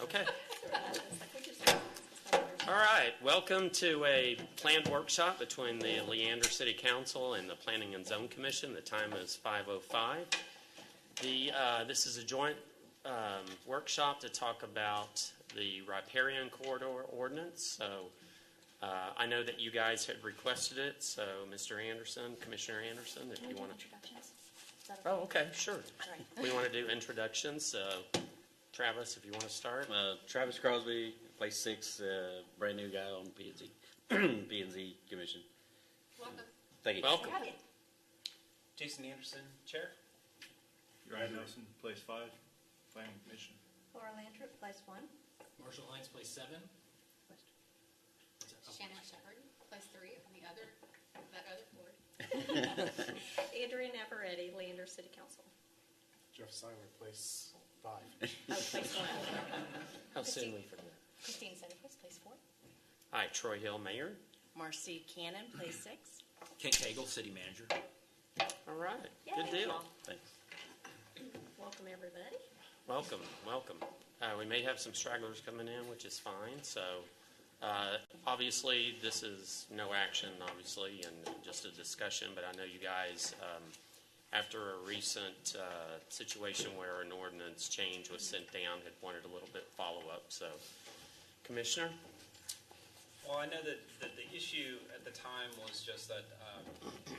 Okay. All right. Welcome to a planned workshop between the Leander City Council and the Planning and Zone Commission. The time is 5:05. This is a joint workshop to talk about the Riparian Corridor ordinance. So I know that you guys had requested it. So Mr. Anderson, Commissioner Anderson, if you want to. Introductions? Is that Oh, okay, sure. All right. We want to do introductions. Travis, if you want to start. Travis Crosby, place 6, brand new guy on P&Z P&Z Commission. Welcome. Thank you. Welcome. Jason Anderson, Chair. Ryan Nelson, place 5, Planning Commission. Laura Lantrip, place 1. Marshall Hines, place 7. Shannon Shepherd, place 3 on that other board. Andrea Navarrete, Leander City Council. Jeff Seiler, place 5. Oh, place 1. How soon we forget. Christine Sennequist, place 4. Hi, Troy Hill, Mayor. Marcy Cannon, place 6. Kent Cagle, City Manager. All right, good Yay. deal. Thanks. Welcome, everybody. Welcome, welcome. We may have some stragglers coming in, which is fine. So, obviously, this is no action, obviously, and just a discussion. But I know you guys, after a recent situation where an ordinance change was sent down, had wanted a little bit follow-up. So, Commissioner? Well, I know that the issue at the time was just that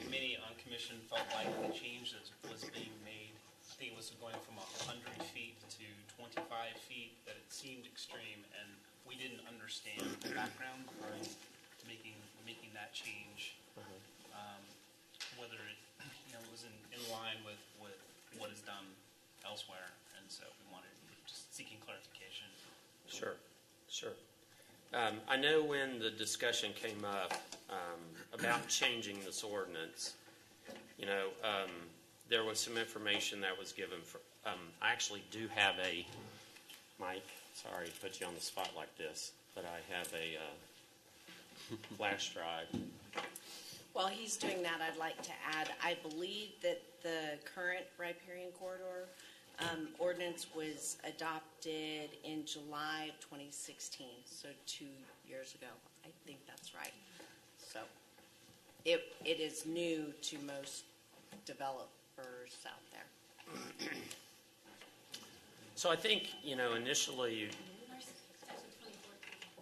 many on commission felt like the change that was being made, I think it was going from 100 feet to 25 feet, that it seemed extreme, and we didn't understand the background to making that change. Whether it was in line with what is done elsewhere, and so we wanted just seeking clarification. Sure, sure. I know when the discussion came up about changing this ordinance, there was some information that was given. I actually do have a, Mike, sorry to put you on the spot like this, but I have a flash drive. While he's doing that, I'd like to add, I believe that the current Riparian Corridor ordinance was adopted in July of 2016, so 2 years ago. I think that's right. So it is new to most developers out there. So I think, initially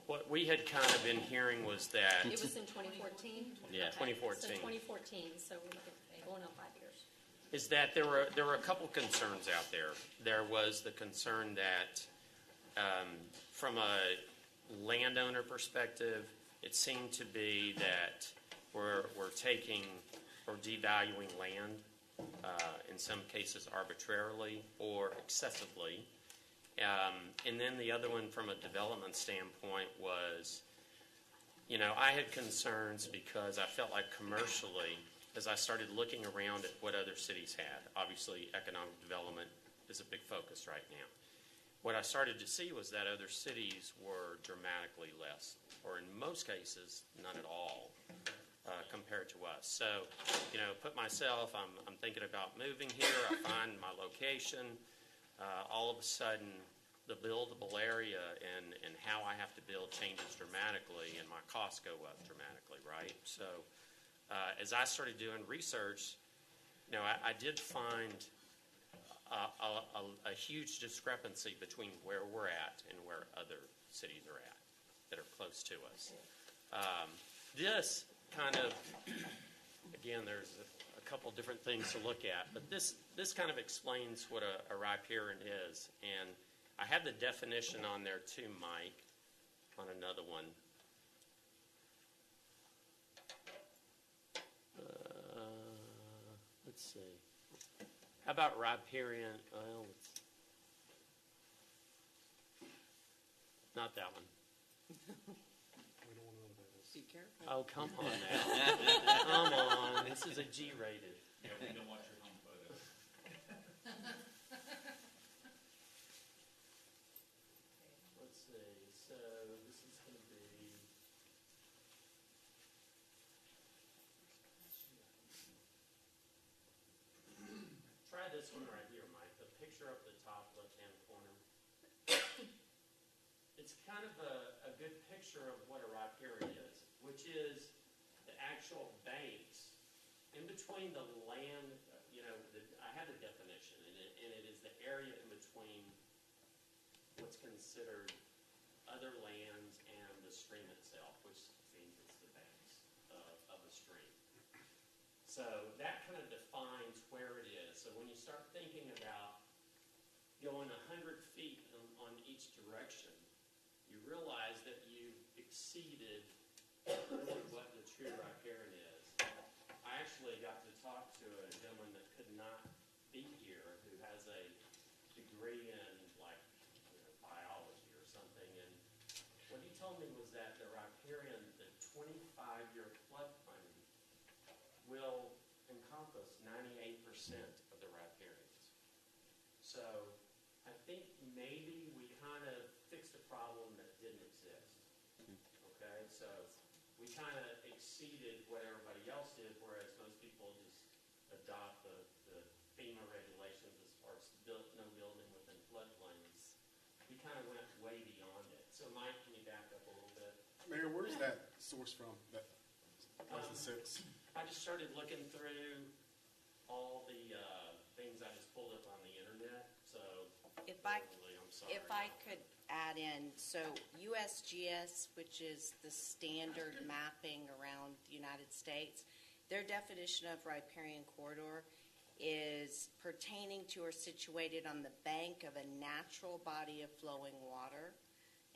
what we had kind of been hearing was that... It was in 2014? Yeah, 2014. So 2014, so we're going on 5 years. Is that there were a couple concerns out there. There was the concern that from a landowner perspective, it seemed to be that we're taking or devaluing land in some cases arbitrarily or excessively. And then the other one from a development standpoint was, I had concerns because I felt like commercially, as I started looking around at what other cities had, obviously economic development is a big focus right now. What I started to see was that other cities were dramatically less, or in most cases, none at all, compared to us. So, put myself, I'm thinking about moving here, I find my location, all of a sudden the buildable area and how I have to build changes dramatically and my costs go up dramatically, right? So as I started doing research, I did find a huge discrepancy between where we're at and where other cities are at that are close to us. This kind of, again, there's a couple different things to look at, but this kind of explains what a riparian is. And I have the definition on there too, Mike, on another one. Let's see. How about riparian? Well, not that one. We don't want to know what that is. Be careful. Oh, come on now. Come on. This is a G-rated. Yeah, we don't watch your home photos. Let's see. So this is going to be... Try this one right here, Mike. The picture up the top left-hand corner. it's kind of a good picture of what a riparian is, which is the actual banks in between the land, I have a definition, and it is the area in between what's considered other lands and the stream itself, which means it's the banks of a stream. So that kind of defines where it is. So when you start thinking about going 100 feet on each direction, you realize that you've exceeded really what the true riparian is. I actually got to talk to a gentleman that could not be here who has a degree in biology or something, and what he told me was that the riparian, the 25-year floodplain, will encompass 98% of the riparians. So I think maybe we kind of fixed a problem that didn't exist. Okay, so we kind of exceeded what everybody else did, whereas most people just adopt the FEMA regulations as far as no building within floodplains. We kind of went way beyond it. So Mike, can you back up a little bit? Mayor, where's that source from? That was the 6? I just started looking through all the things I just pulled up on the internet. So If I I'm sorry. If I could add in, so USGS, which is the standard mapping around the United States, their definition of riparian corridor is pertaining to or situated on the bank of a natural body of flowing water.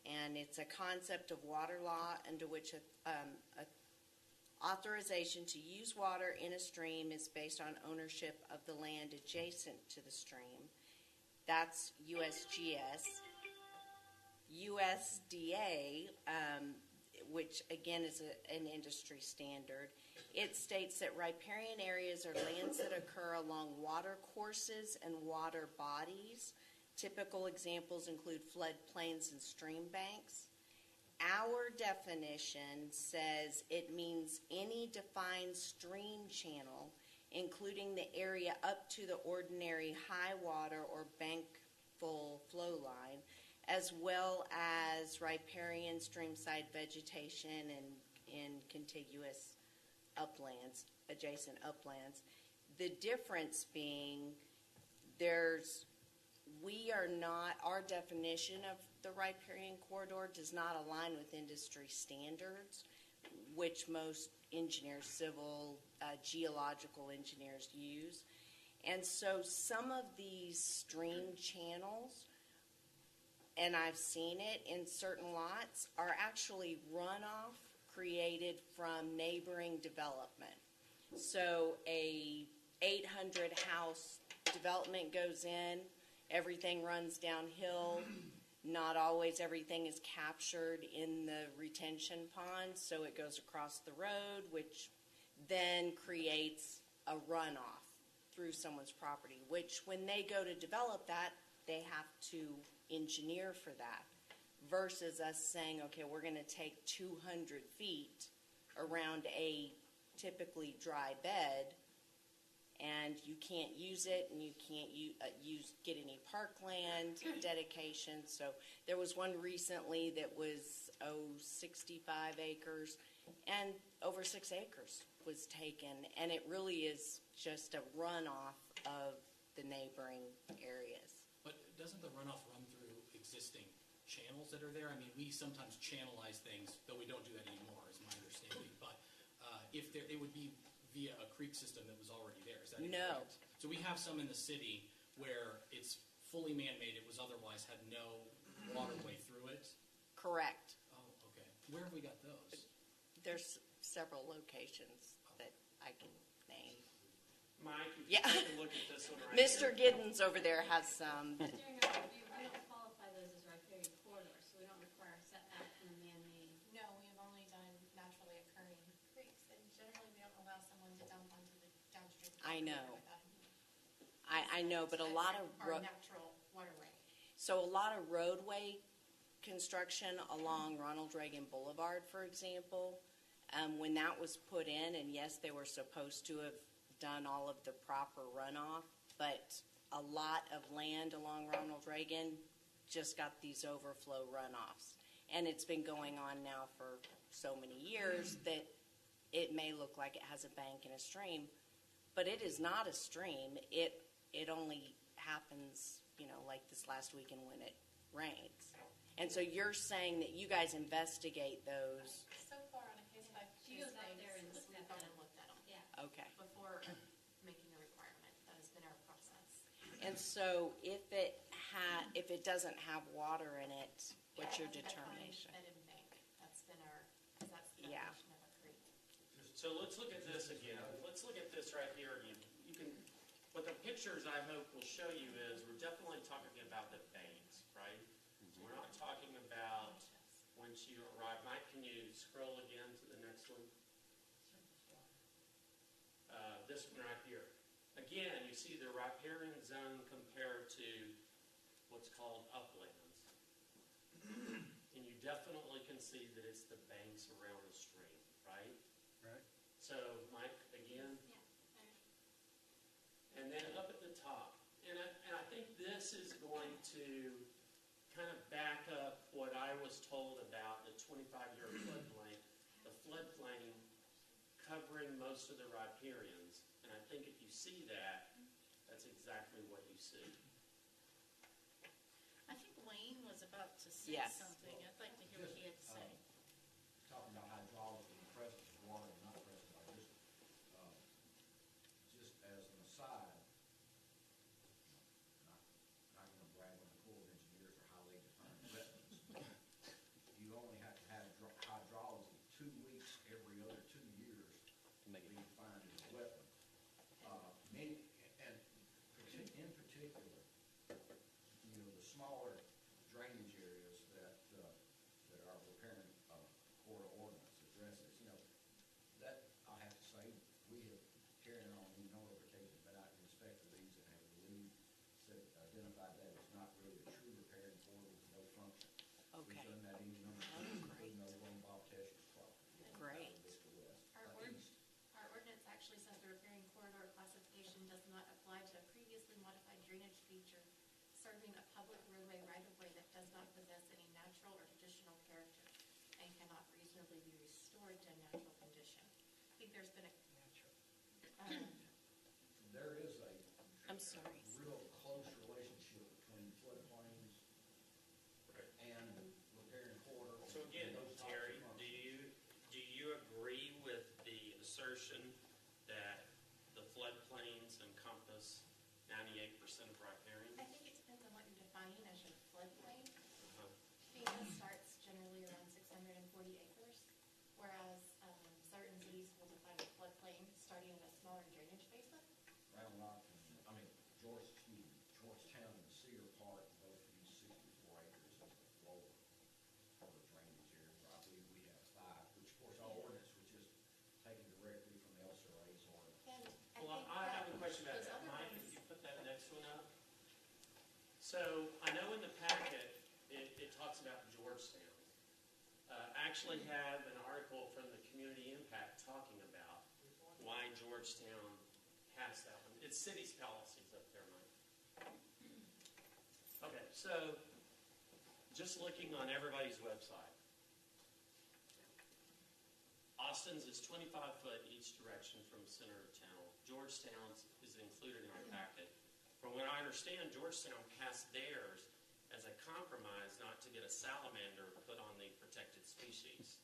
And it's a concept of water law under which authorization to use water in a stream is based on ownership of the land adjacent to the stream. That's USGS. USDA, which again is an industry standard, it states that riparian areas are lands that occur along water courses and water bodies. Typical examples include floodplains and stream banks. Our definition says it means any defined stream channel, including the area up to the ordinary high water or bankful flow line, as well as riparian streamside vegetation and contiguous uplands, adjacent uplands. The difference being our definition of the riparian corridor does not align with industry standards, which most engineers, civil, geological engineers use. And so some of these stream channels, and I've seen it in certain lots, are actually runoff created from neighboring development. So a 800 house development goes in, everything runs downhill. Not always everything is captured in the retention pond, so it goes across the road, which then creates a runoff through someone's property, which when they go to develop that, they have to engineer for that, versus us saying, okay, we're going to take 200 feet around a typically dry bed, and you can't use it, and you can't get any parkland dedication. So there was one recently that was 65 acres, and over 6 acres was taken, and it really is just a runoff of the neighboring areas. But doesn't the runoff run through existing channels that are there? I mean, we sometimes channelize things, though we don't do that anymore, is my understanding. But it would be via a creek system that was already there. Is that No. correct? So we have some in the city where it's fully man-made. It was otherwise had no waterway through it. Correct. Oh, okay. Where have we got those? There's several locations that I can name. Mike, if Yeah. you take a look at this one right Mr. here. Giddens over there has some. During our review, we don't qualify those as riparian corridors, so we don't require a setback from a man-made. No, we've only done naturally occurring creeks, and generally we don't allow someone to dump onto the downstream. I know. without a- I know, but a lot of Our natural waterway. So a lot of roadway construction along Ronald Reagan Boulevard, for example, when that was put in, and yes, they were supposed to have done all of the proper runoff, but a lot of land along Ronald Reagan just got these overflow runoffs. And it's been going on now for so many years that it may look like it has a bank and a stream, but it is not a stream. It only happens, like this last weekend when it rains. And so you're saying that you guys investigate those. So far on a case-by-case She goes out there and basis, looks we've at gone them. and looked at them Yeah. Okay. before making a requirement. That has been our process. And so if it doesn't have water in it, what's your Yeah, it has got determination? fine bed and bank. That's been because that's the Yeah. definition of a creek. So let's look at this again. Let's look at this right here. You can, what the pictures I hope will show you is we're definitely talking about the banks, right? We're not talking about once you arrive. Mike, can you scroll again to the next one? This one right here. Again, you see the riparian zone compared to what's called uplands. And you definitely can see that it's the banks around the stream, right? Right. So, Mike, again, Yeah. and then up at the top. And I think this is going to kind of back up what I was told about the 25-year floodplain. The floodplain covering most of the riparians. And I think if you see that, that's exactly what you see. I think Wayne was about to say Yes. something. I'd like to hear what he had to say. Talking about hydraulics and presence of water and not presence, just as an aside, not gonna brag on the Corps of Engineers or how they define wetlands. You only have to have hydraulics 2 weeks every other 2 years to be defined as a wetland. In particular, the smaller drainage areas that our riparian corridor ordinance addresses, that I have to say, we have carried on a number of occasions, been out and inspected these and have identified that it's not really a true riparian corridor with no function. Okay. We've done that any number of times, including over on Bob Tesch's property. Great. Our ordinance actually says the riparian corridor classification does not apply to a previously modified drainage feature serving a public roadway right-of-way that does not possess any natural or traditional character and cannot reasonably be restored to a natural condition. I think there's been There is I'm sorry. real close relationship between floodplains and riparian corridor. So again, Those types of Terry, functions. do you agree with the assertion that the floodplains encompass 98% of riparian? I think it depends on what you're defining as your floodplain. Uh-huh. FEMA starts generally around 640 acres, whereas certain cities will define a floodplain starting in a smaller drainage basin. Round Rock Georgetown and the Cedar Park both use 64 acres as the floor for the drainage area. I believe we have 5, which of course our ordinance was just taken directly from the LCRA's ordinance. And Well, think I have a that question about those that. other Mike, ones- if you put that next one up. So I know in the packet, it talks about Georgetown. I actually have an article from the Community Impact talking about why Georgetown has that one. It's city's policies up there, Mike. Okay, so just looking on everybody's website. Austin's is 25 foot each direction from the center of town. Georgetown's is included in our packet. From what I understand, Georgetown passed theirs as a compromise not to get a salamander put on the protected species.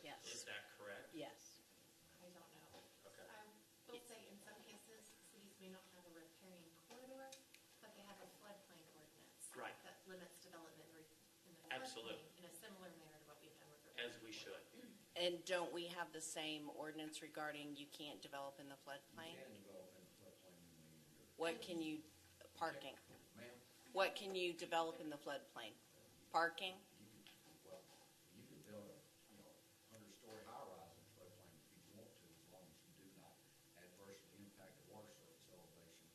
Yes. Is that correct? Yes. I don't know. Okay. I will say in some cases, cities may not have a riparian corridor, but they have a floodplain ordinance. Right. That limits development in the Absolutely. floodplain in a similar manner to what we've done with As riparian. we should. And don't we have the same ordinance regarding you can't develop in the floodplain? You can develop in the floodplain in the Leander. What can you, parking, Ma'am, what can you develop in the floodplain? Parking? you could build a 100-story high-rise in the floodplain if you want to, as long as you do not adversely impact the water surface elevation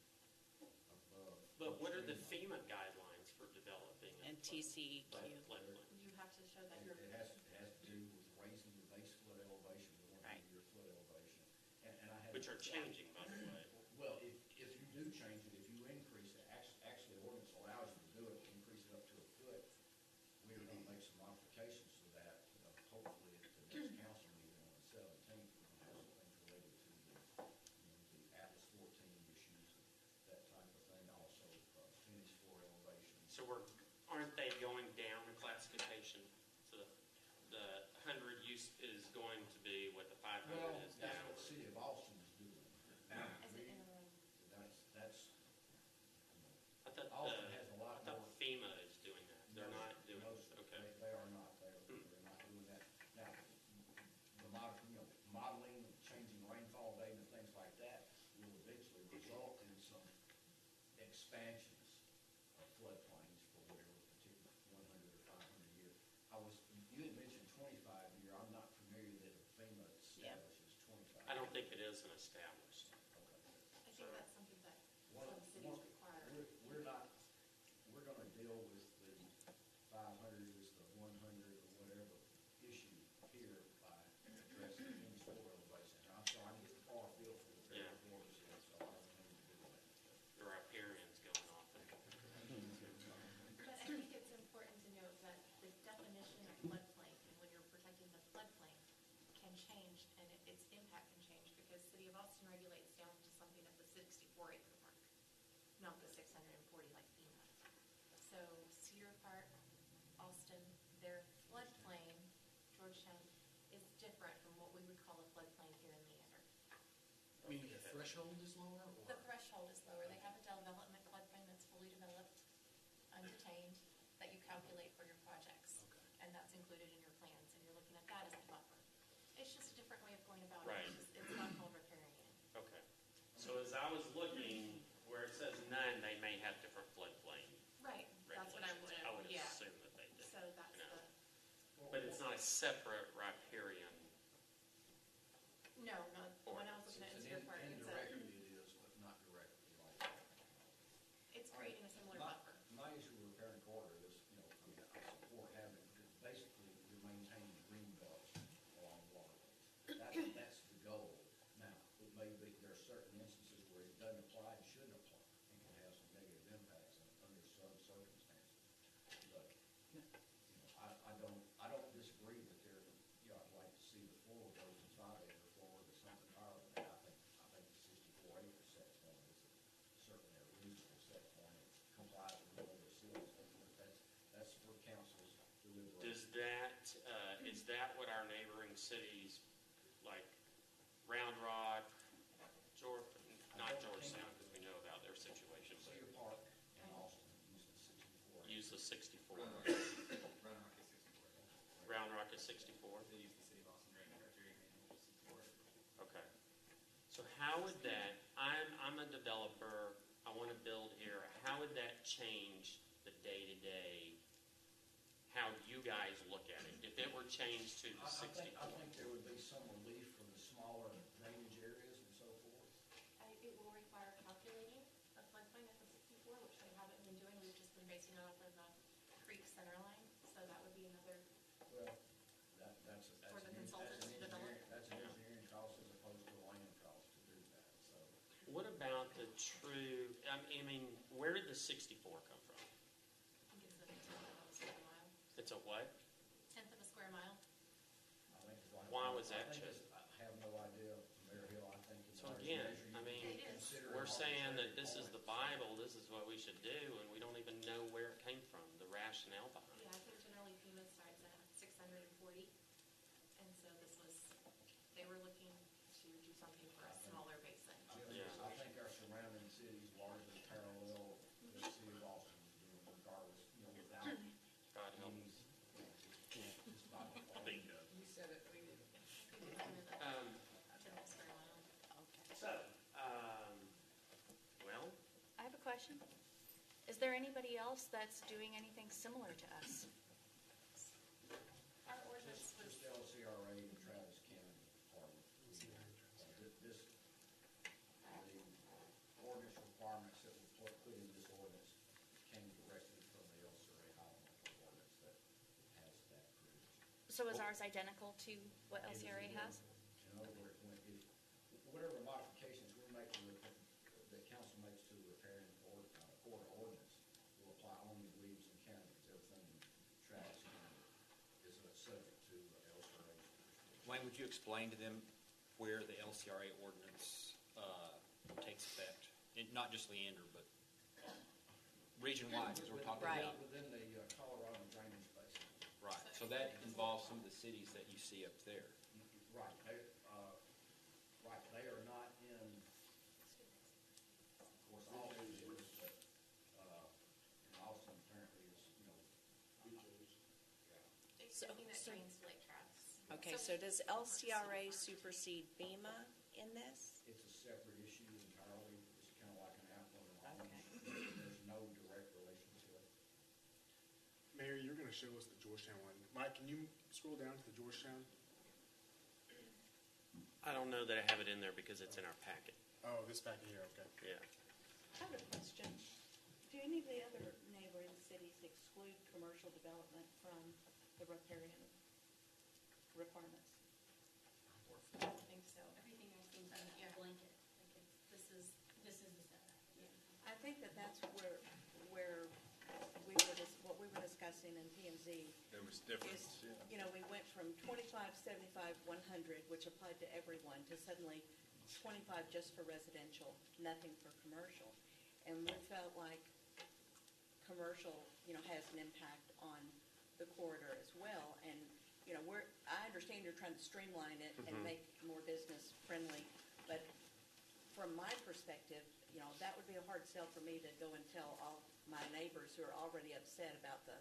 above. But what are the FEMA guidelines for developing a And TCEQ. floodplain? You have to show that It you're. has to do with raising the base flood elevation to Right. 100-year flood elevation. And I have. Which are changing, by the way. Well, if you do change it, if you increase it, actually the ordinance allows you to do it, increase it up to a foot So aren't they going down a classification? So the 100 use is going to be what the 500 Well, is that's now? what the city of Austin is doing. As an interim. That's, I thought, Austin has a lot I thought more. FEMA is doing that. They're No, not doing no, it. sir. Okay. They are not, they're not doing that. Now, the modeling, changing rainfall data and things like that will eventually result in some expansions of floodplains for whatever particular 100 or 500 year. You had mentioned 25 year, I'm not familiar that FEMA establishes 25. I don't think it is an established. Okay. I think that's something that One- some cities require. We're gonna deal with the 500 is the 100 or whatever issue here by addressing any soil elevation. I'm sorry, I'm getting far afield from the very Yeah. waters here, so I don't need to do that. The riparian's going off. But I think it's important to note that the definition of floodplain, and when you're protecting the floodplain, can change, and its impact can change, because City of Austin regulates down to something at the 64-acre mark, not the 640 like FEMA. So Cedar Park, Austin, their floodplain, Georgetown, is different from what we would call a floodplain here in Leander. Meaning the threshold is lower, The or? threshold is lower. They have a development floodplain that's fully developed, undetained, that you calculate for your projects. Okay. And that's included in your plans, and you're looking at that as a buffer. It's just a different way of going about Right. it. It's not called riparian. Okay. So as I was looking, where it says none, they may have different floodplain Right, that's what I regulations. would, I would yeah. assume that they did. So that's you know. the, But it's not a separate riparian. no, when I was looking at It's Cedar Park, indirectly it is, but not directly like. it's creating a similar My- buffer. My issue with Riparian Corridor is, I support having it, because basically you're maintaining green belts along waterways. That's the goal. Now, it may be, there are certain instances where it doesn't apply and shouldn't apply, and can have some negative impacts under some circumstances. But, I don't disagree that I'd like to see the floor go from 5 acre floor to something higher than that. I think the 64 acre set point is certainly a reasonable set point. It complies with all the seals. That's for council's deliberation. Is that what our neighboring cities, like Round Rock, not Georgetown, because we know about their situation, but Cedar Park and Austin use the 64. use the 64? Round Rock is 64? They use the City of Austin right now, Jerry, which is 64. Okay. So how would that, I'm a developer, I want to build here, how would that change the day-to-day, how you guys look at it? If it were changed to the 64? I think there would be some relief for the smaller drainage areas and so forth. It will require calculating a floodplain at the 64, which we haven't been doing. We've just been basing it off of the creek center line. So that would be another, Well, that's For the consultants to develop? That's an engineering cost as opposed to a land cost to do that, so. What about the true, I mean, where did the 64 come from? I think it's a 10th of a square mile. It's a what? 10th of a square mile. I think it's like. Why was that I think chosen? I have no idea, Mayor Hill, I think. So again, I mean, It is. we're saying that this is the Bible, this is what we should do, and we don't even know where it came from, the rationale behind Yeah, it. I think generally FEMA starts at 640. And so this was, they were looking to do something for a smaller basin. Yeah. I think our surrounding cities largely parallel the city of Austin is doing regardless, without God help any, us. just by default. Bingo. You said it, we did. I think it's under the Um, 10th of a square mile. Okay. So, well, I have a question. Is there anybody else that's doing anything similar to us? Our ordinance was, Just LCRA and Travis County Department. This, the ordinance requirements that were put in this ordinance came directly from the LCRA Highland ordinance that has that provision. So is ours identical to what LCRA has? In other words, whatever modifications we make, that council makes to the riparian corridor ordinance will apply only to Williamson County, because everything in Travis County is subject to LCRA. Wayne, would you explain to them where the LCRA ordinance takes effect? Not just Leander, but region-wide, as we're talking Right. about. Within the Colorado drainage basin. Right, so that involves some of the cities that you see up there. Right, they are not in, of course, all these is, but, and Austin apparently is, beaches. Anything that drains lake troughs. Okay, so does LCRA supersede FEMA in this? It's a separate issue entirely. It's kind of like an apple and an orange. Okay. There's no direct relation to it. Mayor, you're gonna show us the Georgetown one. Mike, can you scroll down to the Georgetown? I don't know that I have it in there because it's in our packet. Oh, this back here, okay. Yeah. I have a question. Do any of the other neighboring cities exclude commercial development from the riparian requirements? I don't think so. Everything else seems to be a blanket, like this is the setback. I think that's where what we were discussing in P and Z There was is, difference, yeah. we went from 25, 75, 100, which applied to everyone, to suddenly 25 just for residential, nothing for commercial. And we felt like commercial, has an impact on the corridor as well. And, I understand you're trying to streamline it and make it more business friendly, but from my perspective, that would be a hard sell for me to go and tell all my neighbors who are already upset about the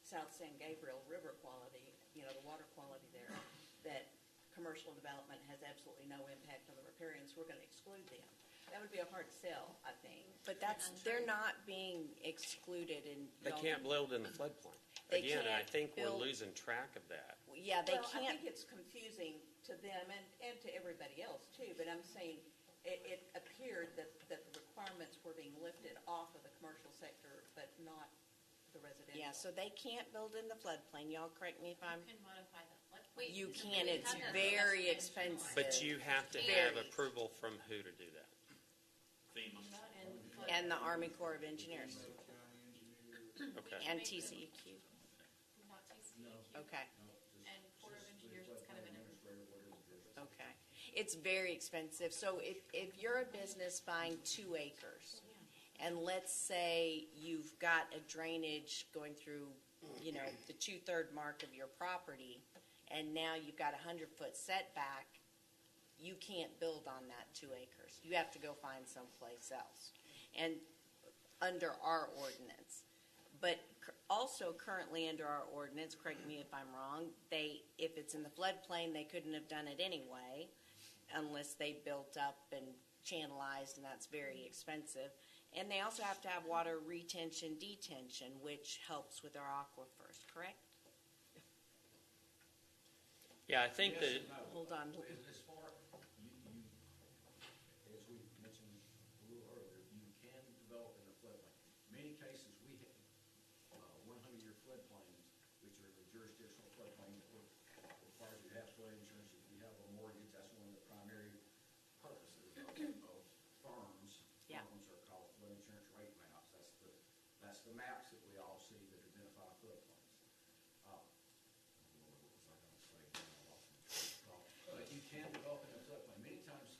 South San Gabriel river quality, the water quality there, that commercial development has absolutely no impact on the riparians. We're going to exclude them. That would be a hard sell, I think. But they're not being excluded in. They can't build in the floodplain. They Again, I can't think we're build- losing track of that. Yeah, they Well, I can't. think it's confusing to them and to everybody else too, but I'm saying it appeared that the requirements were being lifted off of the commercial sector, but not the residential. Yeah, so they can't build in the floodplain. Y'all correct me if I'm. You can modify the floodplain. You can, it's very expensive. But you have to have approval from who to do that? FEMA. Not in flood. And the Army Corps of Engineers Okay. and TCEQ. Not TCEQ. Okay, And Corps of Engineers is kind of an. okay. It's very expensive. So if you're a business buying 2 acres, and let's say you've got a drainage going through, the 2/3 mark of your property, and now you've got a 100-foot setback, you can't build on that 2 acres. You have to go find someplace else. And under our ordinance. But also currently under our ordinance, correct me if I'm wrong, if it's in the floodplain, they couldn't have done it anyway unless they built up and channelized, and that's very expensive. And they also have to have water retention, detention, which helps with our aquifers, correct? Yeah, I think that, Hold on. As far, as we mentioned a little earlier, you can develop in the floodplain. In many cases, we have 100-year floodplains, which are the jurisdictional floodplain that requires you to have flood insurance. If you have a mortgage, that's one of the primary purposes of farms. Yeah. Farms are called flood insurance rate maps. That's the maps that we all see that identify floodplains. But you can develop in a floodplain. Many times,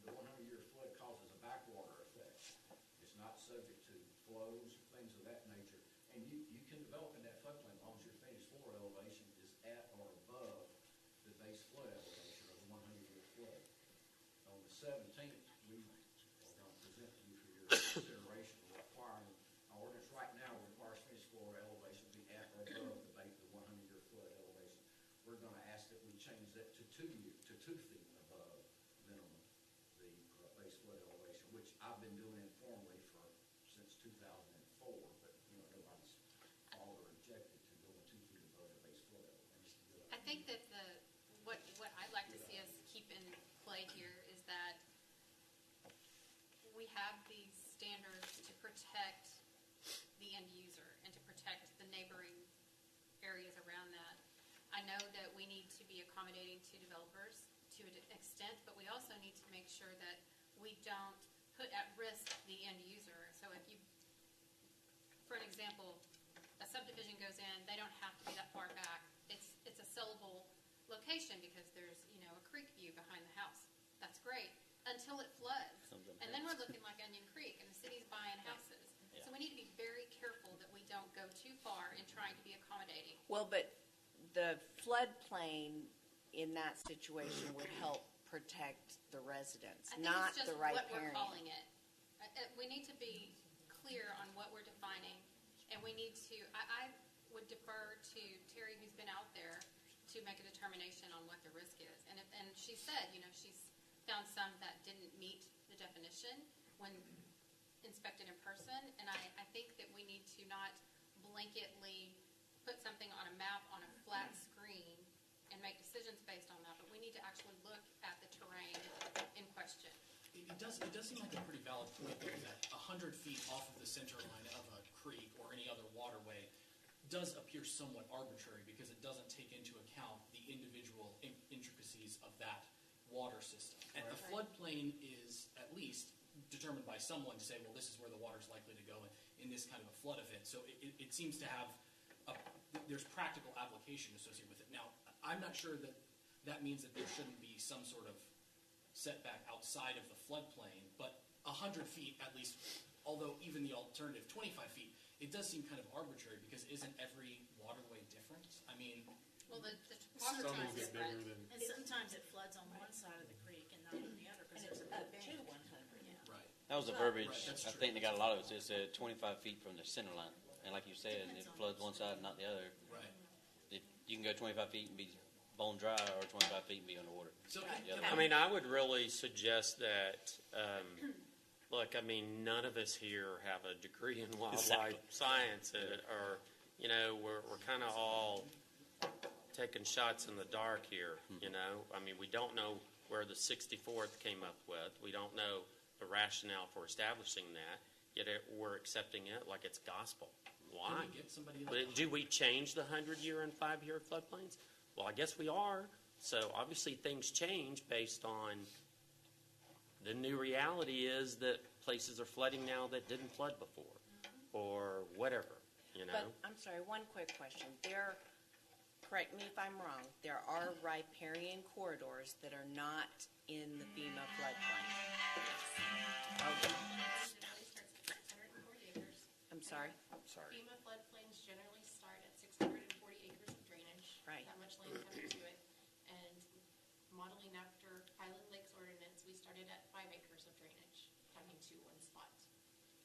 the 100-year flood causes a backwater effect. It's not subject to flows, things of that nature. And you can develop in that floodplain as long as your finished floor elevation is at or above the base flood elevation of the 100-year flood. On the 17th, we are going to present to you for your consideration requiring, our ordinance right now requires finished floor elevation to be at or above the 100-year flood elevation. We're going to ask that we change that to 2 feet above minimum, the base flood elevation, which I've been doing informally since 2004, but nobody's called or objected to going 2 feet above the base flood elevation. I think that what I'd like to see us keep in play here is that we have these standards to protect the end user and to protect the neighboring areas around that. I know that we need to be accommodating to developers to an extent, but we also need to make sure that we don't put at risk the end user. So if you, for an example, a subdivision goes in, they don't have to be that far back. It's a sellable location because there's, a creek view behind the house. That's great until it floods. And then we're looking like Onion Creek and the city's buying houses. Yeah. Well, but the floodplain in that situation would help protect the residents, I think not it's just the what we're riparian. calling it. We need to be clear on what we're defining, and we need to, I would defer to Terry, who's been out there, to make a determination on what the risk is. And she said, she's found some that didn't meet the definition when inspected in person, and I think that we need to not blanketly put something on a map on a flat screen and make decisions based on that, but we need to actually look at the terrain in question. It does seem like a pretty valid point though, that 100 feet off of the center line of a creek or any other waterway does appear somewhat arbitrary because it doesn't take into account the individual intricacies of that water system. And the floodplain is at least determined by someone to say, well, this is where the water's likely to go in this kind of a flood event. So it seems to have there's practical application associated with it. Now, I'm not sure that means that there shouldn't be some sort of setback outside of the floodplain, but 100 feet at least, although even the alternative 25 feet, it does seem kind of arbitrary because isn't every waterway different? I mean, well, the Some will topography get is different. bigger than. And sometimes it floods on one side of the creek and not on the other because there's a Up big to bank. 100. Yeah. right. That was the Right, verbiage. that's I true. think they got a lot of it. It said 25 feet from the center line. And like you said, it floods one side and not the other. Right. You can go 25 feet and be bone dry or 25 feet and be underwater. So I mean, I would really suggest that, look, I mean, none of us here have a degree in wildlife Exactly. science, or, we're kind of all taking shots in the dark here, I mean, we don't know where the 64th came up with. We don't know the rationale for establishing that, yet we're accepting it like it's gospel. Why? Can we get somebody like Do we change the 100-year and 5-year floodplains? Well, I guess we are. So obviously things change based on the new reality is that places are flooding now that didn't flood before, or whatever, But, I'm sorry, one quick question. Correct me if I'm wrong, there are riparian corridors that are not in the FEMA floodplain. Okay. Generally starts at 640 acres. I'm sorry? Sorry. FEMA floodplains generally start at 640 acres of drainage. Right. That much land coming to it. And modeling after Highland Lakes ordinance, we started at 5 acres of drainage coming to one spot.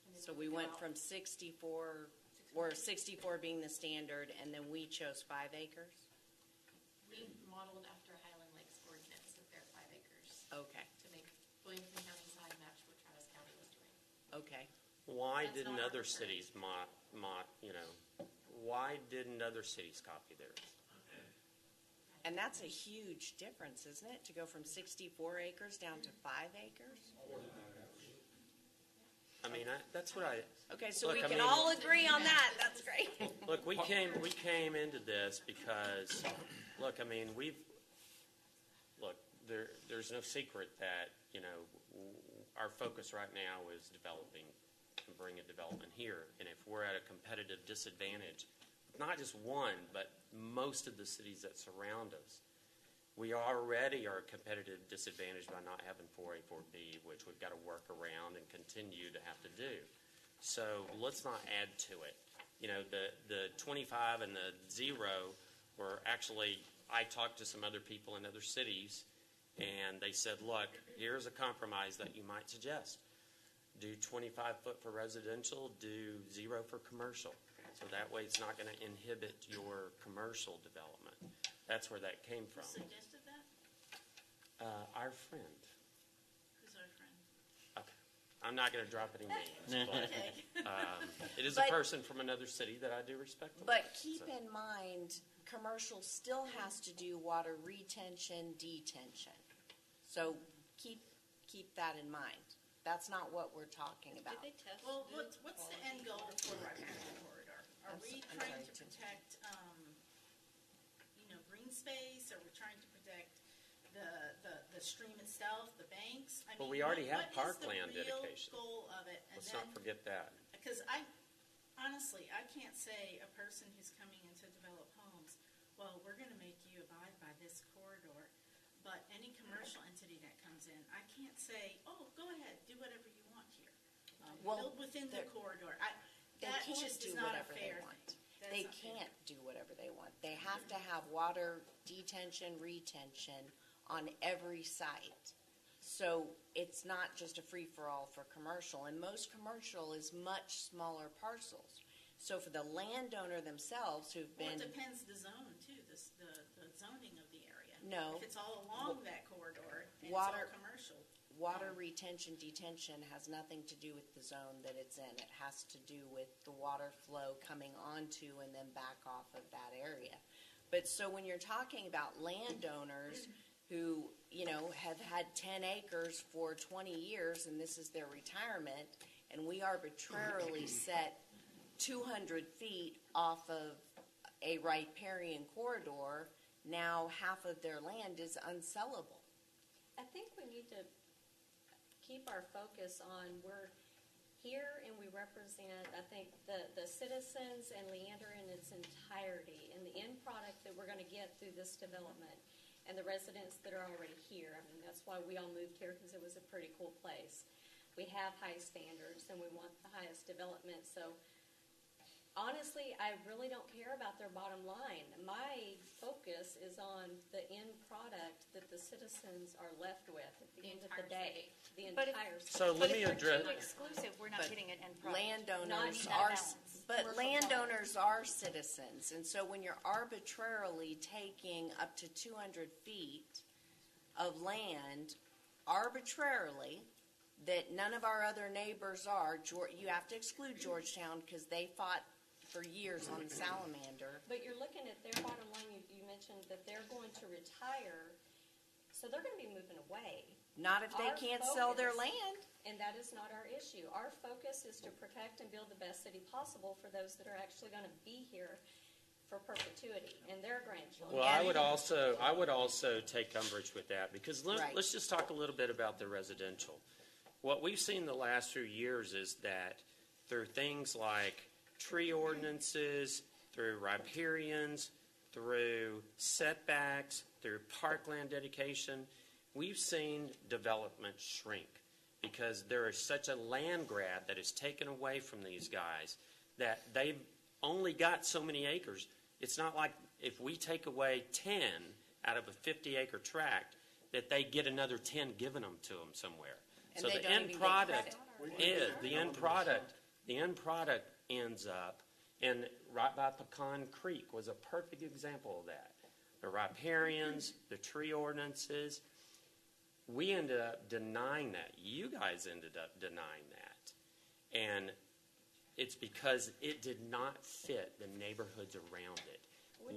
And then So we went out from 64, or 64 being the standard, and then we chose 5 acres? We modeled after Highland Lakes ordinance with their 5 acres Okay, to make Williamson County side match what Travis County was doing. okay. Why That's didn't not other arbitrary. cities why didn't other cities copy theirs? And that's a huge difference, isn't it, to go from 64 acres down to 5 acres? I mean, that's what I. Okay, so Look, we I can mean- all agree on that, that's great. Look, we came into this because, look, I mean, there's no secret that, our focus right now is developing and bringing development here. And if we're at a competitive disadvantage, not just one, but most of the cities that surround us, we already are a competitive disadvantage by not having 4A, 4B, which we've got to work around and continue to have to do. So let's not add to it. The 25 and the 0 were actually, I talked to some other people in other cities, and they said, look, here's a compromise that you might suggest. Do 25 foot for residential, do 0 for commercial. So that way it's not going to inhibit your commercial development. That's where that came Who from. suggested that? Our friend. Who's our friend? Okay. I'm not going to drop any names, but Okay. it is a But- person from another city that I do respect. a lot. But keep So- in mind, commercial still has to do water retention, detention. So keep that in mind. That's not what we're talking about. Did they test? Well, what's the end goal for Riparian Corridor? Are we I'm trying sorry, to Tim. protect, green space? Are we trying to protect the stream itself, the banks? I Well, mean, we already what have is the parkland real dedication. goal of it? And Let's then, not forget that. because honestly, I can't say a person who's coming in to develop homes, well, we're going to make you abide by this corridor. But any commercial entity that comes in, I can't say, oh, go ahead, do whatever you want here. Well, Build within the they're- corridor. They That can't just do is not a whatever they fair want. thing. they can't do whatever they want. They have to have water detention, retention on every site. So it's not just a free-for-all for commercial, and most commercial is much smaller parcels. So for the landowner themselves who've Well, been, it depends the zone too, the zoning of the area. No. If it's all along that corridor and Water- it's all commercial. water retention, detention has nothing to do with the zone that it's in. It has to do with the water flow coming onto and then back off of that area. But so when you're talking about landowners who, have had 10 acres for 20 years and this is their retirement, and we arbitrarily set 200 feet off of a riparian corridor, now half of their land is unsellable. I think we need to keep our focus on, we're here and we represent, I think, the citizens and Leander in its entirety and the end product that we're going to get through this development and the residents that are already here. I mean, that's why we all moved here, because it was a pretty cool place. We have high standards and we want the highest development. So honestly, I really don't care about their bottom line. My focus is on the end product that the citizens are left with at the end of the day. The But if- entire city. So let me But if address. we're too exclusive, we're not But getting an end product. Landowners Not are, balance. but Commercial landowners are citizens, and so when you're arbitrarily taking up to 200 feet of land arbitrarily, that none of our other neighbors are, you have to exclude Georgetown because they fought for years on the salamander. But you're looking at their bottom line, you mentioned that they're going to retire, so they're going to be moving away. Not if they Our can't sell their focus- land. And that is not our issue. Our focus is to protect and build the best city possible for those that are actually going to be here for perpetuity and their grandchildren. Well, I would also take umbrage with that, because Right. let's just talk a little bit about the residential. What we've seen the last few years is that through things like tree ordinances, through riparians, through setbacks, through parkland dedication, we've seen development shrink, because there is such a land grab that is taken away from these guys that they've only got so many acres. It's not like if we take away 10 out of a 50-acre tract, that they get another 10 given them to them somewhere. And So they the don't end even get product credit. is, the end product ends up, and right by Pecan Creek was a perfect example of that. The riparians, the tree ordinances, we ended up denying that. You guys ended up denying that. And it's because it did not fit the neighborhoods around it.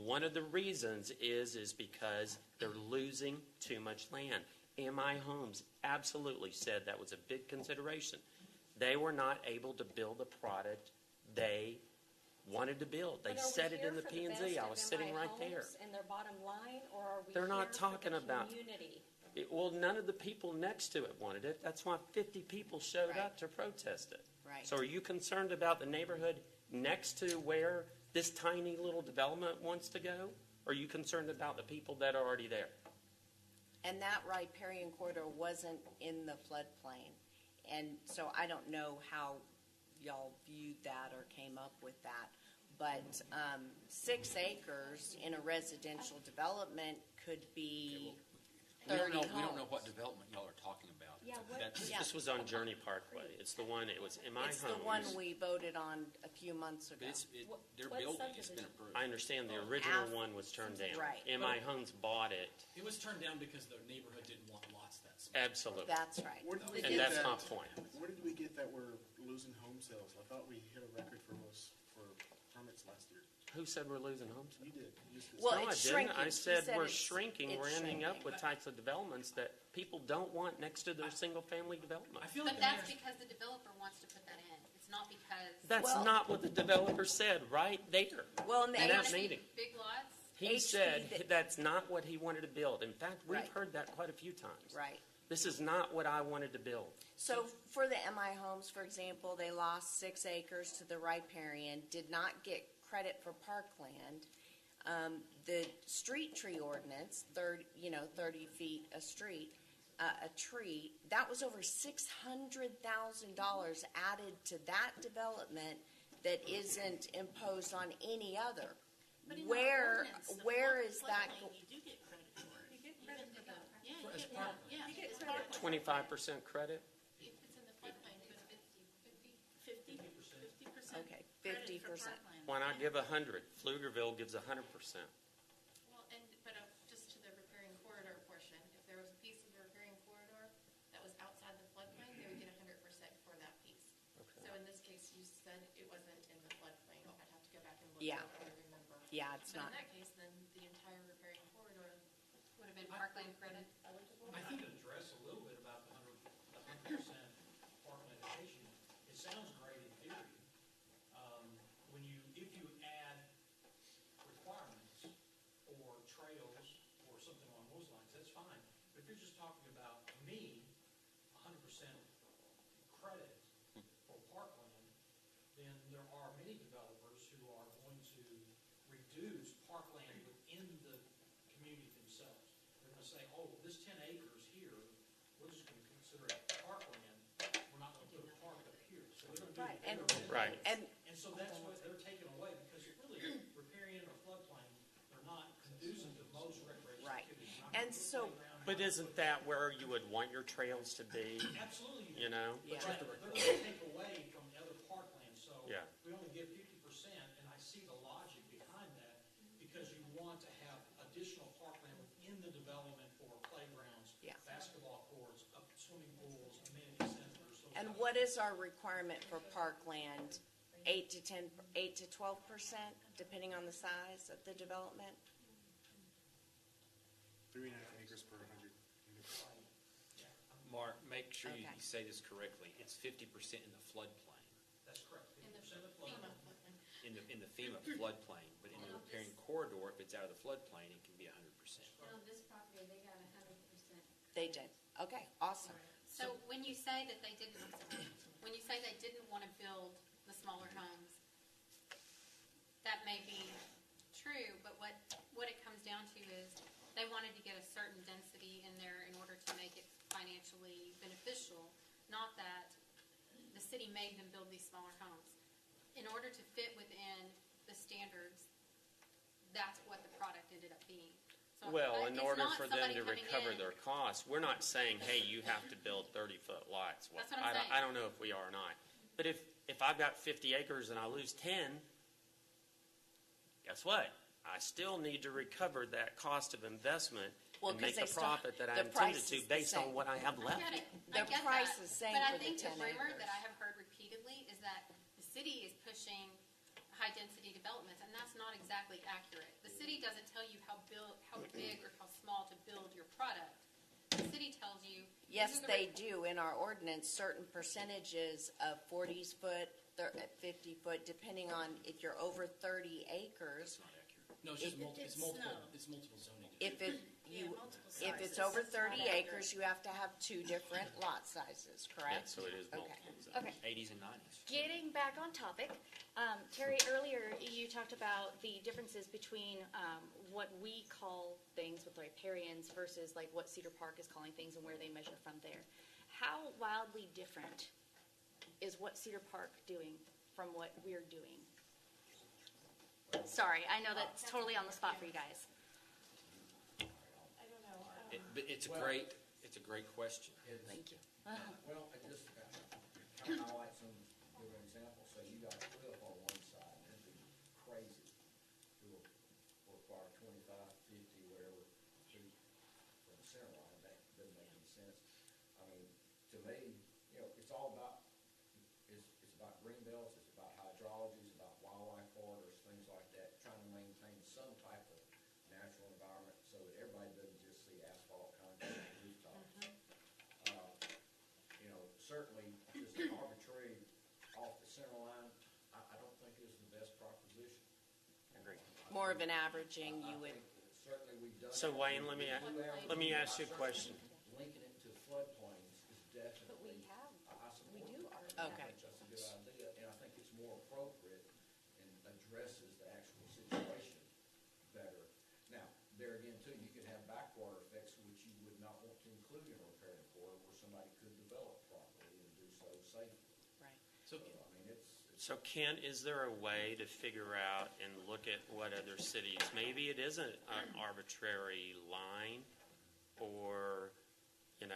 One of the reasons is because they're losing too much land. MI Homes absolutely said that was a big consideration. They were not able to build the product they wanted to build. They But are we said it here in the for P&Z. best I of was sitting MI right there. homes and their bottom line, or are we They're not here for talking the about- community? Well, none of the people next to it wanted it. That's why 50 people showed Right. up to protest it. Right. So are you concerned about the neighborhood next to where this tiny little development wants to go? Or are you concerned about the people that are already there? And that riparian corridor wasn't in the floodplain. And so I don't know how y'all viewed that or came up with that. But 6 acres in a residential development could be 30 homes. We don't know what development y'all are talking about. Yeah, what, Yeah. This was on Journey Parkway. It's the one, it was MI It's Homes. the one we voted on a few months ago. But their What building has been subdivision? approved. I understand the original Af- one was turned down. Right. MI Homes bought it. It was turned down because the neighborhood didn't want lots that small. Absolutely. That's right. Where did we And get that's that? my point. Where did we get that we're losing home sales? I thought we hit a record for permits last year. Who said we're losing homes? You did. You just- Well, No, I it's didn't. shrinking. I He said said we're it's- shrinking. it's We're ending up shrinking. with types of developments that people don't want next to their single-family development. I feel like But the that's mayor's, because the developer wants to put that in. It's not because. That's Well- not what the developer said right there. Well, and in They that want to see meeting. big lots. He HP said that- that's not what he wanted to build. In fact, we've Right. heard that quite a few times. Right. This is not what I wanted to build. So for the MI Homes, for example, they lost 6 acres to the riparian, did not get credit for parkland. The street tree ordinance, 30 feet a tree, that was over $600,000 added to that development that isn't imposed on any other. But in our Where, ordinance, the where flood- is that? floodplain, you do get credit for it. You get credit for that. Yeah, you As get, part- yeah, You get it's credit. part- 25% credit? If it's in the floodplain, it's 50. 50%. Okay, credit for 50%. parkland. Why not give 100? Pflugerville gives 100%. Well, but just to the riparian corridor portion, if there was a piece of the riparian corridor that was outside the floodplain, they would get 100% for that piece. Okay. So in this case, you said it wasn't in the floodplain. I'd have to go back and look. Yeah. I remember. Yeah, it's But not. in that case, then the entire riparian corridor would have been parkland credit eligible. I think Address a little bit about the 100% parkland allocation. It sounds great in theory. If you add requirements or trails or something along those lines, that's fine. But if you're just talking about me, 100% credit for parkland, then there are many developers who are going to reduce parkland within the community themselves. They're going to say, oh, this 10 acres here, we're just going to consider it parkland. We're not going to put a park up here. So they're going to do Right, and- the Right. and so that's what they're taking away, because really, riparian or floodplain, they're not conducive to most recreational Right. activities. You're not And gonna put so- playground But out. isn't that where you would want your trails to be? Absolutely. You know? But Yeah. they're going to take away from the other parkland, so Yeah. we only give 50%, and I see the logic behind that, because you want to have additional parkland within the development for playgrounds, Yeah. basketball courts, swimming pools, amenity centers. those And types what of is our requirement for parkland? 8 to 12%, depending on the size of the development? 3.5 acres per 100 units. Mark, make sure you Okay. say this correctly. It's 50% in the floodplain, That's correct. In the 50% of FEMA floodplain. floodplain. in the FEMA floodplain, but in the riparian corridor, if it's out of the floodplain, it can be 100%. On this property, they got 100%. They did. Okay, awesome. So when you say that they didn't, when you say they didn't want to build the smaller homes, that may be true, but what it comes down to is they wanted to get a certain density in there in order to make it financially beneficial, not that the city made them build these smaller homes. In order to fit within the standards, that's what the product ended up being. So Well, in it's order not for them somebody to coming recover in- their costs, we're not saying, hey, you have to build 30-foot lots. Well, That's what I'm saying. I don't know if we are or not. But if I've got 50 acres and I lose 10, guess what? I still need to recover that cost of investment Well, and 'cause make they the still- profit that I the intended price to is the based on same. what I have I left. get it. The I get price that. is same But I for the think the 10 rumor acres. that I have heard repeatedly is that the city is pushing high-density developments, and that's not exactly accurate. The city doesn't tell you how big or how small to build your product. The city tells you. Yes, these are the they do. In our ordinance, certain percentages of 40 foot, 50 foot, depending on if you're over 30 acres. No, it's just It's multiple, no. it's multiple zoning. If it, Yeah, you, multiple if it's sizes. over That's not 30 accurate. acres, you have to have 2 different lot sizes, Yeah, correct? so it is Okay. multiple zones. Okay, 80s and 90s. getting back on topic, Terry, earlier you talked about the differences between what we call things with riparians versus like what Cedar Park is calling things and where they measure from there. How wildly different is what Cedar Park doing from what we're doing? Sorry, I know that's totally on the spot for you guys. I don't know. But it's a great question. Thank you. Well, it just kind of highlights some, give an example. So you got a cliff on one side, and it'd be crazy to require 25, 50, whatever, feet from the center line. That doesn't make any sense. I mean, to me, it's all about, it's about green belts, it's about hydrology, it's about wildlife corridors, things like that, trying to maintain some type of natural environment so that everybody doesn't just see asphalt, concrete, rooftops. Certainly, just an arbitrary off the center line, I don't think is the best proposition. Agreed. More of an averaging, you I would, think that certainly we've done. So that. Wayne, let me ask you a question. Linking it to floodplains is definitely. But we have, I support we do that. already I have. think that's a good idea, and I think it's more appropriate and addresses the actual situation better. Now, there again, too, you could have backwater effects which you would not want to include in a riparian corridor where somebody could develop properly and do so safely. right. So So, I mean, it's So Ken, is there a way to figure out and look at what other cities, maybe it isn't an arbitrary line, or, and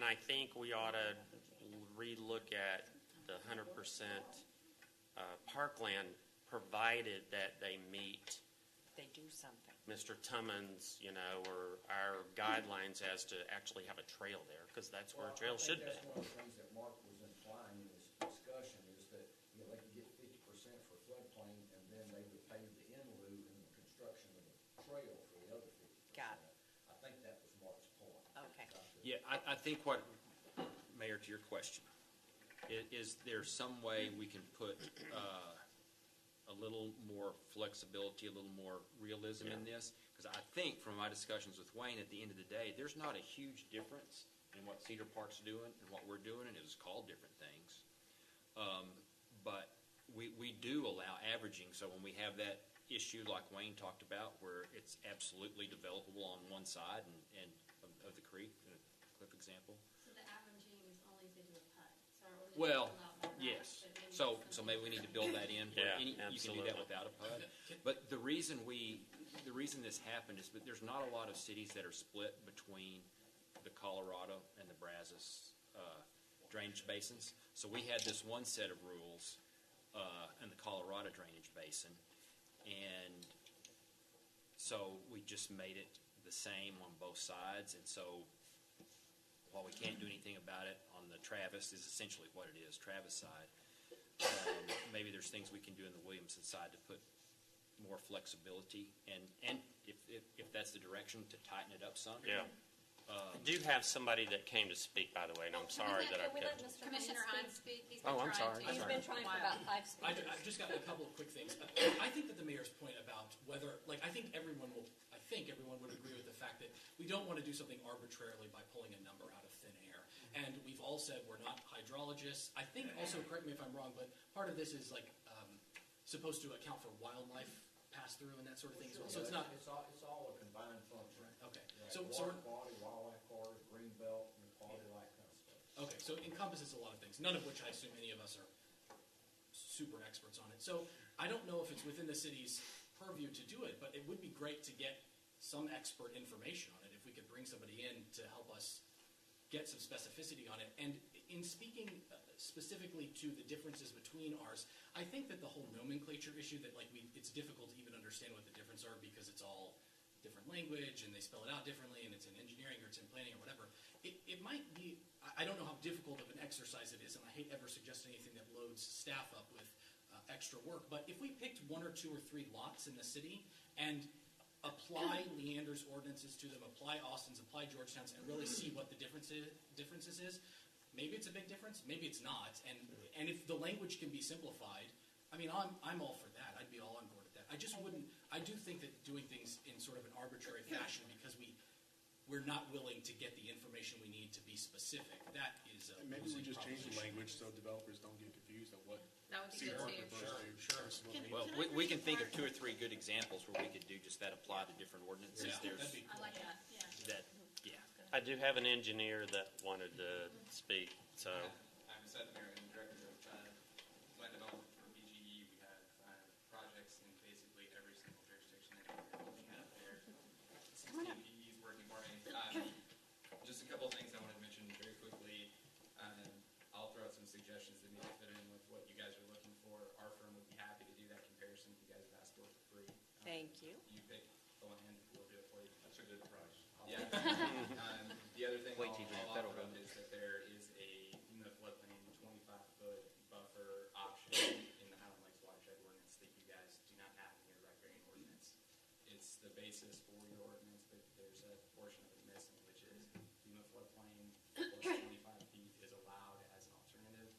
I think we ought to relook at the 100% parkland, provided that they meet They do something. Mr. Tummons, or our guidelines as to actually have a trail there, because that's where a trail should be. That's one of the things that Mark was implying in this discussion, is that, they could get 50% for floodplain, and then they would pay the in lieu in the construction of a trail for the other 50%. Got it. I think that was Mark's point. Okay. Yeah, I think what, Mayor, to your question, is there some way we can put a little more flexibility, a little more realism in this? Because I think from my discussions with Wayne, at the end of the day, there's not a huge difference in what Cedar Park's doing and what we're doing, and it was called different things. But we do allow averaging, so when we have that issue like Wayne talked about, where it's absolutely developable on one side and of the creek, the cliff example. So the averaging is only to do a PUD. So our ordinance Well, allows for that, yes. but maybe So something- maybe we need to build that in. Yeah, You can do that absolutely. without a PUD. But the reason this happened is that there's not a lot of cities that are split between the Colorado and the Brazos drainage basins. So we had this one set of rules in the Colorado drainage basin, and so we just made it the same on both sides. And so while we can't do anything about it on the Travis, is essentially what it is, Travis side, maybe there's things we can do in the Williamson side to put more flexibility, and if that's the direction, to tighten it up some. Yeah. I do have somebody that came to speak, by the way, and I'm sorry that I Can we let kept. Mr. Commissioner Hunt Hunt speak? speak. He's been Oh, I'm trying sorry. to. He's been trying for about 5 speakers. I've just got a couple of quick things. I think that the mayor's point about whether, I think everyone would agree with the fact that we don't want to do something arbitrarily by pulling a number out of thin air. And we've all said we're not hydrologists. I think also, correct me if I'm wrong, but part of this is supposed to account for wildlife pass through and that sort of thing as well. So it's not. It's all a combined function. Okay. Right. So Water quality, wildlife corridor, green belt, and quality of life kind of stuff. Okay, so it encompasses a lot of things, none of which I assume any of us are super experts on it. So I don't know if it's within the city's purview to do it, but it would be great to get some expert information on it if we could bring somebody in to help us get some specificity on it. And in speaking specifically to the differences between ours, I think that the whole nomenclature issue that it's difficult to even understand what the difference are because it's all different language and they spell it out differently and it's in engineering or it's in planning or whatever. It might be, I don't know how difficult of an exercise it is, and I hate ever suggesting anything that loads staff up with extra work, but if we picked 1 or 2 or 3 lots in the city and apply Leander's ordinances to them, apply Austin's, apply Georgetown's, and really see what the differences is, maybe it's a big difference, maybe it's not, and if the language can be simplified, I'm all for that. I'd be all on board with that. I just wouldn't. I do think that doing things in sort of an arbitrary fashion because we're not willing to get the information we need to be specific. That is a Maybe we losing just change the proposition. language so developers don't get confused on what. That would be good too. Sure. Well, we can think of 2 or 3 good examples where we could do just that, apply to different ordinances. Yeah, There's that'd be I like that, yeah. that, yeah. I do have an engineer that wanted to speak, so. I'm Seth Mayor, I'm Director of Land Development for BGE. We have projects in basically every single jurisdiction that you're looking at there. 16 PEs working for me. Just a couple of things I wanted to mention very quickly. I'll throw out some suggestions that need to fit in with what you guys are looking for. Our firm would be happy to do that comparison if you guys have asked for it for free. Thank you. You pick the land, we'll do it for you. That's a good price. Yeah. The other thing Wait I'll till you get offer federal up is that there is in the floodplain 25-foot buffer option in the Highland Lakes watershed ordinance that you guys do not have in your riparian ordinance. It's the basis for your ordinance, but there's a portion of it missing, which is FEMA floodplain plus 25 feet is allowed as an alternative.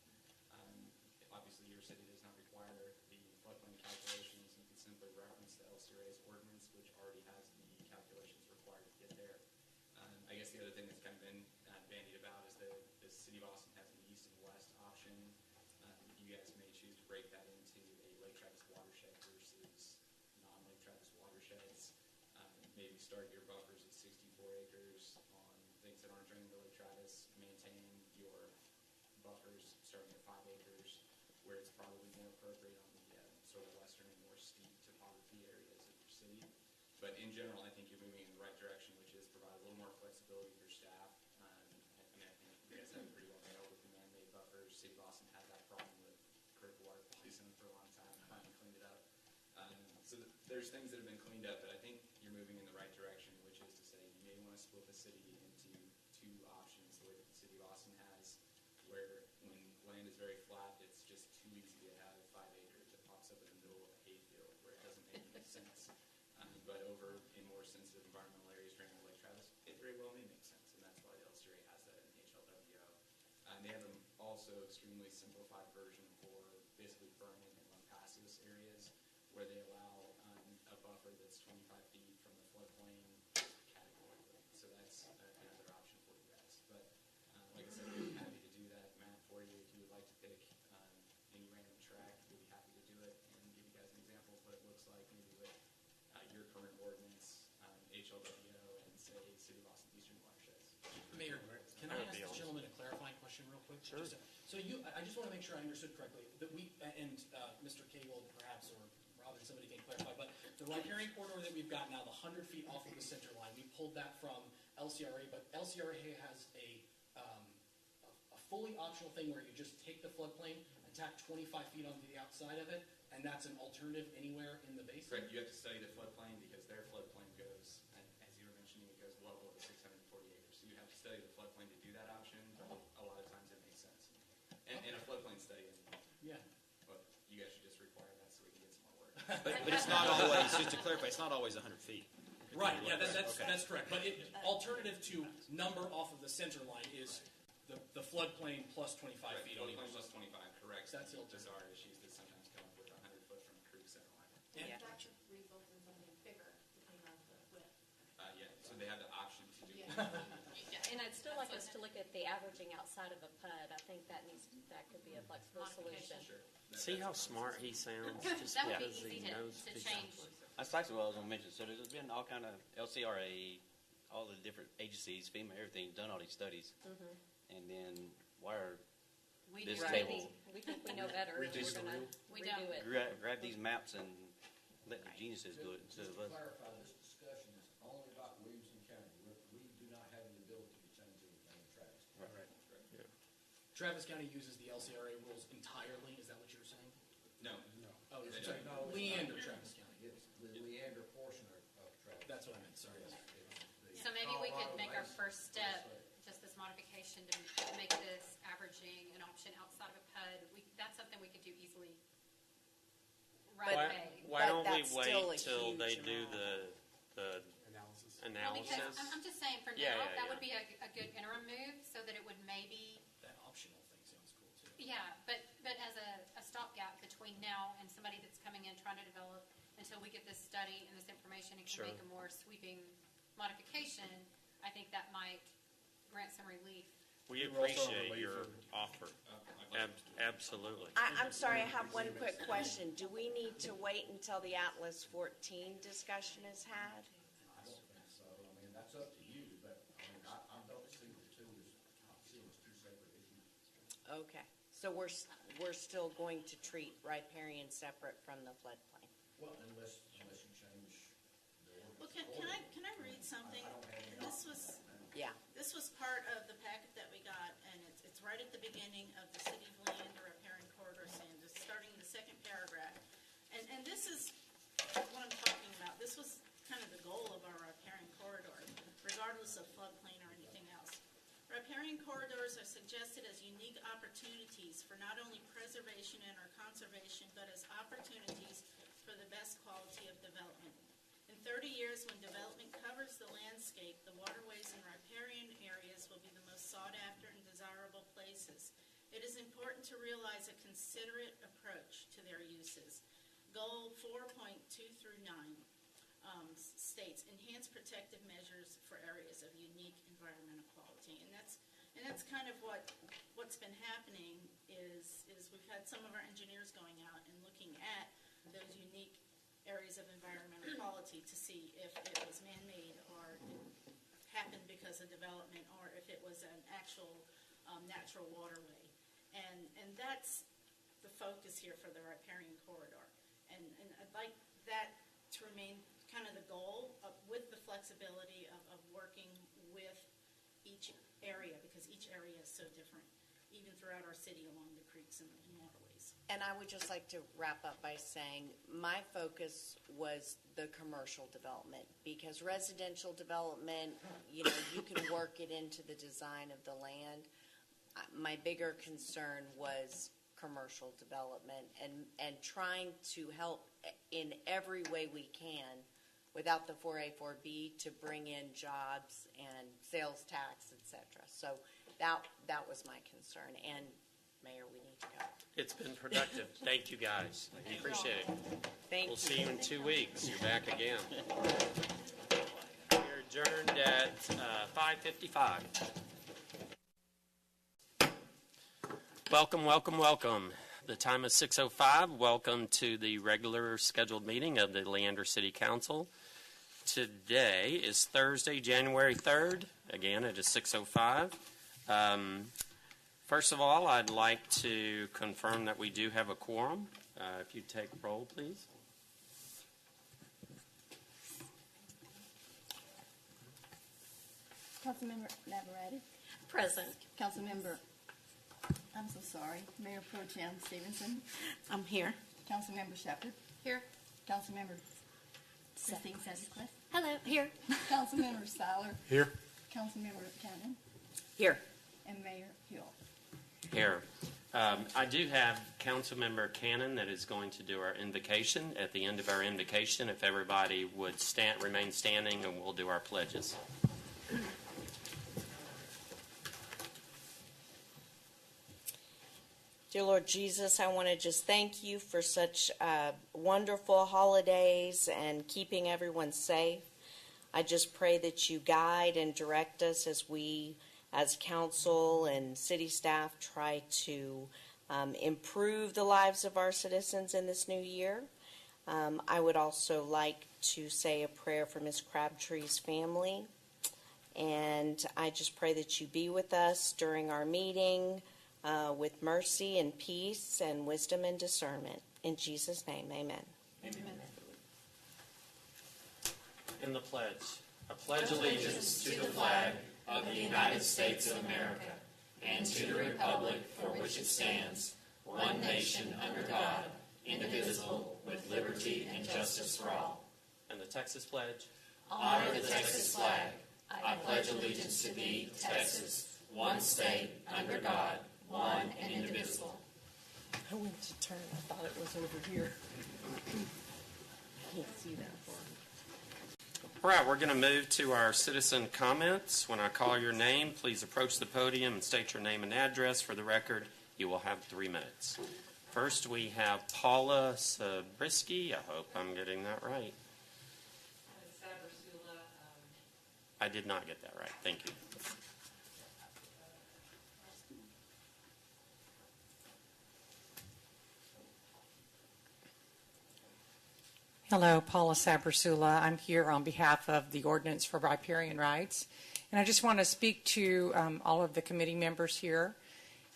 Obviously, your city does not require the floodplain calculations. You can simply reference the LCRA's ordinance, which already has the calculations required to get there. I guess the other thing that's kind of been bandied about is that the city of Austin has an east and west option. You guys may choose to break that into a Lake Travis watershed versus non-Lake Travis watersheds. Maybe start your buffers at 64 acres on things that aren't draining to Lake Travis. Maintain your buffers starting at 5 acres, where it's probably more appropriate on the sort of western and more steep topography areas of your city. But in general, I think you're moving in the right direction, which is provide a little more flexibility for staff. I mean, I think you guys have it pretty well nailed with the man-made buffers. City of Austin had that problem with critical water quality zone for a long time, and finally cleaned it up. So there's things that have been cleaned up, but I think you're moving in the right direction, which is to say you may want to split the city into two options, the way that the City of Austin has, where when land is very flat, it's just too easy to have 5 acres that pops up in the middle of a hayfield where it doesn't make any sense. But over in more sensitive environmental areas draining Lake Travis, it very well may make sense, and that's why the LCRA has that in the HLWO. They have an also extremely simplified version for basically Vernon and Lampasas areas, where they allow a buffer that's 25 feet from the floodplain categorically. So that's another option for you guys. But like I said, we're happy to do that map for you. If you would like to pick any random track, we'd be happy to do it and give you guys an example of what it looks like, maybe with your current ordinance, HLWO, and say City of Austin Eastern Watersheds. Mayor, can I ask this gentleman a clarifying question real quick? Sure. I just want to make sure I understood correctly, that we, and Mr. Cable perhaps, or Robin, somebody can clarify, but the riparian corridor that we've got now, the 100 feet off of the center line, we pulled that from LCRA, but LCRA has a fully optional thing where you just take the floodplain and tack 25 feet onto the outside of it, and that's an alternative anywhere in the basin? Correct. You have to study the floodplain because their floodplain goes, and as you were mentioning, it goes well over 640 acres. So you have to study the floodplain to do that option, but a lot of times it makes sense. And a floodplain study, yeah. Well, you guys should just require that so we can get some more work. But it's not always, just to clarify, it's not always 100 feet. Right, yeah, that's correct. But alternative to number off of the center line is the floodplain plus 25 Right, feet on floodplain each plus 25, correct. That's the the bizarre issues that sometimes come up with 100 foot from a creek center line. And that could result in something bigger, depending on the width. Yeah, so they have the option to do Yeah. And I'd still like us to look at the averaging outside of a PUD. I think that could be a flexible solution. Sure. See how smart he sounds just That would be because he easy knows to these change. That's actually what I was going to mention. So there's been all kind of LCRA, all the different agencies, FEMA, everything, done all these studies. And then why are We this do table? We think we know better, and we're going to We redo don't. it. Grab these maps and let the geniuses do it instead Just of to us. clarify, this discussion is only about Williamson County. We do not have the ability to change anything in Travis. Right. Travis County uses the LCRA rules entirely, is that what you're saying? No. Oh, They sorry, don't. Leander, Travis County. It's the Leander portion of Travis. That's what I meant, sorry. So maybe we could make our first step, just this modification, to make this averaging an option outside of a PUD. That's something we could do easily right away. Why But don't we that's still a wait till huge they do amount. the Analysis. Well, analysis? because I'm just saying, for Yeah, now, yeah, that yeah. would be a good interim move, so that it would maybe, That optional thing sounds cool too. yeah, but as a stopgap between now and somebody that's coming in trying to develop, until we get this study and this information and can Sure. make a more sweeping modification, I think that might grant some relief. We We're also appreciate waiting your for- offer. Absolutely. I'm sorry, I have one quick question. Do we need to wait until the Atlas 14 discussion is had? I don't think so. I mean, that's up to you, but I mean, I don't see the two as two separate issues. Okay, so we're still going to treat riparian separate from the floodplain? Well, unless you change the ordinance. Well, can I read something? I don't have any This option was, on that. Yeah. this was part of the packet that we got, and it's right at the beginning of the City of Leander Riparian Corridor standards, starting in the second paragraph. And this is what I'm talking about. This was kind of the goal of our riparian corridor, regardless of floodplain or anything else. Riparian corridors are suggested as unique opportunities for not only preservation and or conservation, but as opportunities for the best quality of development. In 30 years, when development covers the landscape, the waterways and riparian areas will be the most sought after and desirable places. It is important to realize a considerate approach to their uses. Goal 4.2 through 9 states enhance protective measures for areas of unique environmental quality, and that's kind of what's been happening is we've had some of our engineers going out and looking at those unique areas of environmental quality to see if it was man-made or it happened because of development or if it was an actual natural waterway. And that's the focus here for the Riparian Corridor. And I'd like that to remain kind of the goal with the flexibility of working with each area, because each area is so different, even throughout our city along the creeks and waterways. And I would just like to wrap up by saying my focus was the commercial development, because residential development, you can work it into the design of the land. My bigger concern was commercial development and trying to help in every way we can without the 4A, 4B to bring in jobs and sales tax, etc. So that was my concern. And Mayor, we need to go. It's been productive. Thank you, guys. I appreciate it. Thank you. We'll see you in 2 weeks. You're back again. We're adjourned at 5:55. Welcome, welcome, welcome. The time is 6:05. Welcome to the regular scheduled meeting of the Leander City Council. Today is Thursday, January 3rd. Again, it is 6:05. First of all, I'd like to confirm that we do have a quorum. If you'd take roll, please. Councilmember Navarrete. Present. Councilmember, I'm so sorry, Mayor Pro Tem Stephenson. I'm here. Councilmember Shepherd. Here. Councilmember Christine Sedgwick. Hello. Here. Councilmember Siler. Here. Councilmember Cannon. Here. And Mayor Hill. Here. I do have Councilmember Cannon that is going to do our invocation. At the end of our invocation, if everybody would remain standing, and we'll do our pledges. Dear Lord Jesus, I want to just thank you for such wonderful holidays and keeping everyone safe. I just pray that you guide and direct us as we, as council and city staff, try to improve the lives of our citizens in this new year. I would also like to say a prayer for Miss Crabtree's family. And I just pray that you be with us during our meeting with mercy and peace and wisdom and discernment. In Jesus' name, amen. Amen. In the pledge. I pledge allegiance to the flag of the United States of America and to the republic for which it stands, one nation under God, indivisible, with liberty and justice for all. And the Texas pledge. Honor the Texas flag. I pledge allegiance to thee, Texas, one state, under God, one and indivisible. I went to turn. I thought it was over here. I can't see that far. All right, we're going to move to our citizen comments. When I call your name, please approach the podium and state your name and address. For the record, you will have 3 minutes. First, we have Paula Sabrisky. I hope I'm getting that right. I did not get that right. Thank you. Hello, Paula Sabrasula. I'm here on behalf of the Ordinance for Riparian Rights. And I just want to speak to all of the committee members here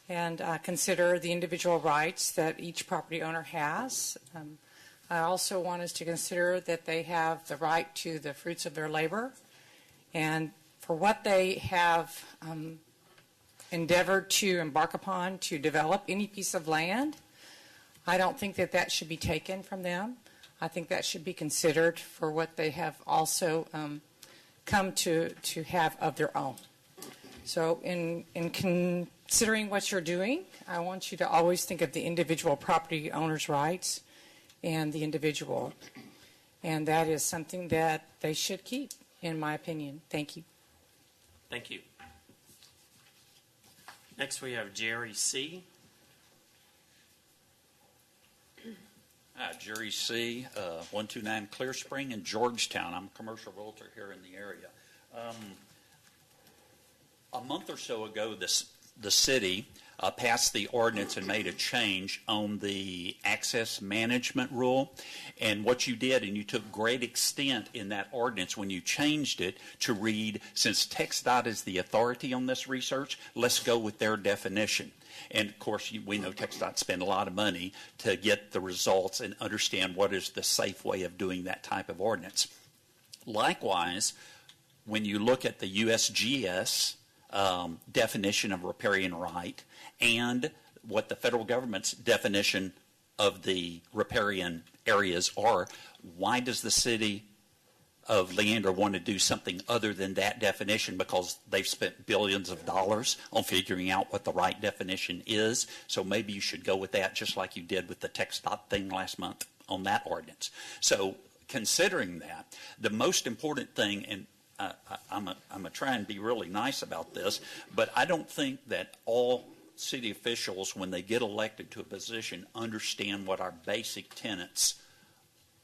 and consider the individual rights that each property owner has. I also want us to consider that they have the right to the fruits of their labor. And for what they have endeavored to embark upon to develop any piece of land, I don't think that that should be taken from them. I think that should be considered for what they have also come to have of their own. So in considering what you're doing, I want you to always think of the individual property owner's rights and the individual. And that is something that they should keep, in my opinion. Thank you. Thank you. Next, we have Jerry C. Hi, Jerry C., 129 Clear Spring in Georgetown. I'm a commercial realtor here in the area. A month or so ago, the city passed the ordinance and made a change on the access management rule. And what you did, and you took great extent in that ordinance when you changed it to read, since TxDOT is the authority on this research, let's go with their definition. And of course, we know TxDOT spend a lot of money to get the results and understand what is the safe way of doing that type of ordinance. Likewise, when you look at the USGS definition of riparian right and what the federal government's definition of the riparian areas are, why does the city of Leander want to do something other than that definition? Because they've spent billions of dollars on figuring out what the right definition is. So maybe you should go with that, just like you did with the TxDOT thing last month on that ordinance. So considering that, the most important thing, and I'm going to try and be really nice about this, but I don't think that all city officials, when they get elected to a position, understand what our basic tenets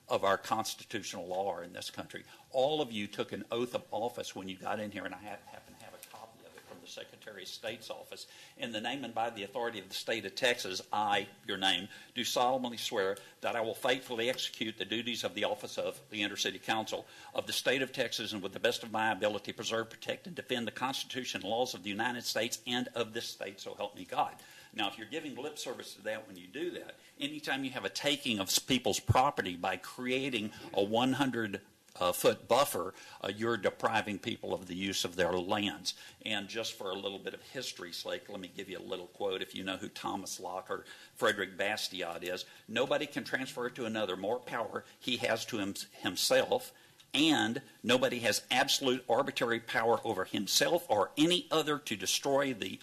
of our constitutional law are in this country. All of you took an oath of office when you got in here, and I happen to have a copy of it from the Secretary of State's office. In the name and by the authority of the state of Texas, I, your name, do solemnly swear that I will faithfully execute the duties of the office of Leander City Council of the state of Texas, and with the best of my ability preserve, protect, and defend the Constitution and laws of the United States and of this state, so help me God. Now, if you're giving lip service to that when you do that, anytime you have a taking of people's property by creating a 100-foot buffer, you're depriving people of the use of their lands. And just for a little bit of history's sake, let me give you a little quote. If you know who Thomas Locke or Frederick Bastiat is, nobody can transfer to another more power he has to himself, and nobody has absolute arbitrary power over himself or any other to destroy the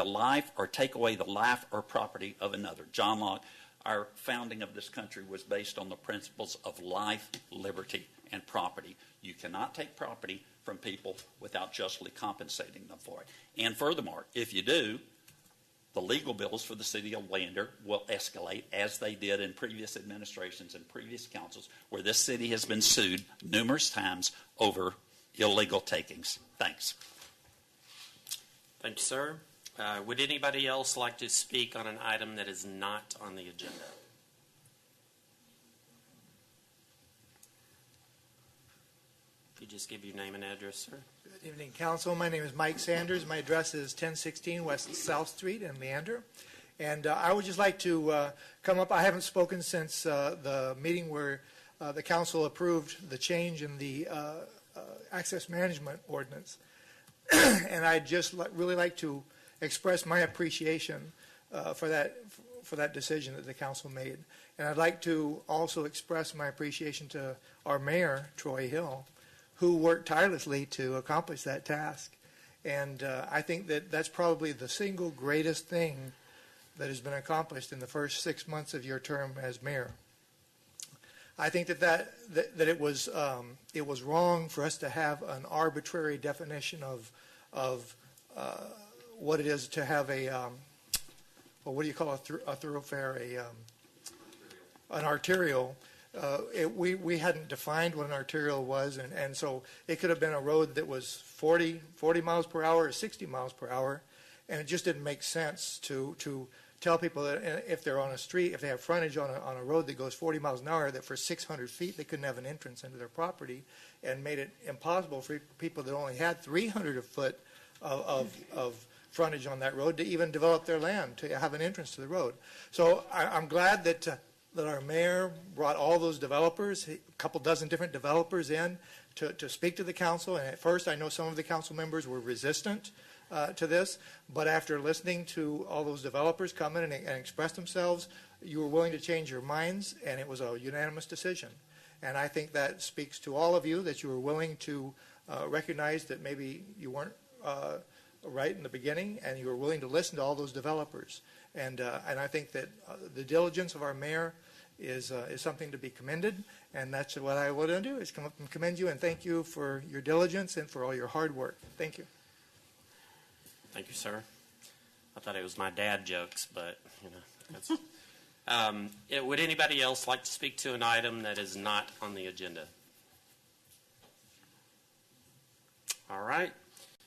life or take away the life or property of another. John Locke, our founding of this country was based on the principles of life, liberty, and property. You cannot take property from people without justly compensating them for it. And furthermore, if you do, the legal bills for the city of Leander will escalate, as they did in previous administrations and previous councils, where this city has been sued numerous times over illegal takings. Thanks. Thank you, sir. Would anybody else like to speak on an item that is not on the agenda? If you just give your name and address, sir. Good evening, Council. My name is Mike Sanders. My address is 1016 West South Street in Leander. And I would just like to come up. I haven't spoken since the meeting where the Council approved the change in the access management ordinance. And I'd just really like to express my appreciation for that decision that the council made. And I'd like to also express my appreciation to our mayor, Troy Hill, who worked tirelessly to accomplish that task. And I think that that's probably the single greatest thing that has been accomplished in the first 6 months of your term as mayor. I think that it was wrong for us to have an arbitrary definition of what it is to have a what do you call a thoroughfare, an arterial. We hadn't defined what an arterial was, and so it could have been a road that was 40 miles per hour or 60 miles per hour, and it just didn't make sense to tell people that if they're on a street, if they have frontage on a road that goes 40 miles an hour, that for 600 feet they couldn't have an entrance into their property, and made it impossible for people that only had 300 foot of frontage on that road to even develop their land, to have an entrance to the road. So I'm glad that our mayor brought all those developers, a couple dozen different developers in to speak to the council. And at first, I know some of the council members were resistant to this, but after listening to all those developers come in and express themselves, you were willing to change your minds, and it was a unanimous decision. And I think that speaks to all of you, that you were willing to recognize that maybe you weren't right in the beginning, and you were willing to listen to all those developers. And I think that the diligence of our mayor is something to be commended, and that's what I want to do, is come up and commend you and thank you for your diligence and for all your hard work. Thank you. Thank you, sir. I thought it was my dad jokes, but that's. Would anybody else like to speak to an item that is not on the agenda? All right.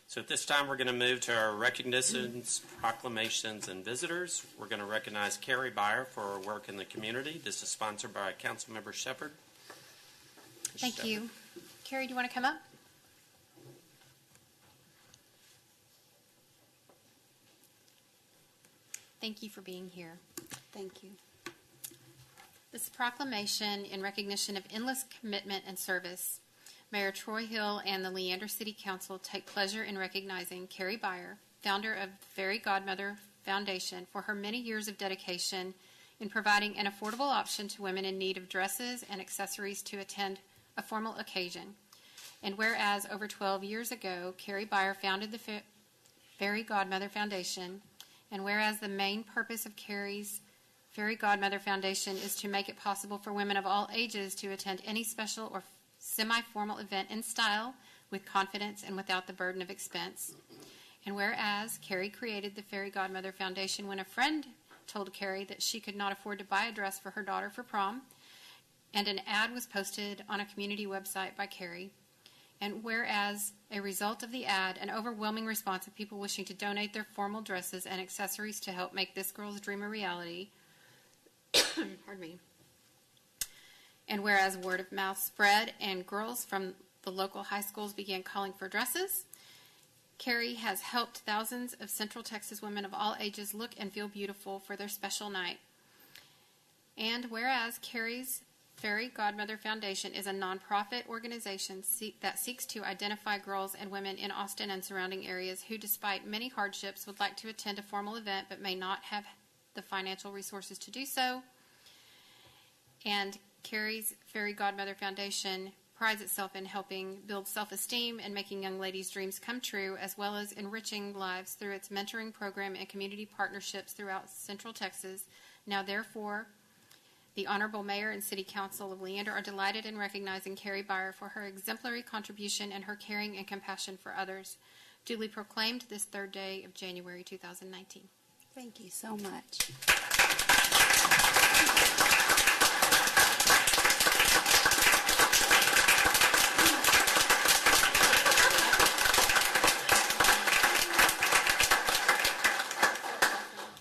So at this time, we're going to move to our recognitions, proclamations, and visitors. We're going to recognize Keri Byer for her work in the community. This is sponsored by Councilmember Shepard. Thank you. Keri, do you want to come up? Thank you for being here. Thank you. This is a proclamation in recognition of endless commitment and service. Mayor Troy Hill and the Leander City Council take pleasure in recognizing Keri Byer, founder of the Fairy Godmother Foundation, for her many years of dedication in providing an affordable option to women in need of dresses and accessories to attend a formal occasion. And whereas over 12 years ago, Keri Byer founded the Fairy Godmother Foundation, and whereas the main purpose of Keri's Fairy Godmother Foundation is to make it possible for women of all ages to attend any special or semi-formal event in style, with confidence and without the burden of expense. And whereas Keri created the Fairy Godmother Foundation when a friend told Keri that she could not afford to buy a dress for her daughter for prom, and an ad was posted on a community website by Keri. And whereas, a result of the ad, an overwhelming response of people wishing to donate their formal dresses and accessories to help make this girl's dream a reality. Pardon me. And whereas word of mouth spread and girls from the local high schools began calling for dresses, Keri has helped thousands of Central Texas women of all ages look and feel beautiful for their special night. And whereas Keri's Fairy Godmother Foundation is a nonprofit organization that seeks to identify girls and women in Austin and surrounding areas who, despite many hardships, would like to attend a formal event but may not have the financial resources to do so. And Keri's Fairy Godmother Foundation prides itself in helping build self-esteem and making young ladies' dreams come true, as well as enriching lives through its mentoring program and community partnerships throughout Central Texas. Now, therefore, the Honorable Mayor and City Council of Leander are delighted in recognizing Keri Byer for her exemplary contribution and her caring and compassion for others. Duly proclaimed this third day of January 2019. Thank you so much.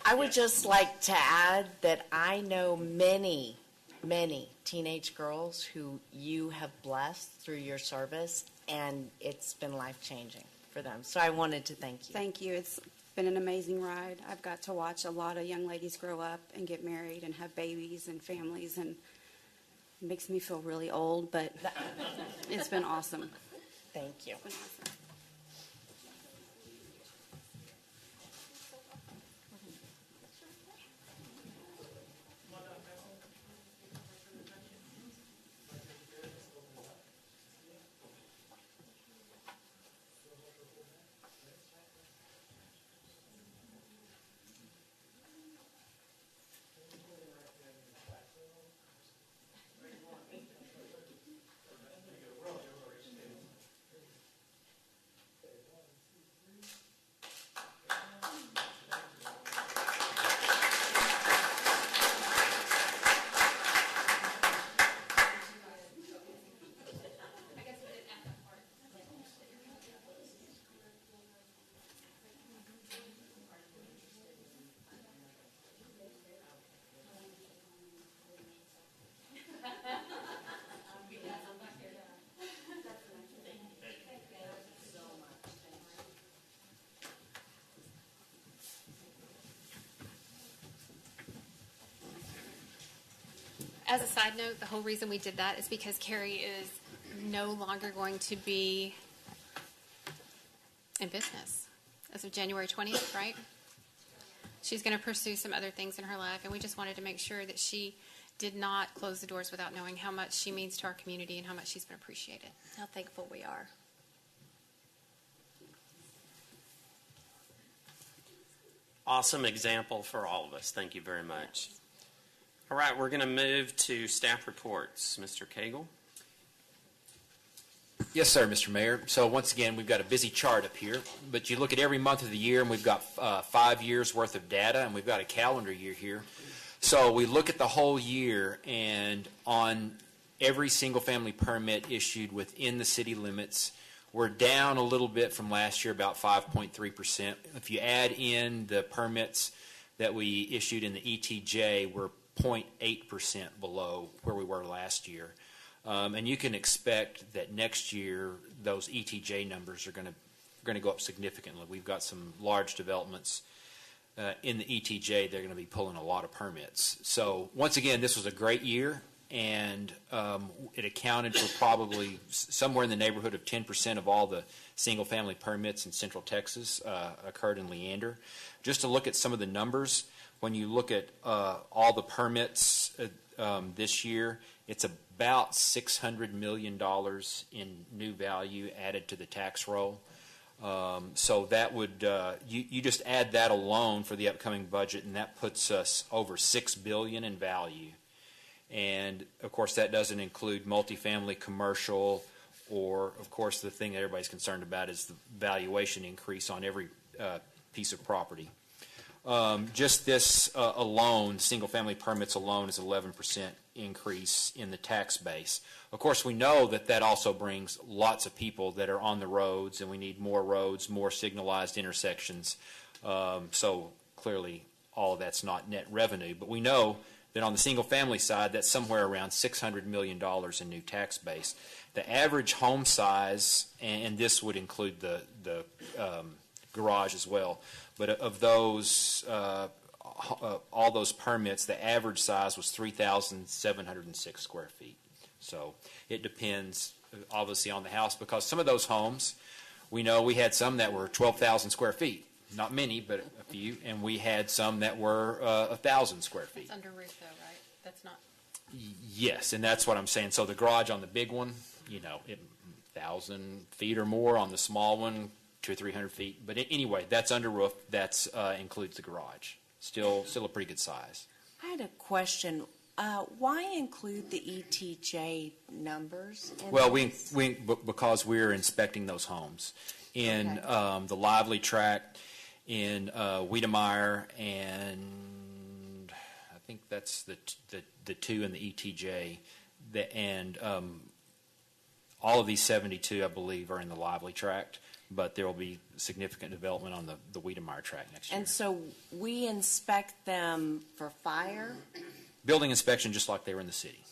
I would just like to add that I know many, many teenage girls who you have blessed through your service, and it's been life-changing for them. So I wanted to thank you. Thank you. It's been an amazing ride. I've got to watch a lot of young ladies grow up and get married and have babies and families, and it makes me feel really old, but it's been awesome. Thank you. It's been awesome. As a side note, the whole reason we did that is because Keri is no longer going to be in business as of January 20th, right? She's going to pursue some other things in her life, and we just wanted to make sure that she did not close the doors without knowing how much she means to our community and how much she's been appreciated. How thankful we are. Awesome example for all of us. Thank you very much. All right, we're going to move to staff reports. Mr. Cagle? Yes, sir, Mr. Mayor. So once again, we've got a busy chart up here, but you look at every month of the year, and we've got 5 years worth of data, and we've got a calendar year here. So we look at the whole year, and on every single-family permit issued within the city limits, we're down a little bit from last year, about 5.3%. If you add in the permits that we issued in the ETJ, we're 0.8% below where we were last year. And you can expect that next year those ETJ numbers are going to go up significantly. We've got some large developments in the ETJ, they're going to be pulling a lot of permits. So once again, this was a great year, and it accounted for probably somewhere in the neighborhood of 10% of all the single-family permits in Central Texas occurred in Leander. Just to look at some of the numbers, when you look at all the permits this year, it's about $600 million in new value added to the tax roll. So that would, you just add that alone for the upcoming budget, and that puts us over $6 billion in value. And of course, that doesn't include multifamily, commercial, or of course, the thing that everybody's concerned about is the valuation increase on every piece of property. Just this alone, single-family permits alone, is 11% increase in the tax base. Of course, we know that that also brings lots of people that are on the roads, and we need more roads, more signalized intersections. So clearly, all of that's not net revenue. But we know that on the single-family side, that's somewhere around $600 million in new tax base. The average home size, and this would include the garage as well, but of those, all those permits, the average size was 3,706 square feet. So it depends, obviously, on the house, because some of those homes, we know we had some that were 12,000 square feet. Not many, but a few. And we had some that were 1,000 square feet. It's under roof, though, right? That's not. Yes, and that's what I'm saying. So the garage on the big one, 1,000 feet or more. On the small one, 200 or 300 feet. But anyway, that's under roof. That's includes the garage. Still a pretty good size. I had a question. Why include the ETJ numbers? Well, because we're inspecting those homes in the Lively Tract, in Wiedemeyer, and I think that's the two in the ETJ, and all of these 72, I believe, are in the Lively Tract, but there will be significant development on the Wiedemeyer Tract next year. And so we inspect them for fire? Building inspection, just like they were in the city.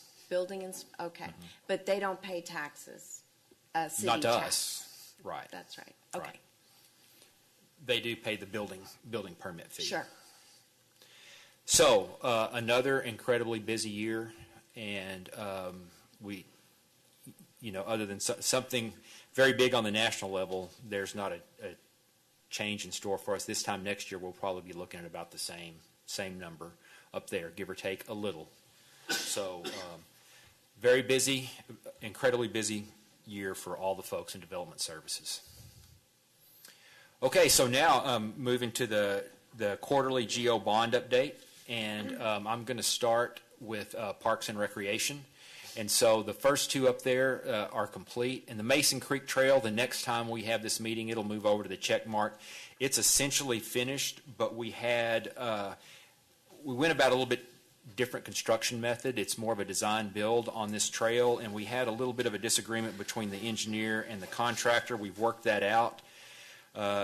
Okay. But they don't pay taxes, city Not to tax. us, right. That's right. Okay. Right. They do pay the building permit fee. Sure. So another incredibly busy year, and we, other than something very big on the national level, there's not a change in store for us. This time next year, we'll probably be looking at about the same number up there, give or take a little. So very busy, incredibly busy year for all the folks in development services. Okay, so now moving to the quarterly GO bond update, and I'm going to start with Parks and Recreation. And so the first two up there are complete. And the Mason Creek Trail, the next time we have this meeting, it'll move over to the check mark. It's essentially finished, but we went about a little bit different construction method. It's more of a design build on this trail, and we had a little bit of a disagreement between the engineer and the contractor. We've worked that out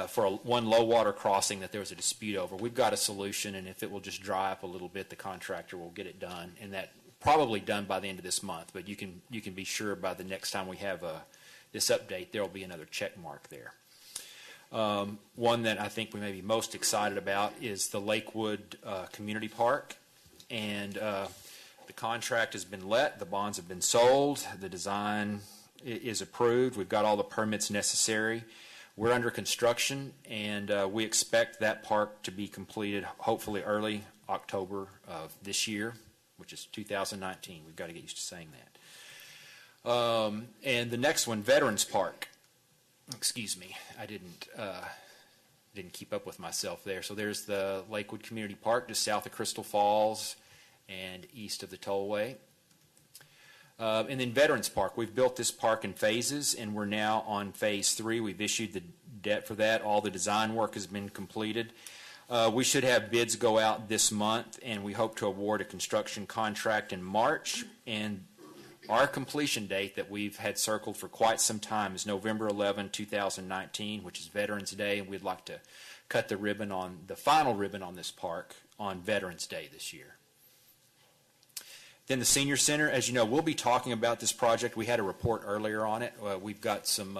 for one low water crossing that there was a dispute over. We've got a solution, and if it will just dry up a little bit, the contractor will get it done, and that probably done by the end of this month. But you can be sure by the next time we have this update, there will be another check mark there. One that I think we may be most excited about is the Lakewood Community Park. And the contract has been let, the bonds have been sold, the design is approved, we've got all the permits necessary. We're under construction, and we expect that park to be completed hopefully early October of this year, which is 2019. We've got to get used to saying that. And the next one, Veterans Park. Excuse me, I didn't keep up with myself there. So there's the Lakewood Community Park, just south of Crystal Falls and east of the Tollway. And then Veterans Park. We've built this park in phases, and we're now on phase 3. We've issued the debt for that. All the design work has been completed. We should have bids go out this month, and we hope to award a construction contract in March. And our completion date that we've had circled for quite some time is November 11, 2019, which is Veterans Day, and we'd like to cut the final ribbon on this park on Veterans Day this year. Then the Senior Center, as you know, we'll be talking about this project. We had a report earlier on it. We've got some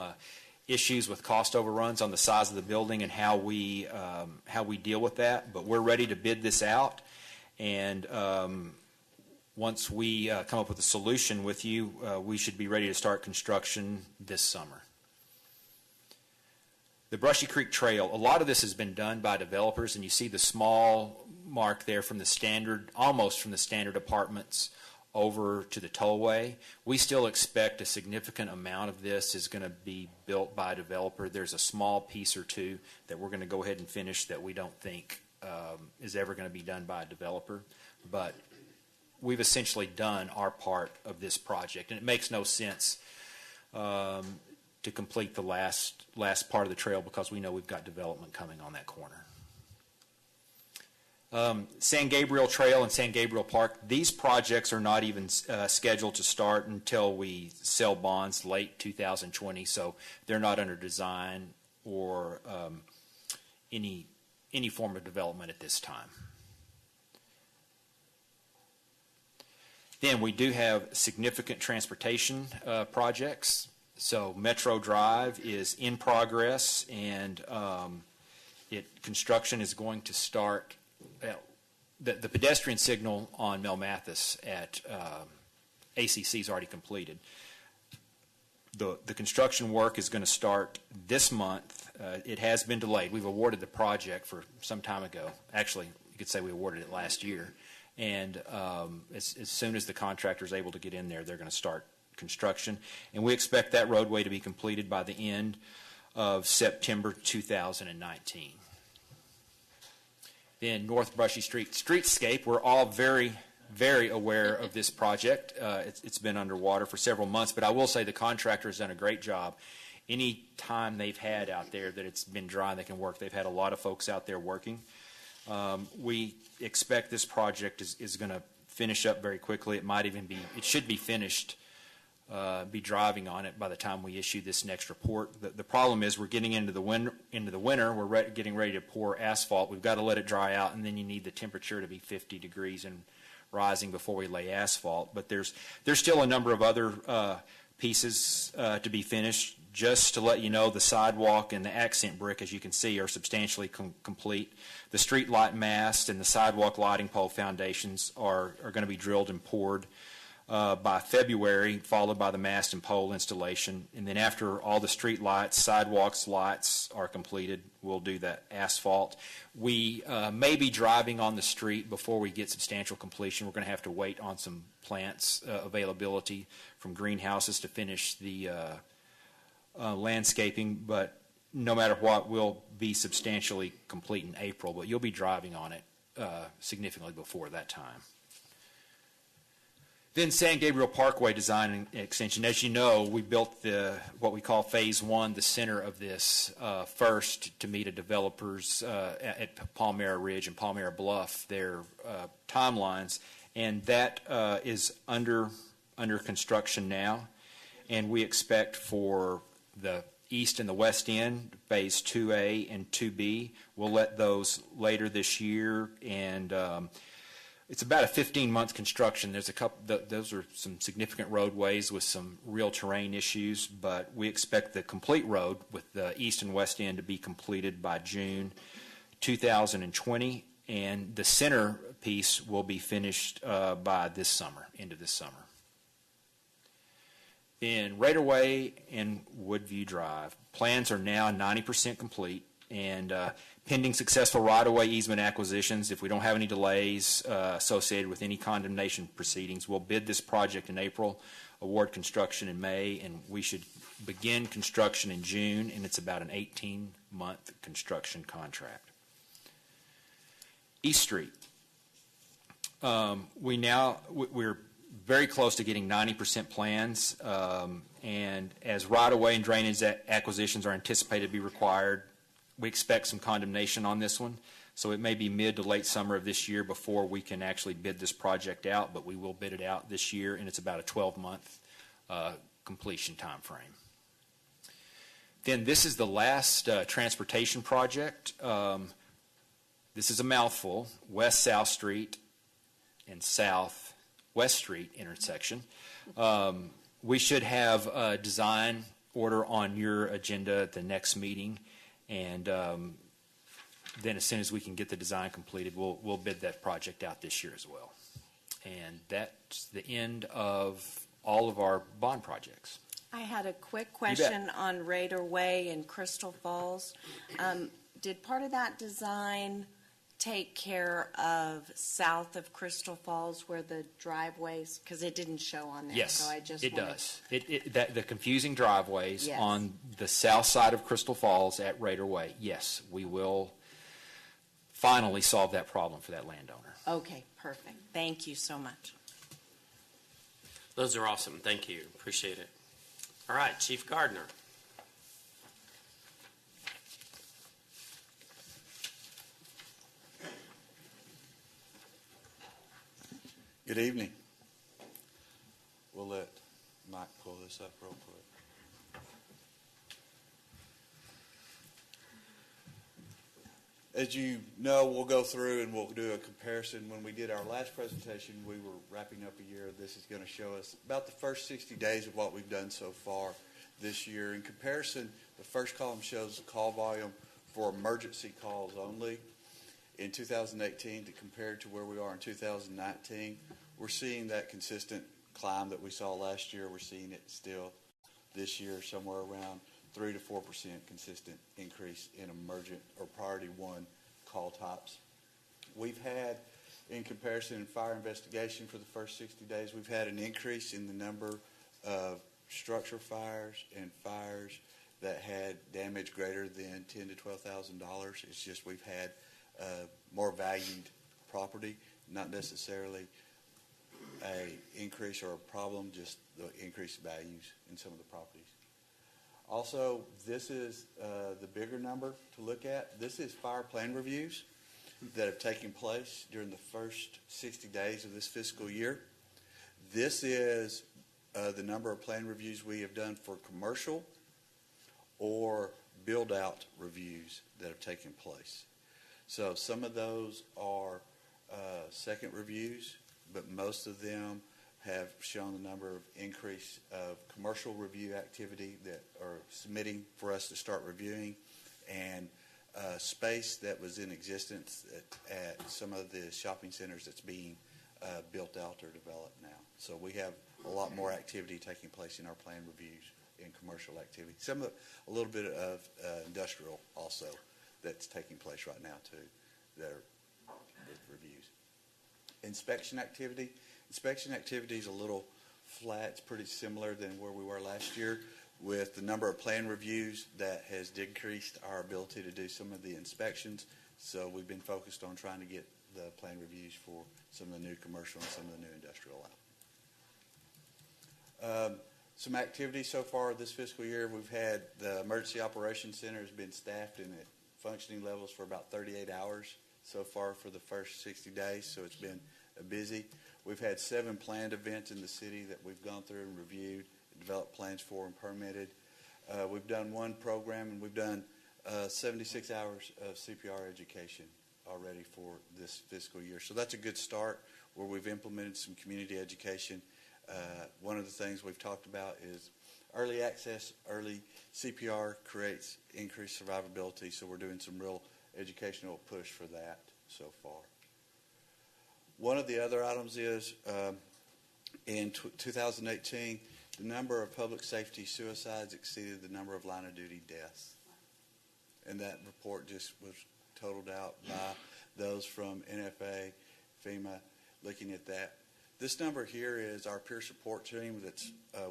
issues with cost overruns on the size of the building and how we deal with that. But we're ready to bid this out, and once we come up with a solution with you, we should be ready to start construction this summer. The Brushy Creek Trail, a lot of this has been done by developers, and you see the small mark there from the standard, almost from the standard apartments over to the tollway. We still expect a significant amount of this is going to be built by a developer. There's a small piece or two that we're going to go ahead and finish that we don't think is ever going to be done by a developer. But we've essentially done our part of this project, and it makes no sense to complete the last part of the trail because we know we've got development coming on that corner. San Gabriel Trail and San Gabriel Park, these projects are not even scheduled to start until we sell bonds late 2020, so they're not under design or any form of development at this time. Then we do have significant transportation projects. So Metro Drive is in progress, and construction is going to start. The pedestrian signal on Mel Mathis at ACC is already completed. The construction work is going to start this month. It has been delayed. We've awarded the project for some time ago. Actually, you could say we awarded it last year. And as soon as the contractor is able to get in there, they're going to start construction. And we expect that roadway to be completed by the end of September 2019. Then North Brushy Street Streetscape, we're all very, very aware of this project. It's been underwater for several months, but I will say the contractor has done a great job. Any time they've had out there that it's been dry and they can work, they've had a lot of folks out there working. We expect this project is going to finish up very quickly. It should be finished, be driving on it by the time we issue this next report. The problem is we're getting into the winter. We're getting ready to pour asphalt. We've got to let it dry out, and then you need the temperature to be 50 degrees and rising before we lay asphalt. But there's still a number of other pieces to be finished. Just to let you know, the sidewalk and the accent brick, as you can see, are substantially complete. The street light mast and the sidewalk lighting pole foundations are going to be drilled and poured by February, followed by the mast and pole installation. And then after all the street lights, sidewalks, lights are completed, we'll do that asphalt. We may be driving on the street before we get substantial completion. We're going to have to wait on some plants availability from greenhouses to finish the landscaping, but no matter what, we'll be substantially complete in April, but you'll be driving on it significantly before that time. Then San Gabriel Parkway design and extension. As you know, we built what we call Phase 1, the center of this, first to meet a developer's at Palmyra Ridge and Palmyra Bluff, their timelines, and that is under construction now, and we expect for the east and the west end, Phase 2A and 2B. We'll let those later this year, and it's about a 15-month construction. There's those are some significant roadways with some real terrain issues, but we expect the complete road with the east and west end to be completed by June 2020, and the center piece will be finished by this summer, end of this summer. In Raderway and Woodview Drive, plans are now 90% complete, and pending successful right-of-way easement acquisitions, if we don't have any delays associated with any condemnation proceedings, we'll bid this project in April, award construction in May, and we should begin construction in June, and it's about an 18-month construction contract. East Street. We're very close to getting 90% plans, and as right-of-way and drainage acquisitions are anticipated to be required, we expect some condemnation on this one, so it may be mid to late summer of this year before we can actually bid this project out, but we will bid it out this year, and it's about a 12-month completion time frame. Then this is the last transportation project. This is a mouthful, West-South Street and South-West Street intersection. We should have design order on your agenda at the next meeting, and then as soon as we can get the design completed, we'll bid that project out this year as well. And that's the end of all of our bond projects. I had a quick question on Raider Way in Crystal Falls. Did part of that design take care of south of Crystal Falls where the driveways, because it didn't show on there. Yes, so I just it wanted- does. The confusing driveways Yes. on the south side of Crystal Falls at Raider Way, yes, we will finally solve that problem for that landowner. Okay, perfect. Thank you so much. Those are awesome. Thank you. Appreciate it. All right, Chief Gardner. Good evening. We'll let Mike pull this up real quick. As you know, we'll go through and we'll do a comparison. When we did our last presentation, we were wrapping up a year. This is going to show us about the first 60 days of what we've done so far this year. In comparison, the first column shows the call volume for emergency calls only in 2018 to compare to where we are in 2019. We're seeing that consistent climb that we saw last year. We're seeing it still this year, somewhere around 3 to 4% consistent increase in emergent or priority one call types. We've had, in comparison in fire investigation for the first 60 days, we've had an increase in the number of structure fires and fires that had damage greater than $10,000 to $12,000. It's just we've had more valued property, not necessarily a increase or a problem, just the increased values in some of the properties. Also, this is the bigger number to look at. This is fire plan reviews that have taken place during the first 60 days of this fiscal year. This is the number of plan reviews we have done for commercial or build-out reviews that have taken place. So some of those are second reviews, but most of them have shown the number of increase of commercial review activity that are submitting for us to start reviewing, and space that was in existence at some of the shopping centers that's being built out or developed now. So we have a lot more activity taking place in our plan reviews in commercial activity. A little bit of industrial also that's taking place right now too, that are with reviews. Inspection activity is a little flat. It's pretty similar than where we were last year, with the number of plan reviews that has decreased our ability to do some of the inspections. So we've been focused on trying to get the plan reviews for some of the new commercial and some of the new industrial out. Some activity so far this fiscal year, we've had the Emergency Operations Center has been staffed and at functioning levels for about 38 hours so far for the first 60 days, so it's been busy. We've had 7 planned events in the city that we've gone through and reviewed, developed plans for, and permitted. We've done one program, and we've done 76 hours of CPR education already for this fiscal year. So that's a good start where we've implemented some community education. One of the things we've talked about is early access, early CPR creates increased survivability, so we're doing some real educational push for that so far. One of the other items is in 2018, the number of public safety suicides exceeded the number of line of duty deaths. And that report just was totaled out by those from NFA, FEMA, looking at that. This number here is our peer support team that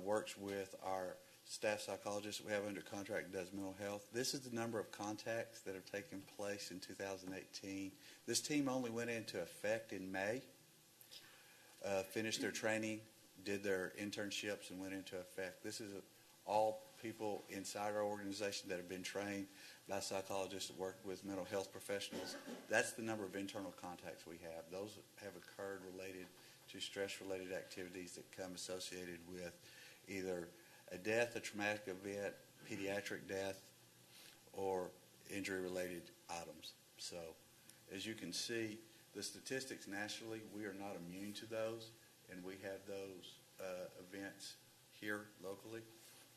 works with our staff psychologist we have under contract and does mental health. This is the number of contacts that have taken place in 2018. This team only went into effect in May, finished their training, did their internships, and went into effect. This is all people inside our organization that have been trained by psychologists that work with mental health professionals. That's the number of internal contacts we have. Those have occurred related to stress-related activities that come associated with either a death, a traumatic event, pediatric death, or injury-related items. So, as you can see, the statistics nationally, we are not immune to those, and we have those events here locally.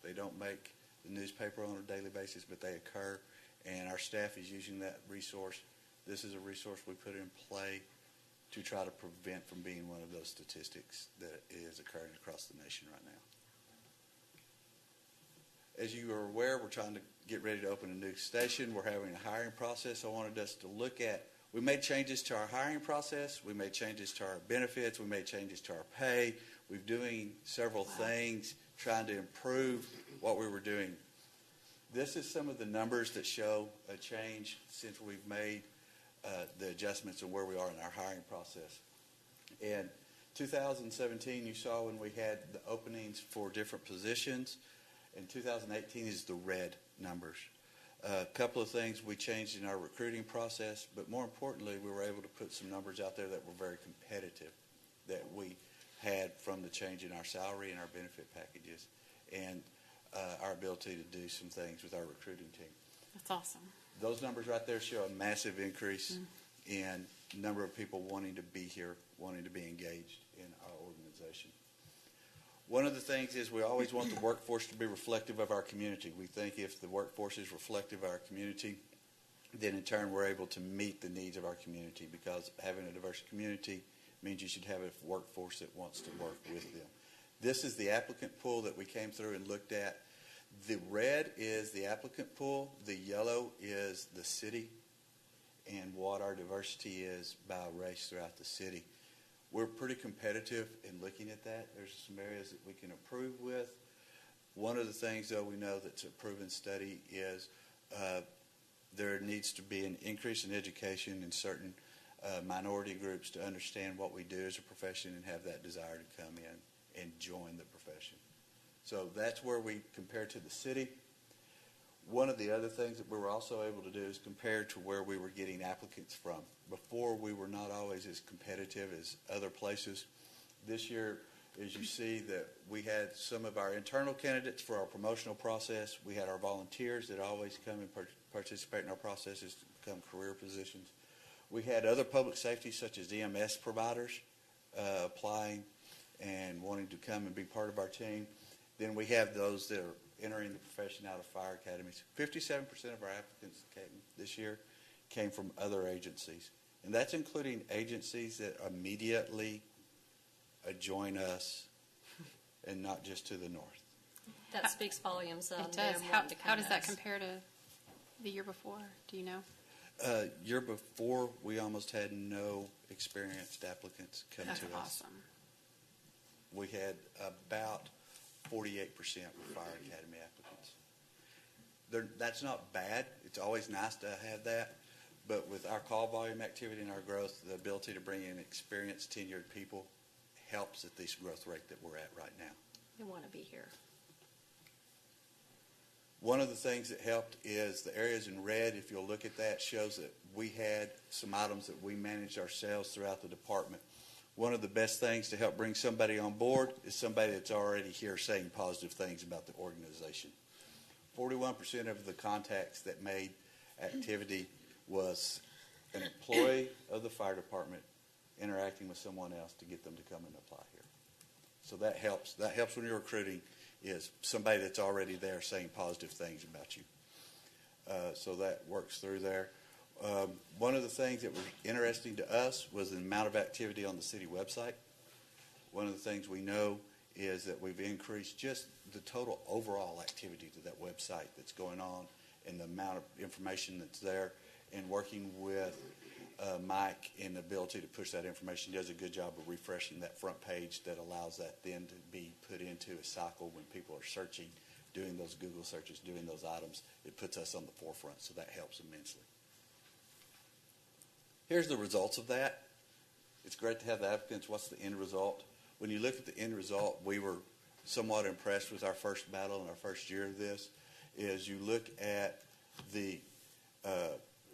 They don't make the newspaper on a daily basis, but they occur, and our staff is using that resource. This is a resource we put in play to try to prevent from being one of those statistics that is occurring across the nation right now. As you are aware, we're trying to get ready to open a new station. We're having a hiring process. I wanted us to look at, we made changes to our hiring process. We made changes to our benefits. We made changes to our pay. We're doing several things trying to improve what we were doing. This is some of the numbers that show a change since we've made the adjustments and where we are in our hiring process. In 2017, you saw when we had the openings for different positions. In 2018 is the red numbers. A couple of things we changed in our recruiting process, but more importantly, we were able to put some numbers out there that were very competitive that we had from the change in our salary and our benefit packages and our ability to do some things with our recruiting team. That's awesome. Those numbers right there show a massive increase in number of people wanting to be here, wanting to be engaged in our organization. One of the things is we always want the workforce to be reflective of our community. We think if the workforce is reflective of our community, then in turn we're able to meet the needs of our community, because having a diverse community means you should have a workforce that wants to work with them. This is the applicant pool that we came through and looked at. The red is the applicant pool. The yellow is the city and what our diversity is by race throughout the city. We're pretty competitive in looking at that. There's some areas that we can improve with. One of the things, though, we know that's a proven study is there needs to be an increase in education in certain minority groups to understand what we do as a profession and have that desire to come in and join the profession. So that's where we compare to the city. One of the other things that we were also able to do is compare to where we were getting applicants from. Before, we were not always as competitive as other places. This year, as you see, that we had some of our internal candidates for our promotional process. We had our volunteers that always come and participate in our processes to become career positions. We had other public safety, such as EMS providers, applying and wanting to come and be part of our team. Then we have those that are entering the profession out of fire academies. 57% of our applicants this year came from other agencies. And that's including agencies that immediately join us and not just to the north. That speaks volumes. It does. How does that compare to the year before? Do you know? Year before, we almost had no experienced applicants come to us. That's awesome. We had about 48% were fire academy applicants. That's not bad. It's always nice to have that. But with our call volume activity and our growth, the ability to bring in experienced, tenured people helps at this growth rate that we're at right now. They want to be here. One of the things that helped is the areas in red, if you'll look at that, shows that we had some items that we managed ourselves throughout the department. One of the best things to help bring somebody on board is somebody that's already here saying positive things about the organization. 41% of the contacts that made activity was an employee of the fire department interacting with someone else to get them to come and apply here. So that helps. That helps when you're recruiting, is somebody that's already there saying positive things about you. So that works through there. One of the things that was interesting to us was the amount of activity on the city website. One of the things we know is that we've increased just the total overall activity to that website that's going on and the amount of information that's there. And working with Mike and the ability to push that information, he does a good job of refreshing that front page that allows that then to be put into a cycle when people are searching, doing those Google searches, doing those items. It puts us on the forefront, so that helps immensely. Here's the results of that. It's great to have the applicants. What's the end result? When you look at the end result, we were somewhat impressed with our first battle and our first year of this, is you look at the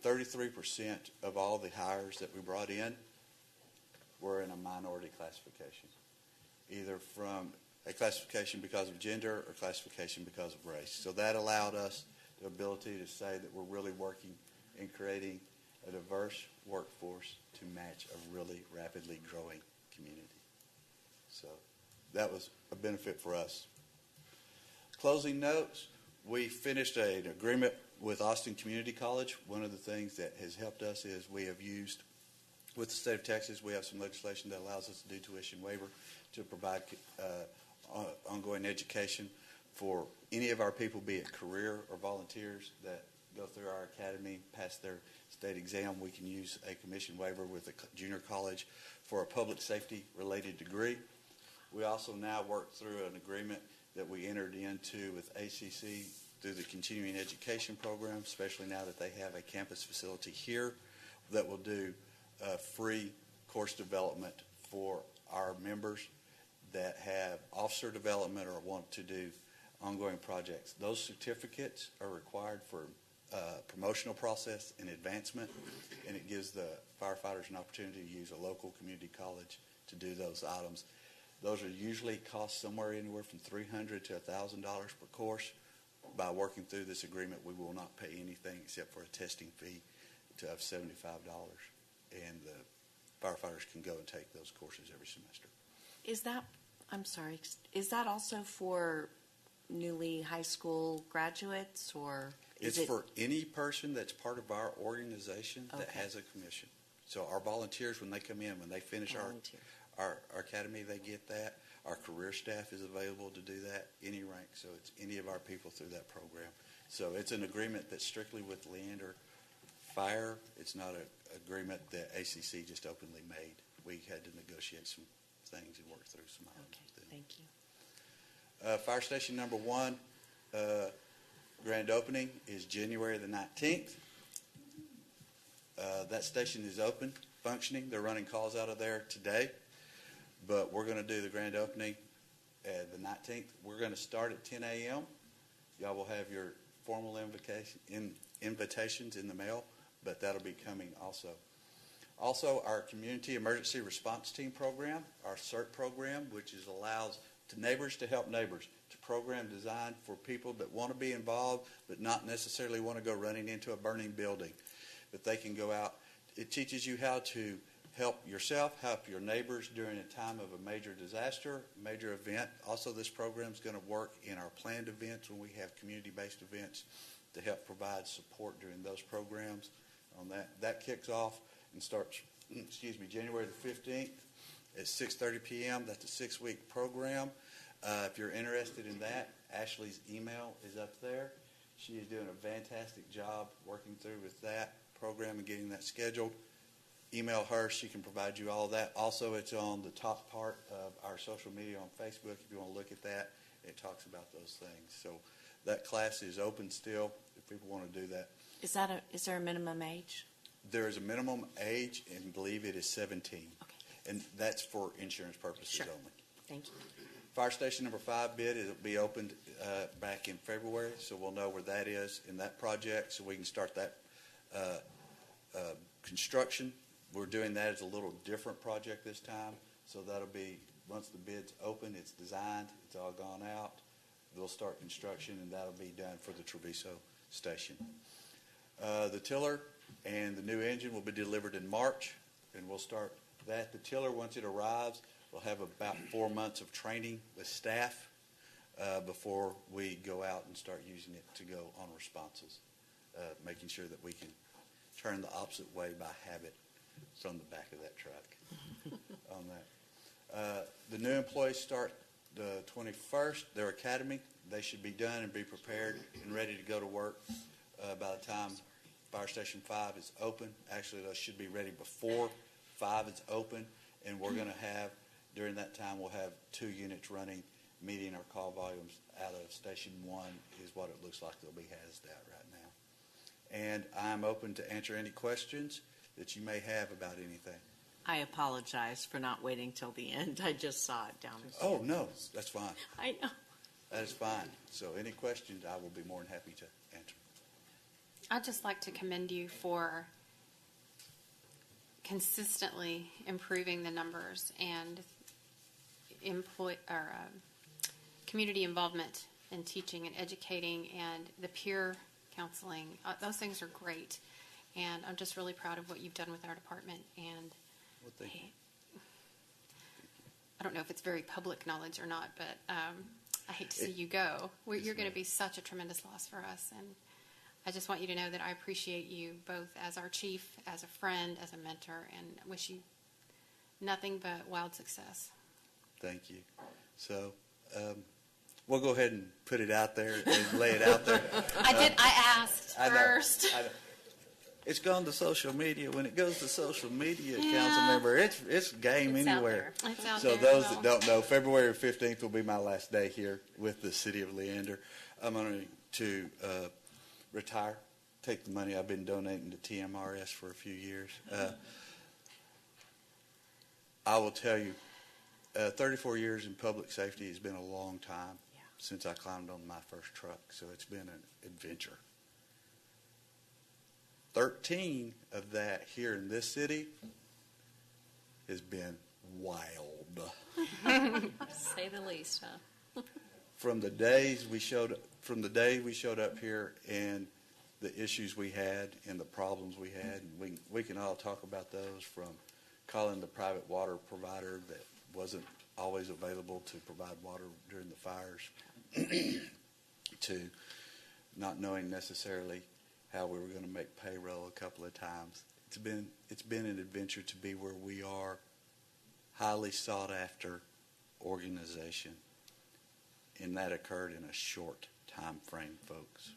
33% of all the hires that we brought in were in a minority classification, either from a classification because of gender or classification because of race. So that allowed us the ability to say that we're really working in creating a diverse workforce to match a really rapidly growing community. So that was a benefit for us. Closing notes, We finished an agreement with Austin Community College. One of the things that has helped us is we have used, with the state of Texas, we have some legislation that allows us to do tuition waiver to provide ongoing education for any of our people, be it career or volunteers that go through our academy, pass their state exam. We can use a commission waiver with a junior college for a public safety related degree. We also now work through an agreement that we entered into with ACC through the continuing education program, especially now that they have a campus facility here that will do free course development for our members that have officer development or want to do ongoing projects. Those certificates are required for promotional process and advancement, and it gives the firefighters an opportunity to use a local community college to do those items. Those are usually cost somewhere anywhere from $300 to $1,000 per course. By working through this agreement, we will not pay anything except for a testing fee of $75, and the firefighters can go and take those courses every semester. Is that, I'm sorry, is that also for newly high school graduates, or it's for any person that's part of our organization that has a commission. So our volunteers, when they come in, when they finish our academy, they get that. Our career staff is available to do that, any rank. So it's any of our people through that program. So it's an agreement that's strictly with Leander Fire. It's not an agreement that ACC just openly made. We had to negotiate some things and work through some items. Thank you. Fire station number 1, grand opening is January the 19th. That station is open, functioning. They're running calls out of there today. But we're going to do the grand opening the 19th. We're going to start at 10 a.m. Y'all will have your formal invitations in the mail, but that'll be coming also. Also, our Community Emergency Response Team program, our CERT program, which allows neighbors to help neighbors. It's a program designed for people that want to be involved but not necessarily want to go running into a burning building. But they can go out. It teaches you how to help yourself, help your neighbors during a time of a major disaster, major event. Also, this program is going to work in our planned events when we have community-based events to help provide support during those programs. On that kicks off and starts, January the 15th at 6:30 p.m. That's a 6-week program. If you're interested in that, Ashley's email is up there. She is doing a fantastic job working through with that program and getting that scheduled. Email her. She can provide you all of that. Also, it's on the top part of our social media on Facebook. If you want to look at that, it talks about those things. So that class is open still if people want to do that. Is there a minimum age? There is a minimum age, and I believe it is 17. Okay. And that's for insurance purposes only. Thank you. Fire station number 5 bid will be opened back in February, so we'll know where that is in that project, so we can start that construction. We're doing that as a little different project this time, so that'll be, once the bid's open, it's designed, it's all gone out, they'll start construction, and that'll be done for the Treviso station. The tiller and the new engine will be delivered in March, and we'll start that. The tiller, once it arrives, we'll have about 4 months of training with staff before we go out and start using it to go on responses, making sure that we can turn the opposite way by habit from the back of that truck on that. The new employees start the 21st, their academy. They should be done and be prepared and ready to go to work by the time Fire Station 5 is open. Actually, those should be ready before 5 is open, and we're going to have, during that time, we'll have 2 units running, meeting our call volumes out of Station 1 is what it looks like they'll be housed at right now. And I'm open to answer any questions that you may have about anything. I apologize for not waiting till the end. I just saw it down there. Oh, no, that's fine. I know. That is fine. So any questions, I will be more than happy to answer. I'd just like to commend you for consistently improving the numbers and community involvement in teaching and educating and the peer counseling. Those things are great, and I'm just really proud of what you've done with our department. And thank you. I don't know if it's very public knowledge or not, but I hate to see you go. You're going to be such a tremendous loss for us, and I just want you to know that I appreciate you both as our chief, as a friend, as a mentor, and wish you nothing but wild success. Thank you. So we'll go ahead and put it out there and lay it out there. I asked first. I know. It's gone to social media. When it goes to social media, Councilmember, it's game anywhere. It's out so there. Those that don't know, February 15th will be my last day here with the city of Leander. I'm going to retire, take the money I've been donating to TMRS for a few years. I will tell you, 34 years in public safety has been a long time since I climbed on my first truck, so it's been an adventure. 13 of that here in this city has been wild. Say the least, huh? From the day we showed up here and the issues we had and the problems we had, and we can all talk about those, from calling the private water provider that wasn't always available to provide water during the fires, to not knowing necessarily how we were going to make payroll a couple of times. It's been an adventure to be where we are, highly sought after organization, and that occurred in a short time frame, folks.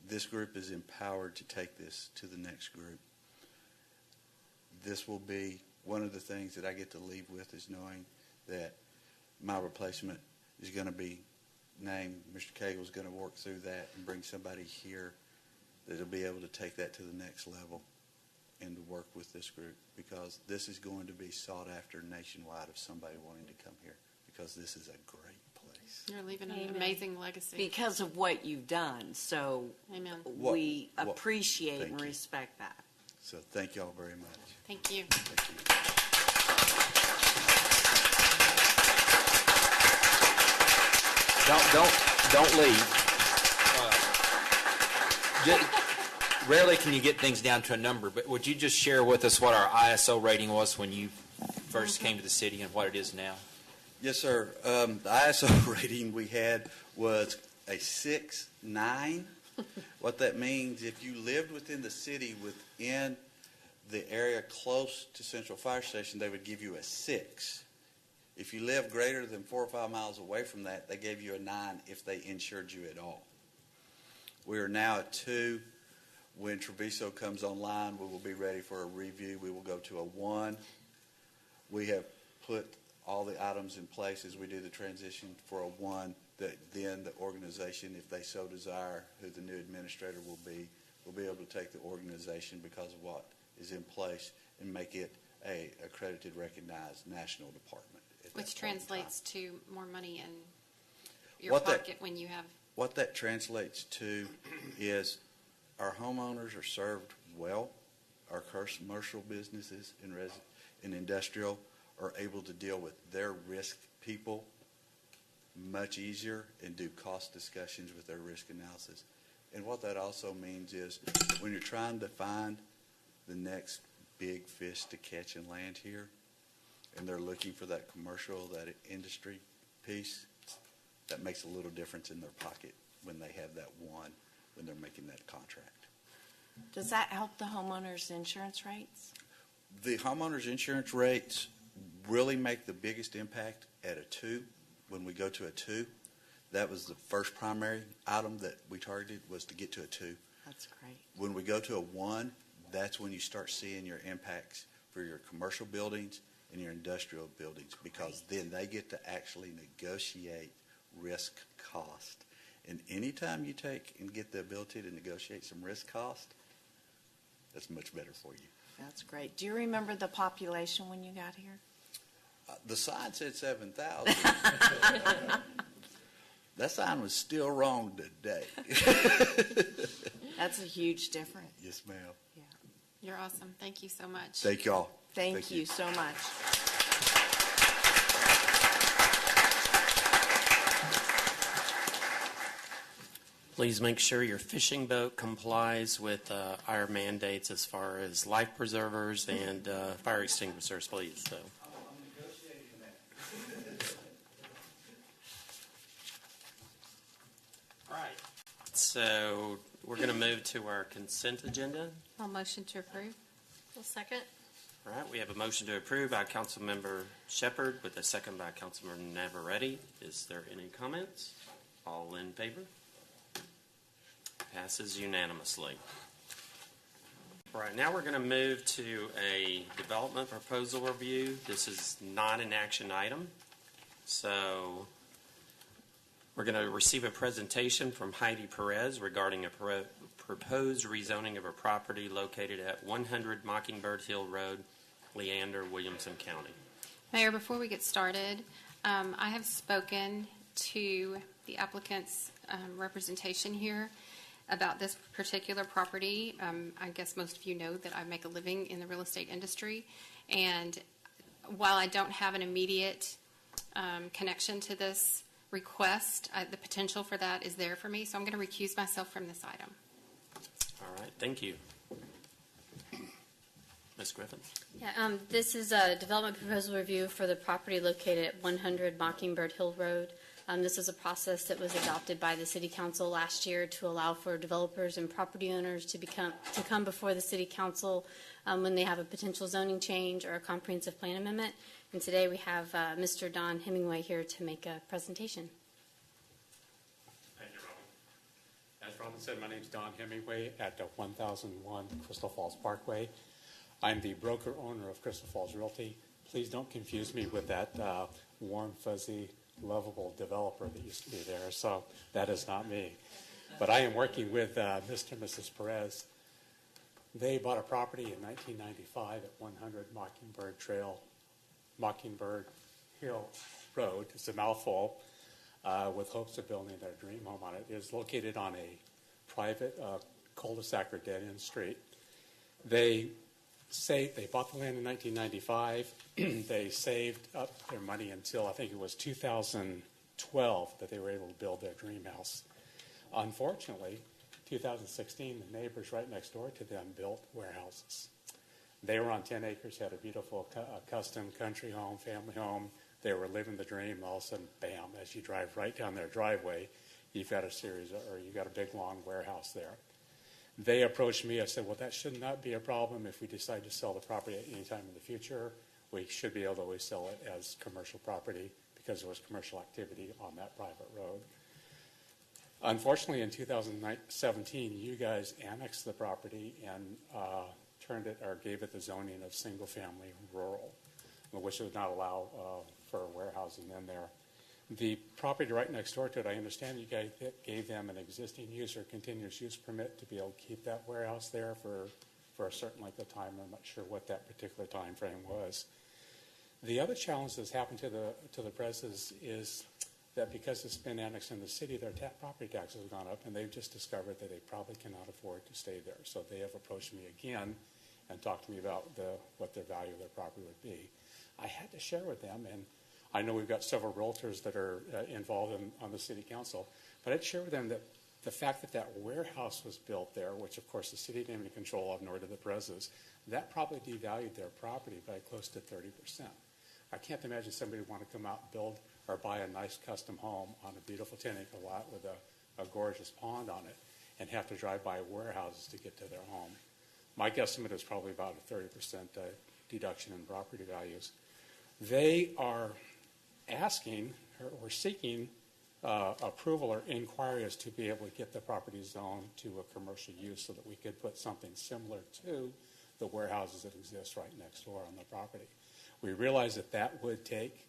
This group is empowered to take this to the next group. This will be one of the things that I get to leave with, is knowing that my replacement is going to be named. Mr. Cagle is going to work through that and bring somebody here that will be able to take that to the next level and to work with this group, because this is going to be sought after nationwide of somebody wanting to come here, because this is a great place. You're leaving an amazing legacy. Because of what you've done. So Amen. We appreciate and you. Respect that. So thank you all very much. Thank you. Thank you. Don't leave. Rarely can you get things down to a number, but would you just share with us what our ISO rating was when you first came to the city and what it is now? Yes, sir. The ISO rating we had was a 6.9. What that means, if you lived within the city, within the area close to Central Fire Station, they would give you a 6. If you live greater than 4 or 5 miles away from that, they gave you a 9 if they insured you at all. We are now at 2. When Treviso comes online, we will be ready for a review. We will go to a 1. We have put all the items in place as we do the transition for a 1, that then the organization, if they so desire, who the new administrator will be able to take the organization, because of what is in place, and make it a accredited, recognized national department. Which translates to more money in your pocket when you have... What that translates to is our homeowners are served well. Our commercial businesses and industrial are able to deal with their risk people much easier and do cost discussions with their risk analysis. And what that also means is, when you're trying to find the next big fish to catch and land here, and they're looking for that commercial, that industry piece, that makes a little difference in their pocket when they have that 1, when they're making that contract. Does that help the homeowners' insurance rates? The homeowners' insurance rates really make the biggest impact at a 2. When we go to a 2, that was the first primary item that we targeted, was to get to a 2. That's great. When we go to a 1, that's when you start seeing your impacts for your commercial buildings and your industrial buildings, because then they get to actually negotiate risk cost. And anytime you take and get the ability to negotiate some risk cost, that's much better for you. That's great. Do you remember the population when you got here? The sign said 7,000. That sign was still wrong today. That's a huge difference. Yes, ma'am. Yeah. You're awesome. Thank you so much. Thank y'all. Thank you so much. Please make sure your fishing boat complies with our mandates as far as life preservers and fire extinguishers, please. So. so we're going to move to our consent agenda. I'll motion to approve. Well, second. All right, we have a motion to approve by Councilmember Shepherd with a second by Councilmember Navarrete. Is there any comments? All in favor? Passes unanimously. All right, now we're going to move to a development proposal review. This is not an action item. So we're going to receive a presentation from Heidi Perez regarding a proposed rezoning of a property located at 100 Mockingbird Hill Road, Leander, Williamson County. Mayor, before we get started, I have spoken to the applicant's representation here about this particular property. I guess most of you know that I make a living in the real estate industry, and while I don't have an immediate connection to this request, the potential for that is there for me, so I'm going to recuse myself from this item. All right, thank you. Ms. Griffin? Yeah, this is a development proposal review for the property located at 100 Mockingbird Hill Road. This is a process that was adopted by the City Council last year to allow for developers and property owners to come before the City Council when they have a potential zoning change or a comprehensive plan amendment. And today we have Mr. Don Hemingway here to make a presentation. Thank you, Robin. As Robin said, my name is Don Hemingway at 1001 Crystal Falls Parkway. I'm the broker owner of Crystal Falls Realty. Please don't confuse me with that warm, fuzzy, lovable developer that used to be there. So that is not me. But I am working with Mr. and Mrs. Perez. They bought a property in 1995 at 100 Mockingbird Hill Road. It's a mouthful, with hopes of building their dream home on it. It is located on a private cul-de-sac or dead-end street. They bought the land in 1995. They saved up their money until I think it was 2012 that they were able to build their dream house. Unfortunately, 2016, the neighbors right next door to them built warehouses. They were on 10 acres, had a beautiful custom country home, family home. They were living the dream. All of a sudden, bam, as you drive right down their driveway, you've got a big, long warehouse there. They approached me. I said, well, that should not be a problem if we decide to sell the property at any time in the future. We should be able to always sell it as commercial property because there was commercial activity on that private road. Unfortunately, in 2017, you guys annexed the property and gave it the zoning of single-family rural, which would not allow for warehousing in there. The property right next door to it, I understand you guys gave them an existing use or continuous use permit to be able to keep that warehouse there for a certain length of time. I'm not sure what that particular time frame was. The other challenge that's happened to the Perez's is that because it's been annexed in the city, their property taxes have gone up, and they've just discovered that they probably cannot afford to stay there. So they have approached me again and talked to me about what their value of their property would be. I had to share with them, and I know we've got several realtors that are involved on the city council, but I'd share with them that the fact that warehouse was built there, which of course the city didn't have any control of, nor did the Perez's, that probably devalued their property by close to 30%. I can't imagine somebody would want to come out and build or buy a nice custom home on a beautiful 10-acre lot with a gorgeous pond on it and have to drive by warehouses to get to their home. My guesstimate is probably about a 30% deduction in property values. They are asking or seeking approval or inquiries to be able to get the property zoned to a commercial use so that we could put something similar to the warehouses that exist right next door on the property. We realize that would take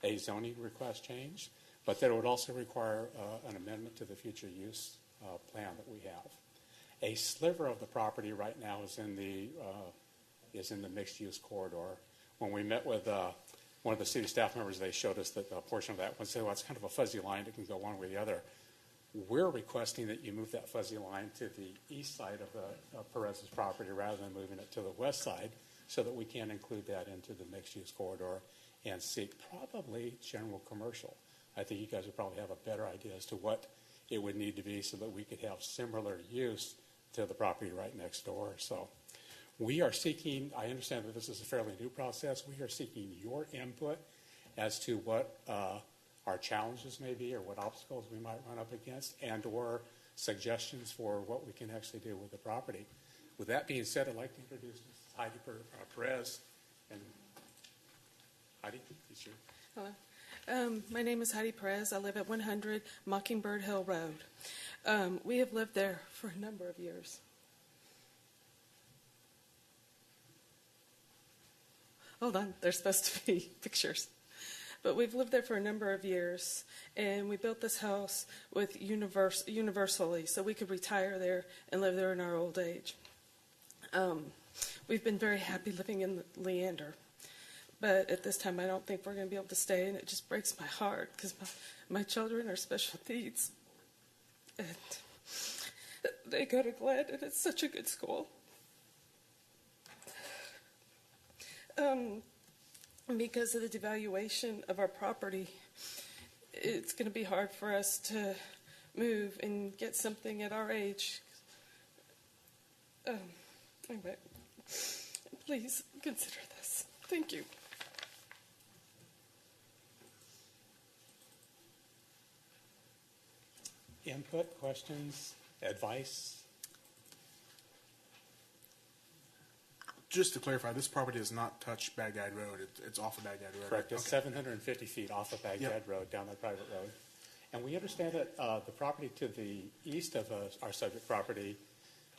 a zoning request change, but that it would also require an amendment to the future use plan that we have. A sliver of the property right now is in the mixed-use corridor. When we met with one of the city staff members, they showed us that a portion of that one said, well, it's kind of a fuzzy line. It can go one way or the other. We're requesting that you move that fuzzy line to the east side of Perez's property rather than moving it to the west side so that we can include that into the mixed-use corridor and seek probably general commercial. I think you guys would probably have a better idea as to what it would need to be so that we could have similar use to the property right next door. So we are seeking, I understand that this is a fairly new process, we are seeking your input as to what our challenges may be or what obstacles we might run up against and or suggestions for what we can actually do with the property. With that being said, I'd like to introduce Mrs. Heidi Perez. And Heidi, it's you. Hello. My name is Heidi Perez. I live at 100 Mockingbird Hill Road. We have lived there for a number of years. Hold on, there's supposed to be pictures. But we've lived there for a number of years, and we built this house with universally so we could retire there and live there in our old age. We've been very happy living in Leander, but at this time I don't think we're going to be able to stay, and it just breaks my heart because my children are special needs, and they go to Glenn, and it's such a good school. Because of the devaluation of our property, it's going to be hard for us to move and get something at our age. Anyway, please consider this. Thank you. Input, questions, advice? Just to clarify, this property does not touch Baghdad Road. It's off of Baghdad Road. Correct. It's Okay. 750 feet off of Baghdad Road, down that private road. And we understand that the property to the east of our subject property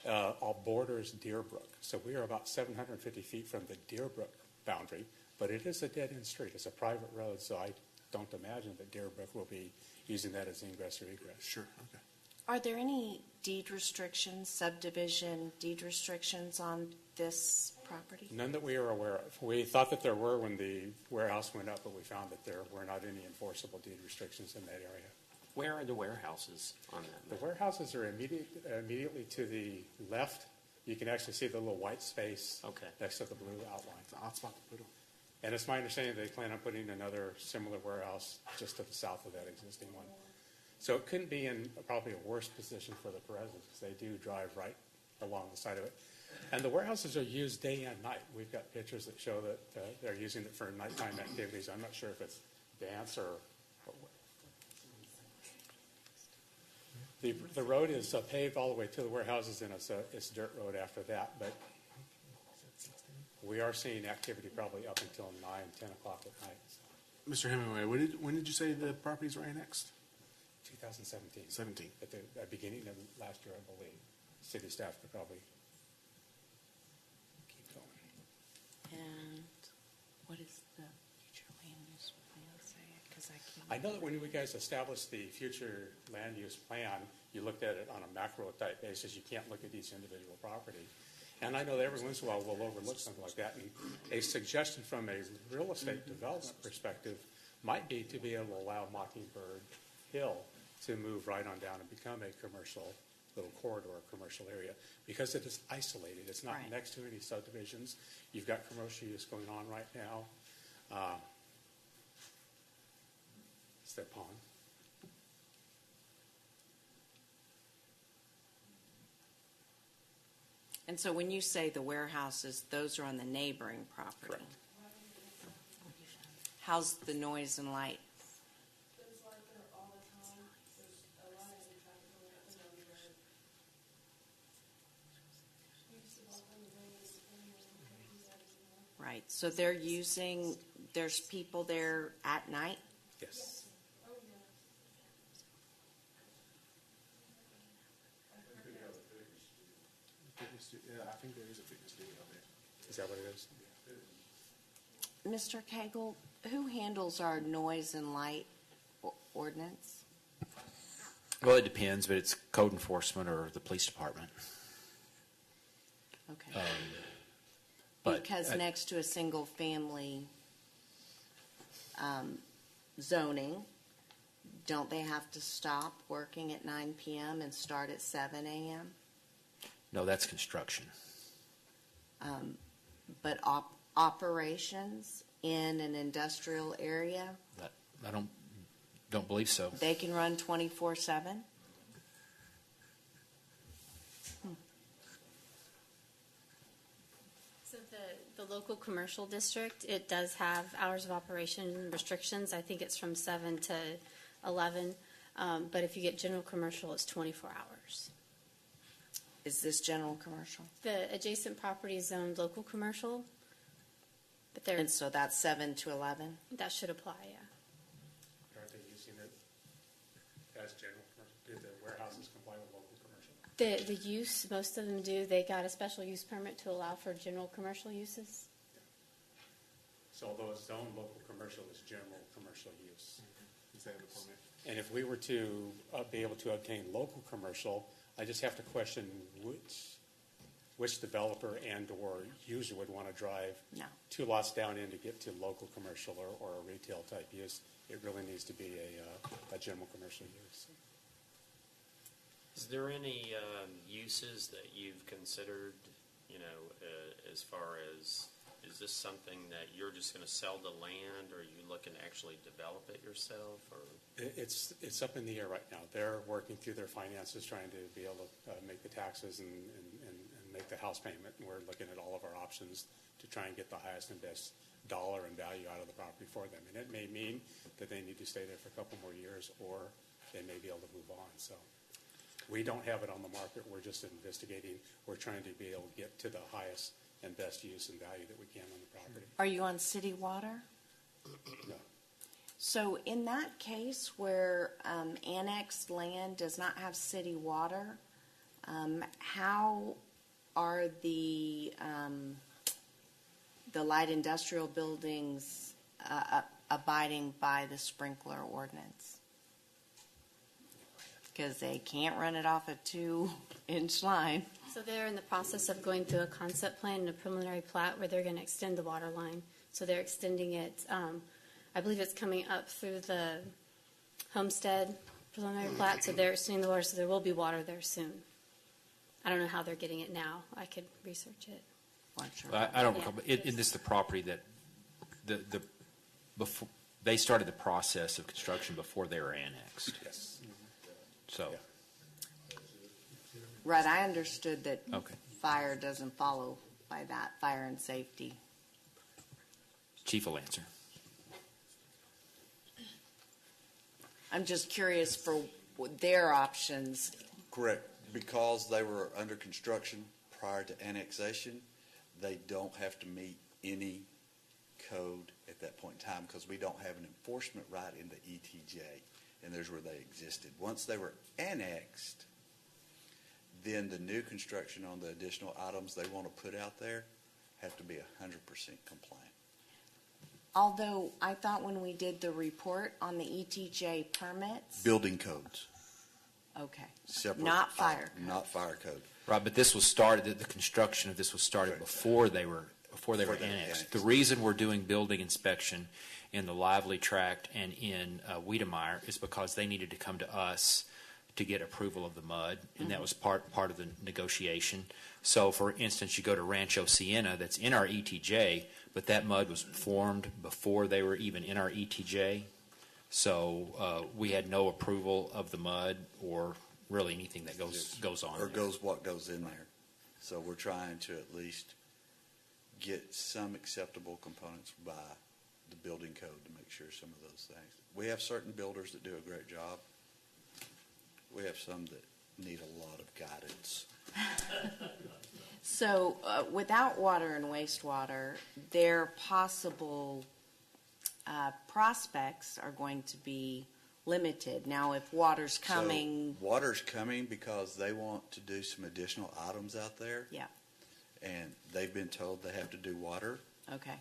all borders Deerbrook. So we are about 750 feet from the Deerbrook boundary, but it is a dead-end street. It's a private road, so I don't imagine that Deerbrook will be using that as ingress or egress. Sure, okay. Are there any deed restrictions, subdivision deed restrictions on this property? None that we are aware of. We thought that there were when the warehouse went up, but we found that there were not any enforceable deed restrictions in that area. Where are the warehouses on that? The warehouses are immediately to the left. You can actually see the little white space next to the blue outline. It's an odd spot to put them. And it's my understanding they plan on putting another similar warehouse just to the south of that existing one. So it couldn't be in probably a worse position for the Perez's because they do drive right along the side of it. And the warehouses are used day and night. We've got pictures that show that they're using it for nighttime activities. I'm not sure if it's dance or the road is paved all the way to the warehouses, and it's dirt road after that. But we are seeing activity probably up until 9, 10 o'clock at night. Mr. Hemingway, when did you say the properties were annexed? 2017. 17. At the beginning of last year, I believe. City staff could probably keep going. And what is the future land use plan say? Because I can't. I know that when you guys established the future land use plan, you looked at it on a macro type basis. You can't look at each individual property. And I know that every once in a while we'll overlook something like that. And a suggestion from a real estate development perspective might be to be able to allow Mockingbird Hill to move right on down and become a commercial little corridor, commercial area, because it is isolated. It's not next to any subdivisions. You've got commercial use going on right now. It's their pond. And so when you say the warehouses, those are on the neighboring property? Correct. How's the noise and light? Right, so there's people there at night? Yes. Yeah, I think there is a fitness studio there. Is that what it is? Mr. Cagle, who handles our noise and light ordinance? Well, it depends, but it's code enforcement or the police department. Okay. Because next to a single-family zoning, don't they have to stop working at 9 p.m. and start at 7 a.m.? No, that's construction. But operations in an industrial area, I don't believe so. they can run 24/7? So the The local commercial district, it does have hours of operation restrictions. I think it's from 7 to 11. But if you get general commercial, it's 24 hours. Is this general commercial? The adjacent property is zoned local commercial, but And so that's 7 to 11? that should apply, yeah. Aren't they using it as general commercial? Do the warehouses comply with local commercial? The use, most of them do. They got a special use permit to allow for general commercial uses. So although it's zoned local commercial, it's general commercial use. Is that the permit? And if we were to be able to obtain local commercial, I just have to question which developer and/or user would want to drive No. 2 lots down in to get to local commercial or a retail type use. It really needs to be a general commercial use. Is there any uses that you've considered, as far as, is this something that you're just going to sell the land, or are you looking to actually develop it yourself, or? It's up in the air right now. They're working through their finances, trying to be able to make the taxes and make the house payment. And we're looking at all of our options to try and get the highest and best dollar and value out of the property for them. And it may mean that they need to stay there for a couple more years, or they may be able to move on. So we don't have it on the market. We're just investigating. We're trying to be able to get to the highest and best use and value that we can on the property. Are you on city water? No. So in that case where annexed land does not have city water, how are the light industrial buildings abiding by the sprinkler ordinance? Because they can't run it off a 2-inch line. So they're in the process of going through a concept plan and a preliminary plat where they're going to extend the water line. So they're extending it, I believe it's coming up through the homestead preliminary plat, so they're extending the water, so there will be water there soon. I don't know how they're getting it now. I could research it. I don't recall, but isn't this the property that before they started the process of construction before they were annexed? Yes. So. Right, I understood that Okay. fire doesn't follow by that, fire and safety. Chief will answer. I'm just curious for their options. Correct. Because they were under construction prior to annexation, they don't have to meet any code at that point in time because we don't have an enforcement right in the ETJ, and there's where they existed. Once they were annexed, then the new construction on the additional items they want to put out there have to be 100% compliant. Although I thought when we did the report on the ETJ permits. Building codes. Okay. Separate. Not fire code. Not fire code. Right, but this was started, the construction of this was started before they were annexed. The reason we're doing building inspection in the Lively Tract and in Wiedemeyer is because they needed to come to us to get approval of the mud, and that was part of the negotiation. So, for instance, you go to Rancho Siena, that's in our ETJ, but that mud was formed before they were even in our ETJ. So we had no approval of the mud or really anything that goes on. Or what goes in there. So we're trying to at least get some acceptable components by the building code to make sure some of those things. We have certain builders that do a great job. We have some that need a lot of guidance. So without water and wastewater, their possible prospects are going to be limited. Now, if water's coming. So water's coming because they want to do some additional items out there. Yeah. And they've been told they have to do water. Okay.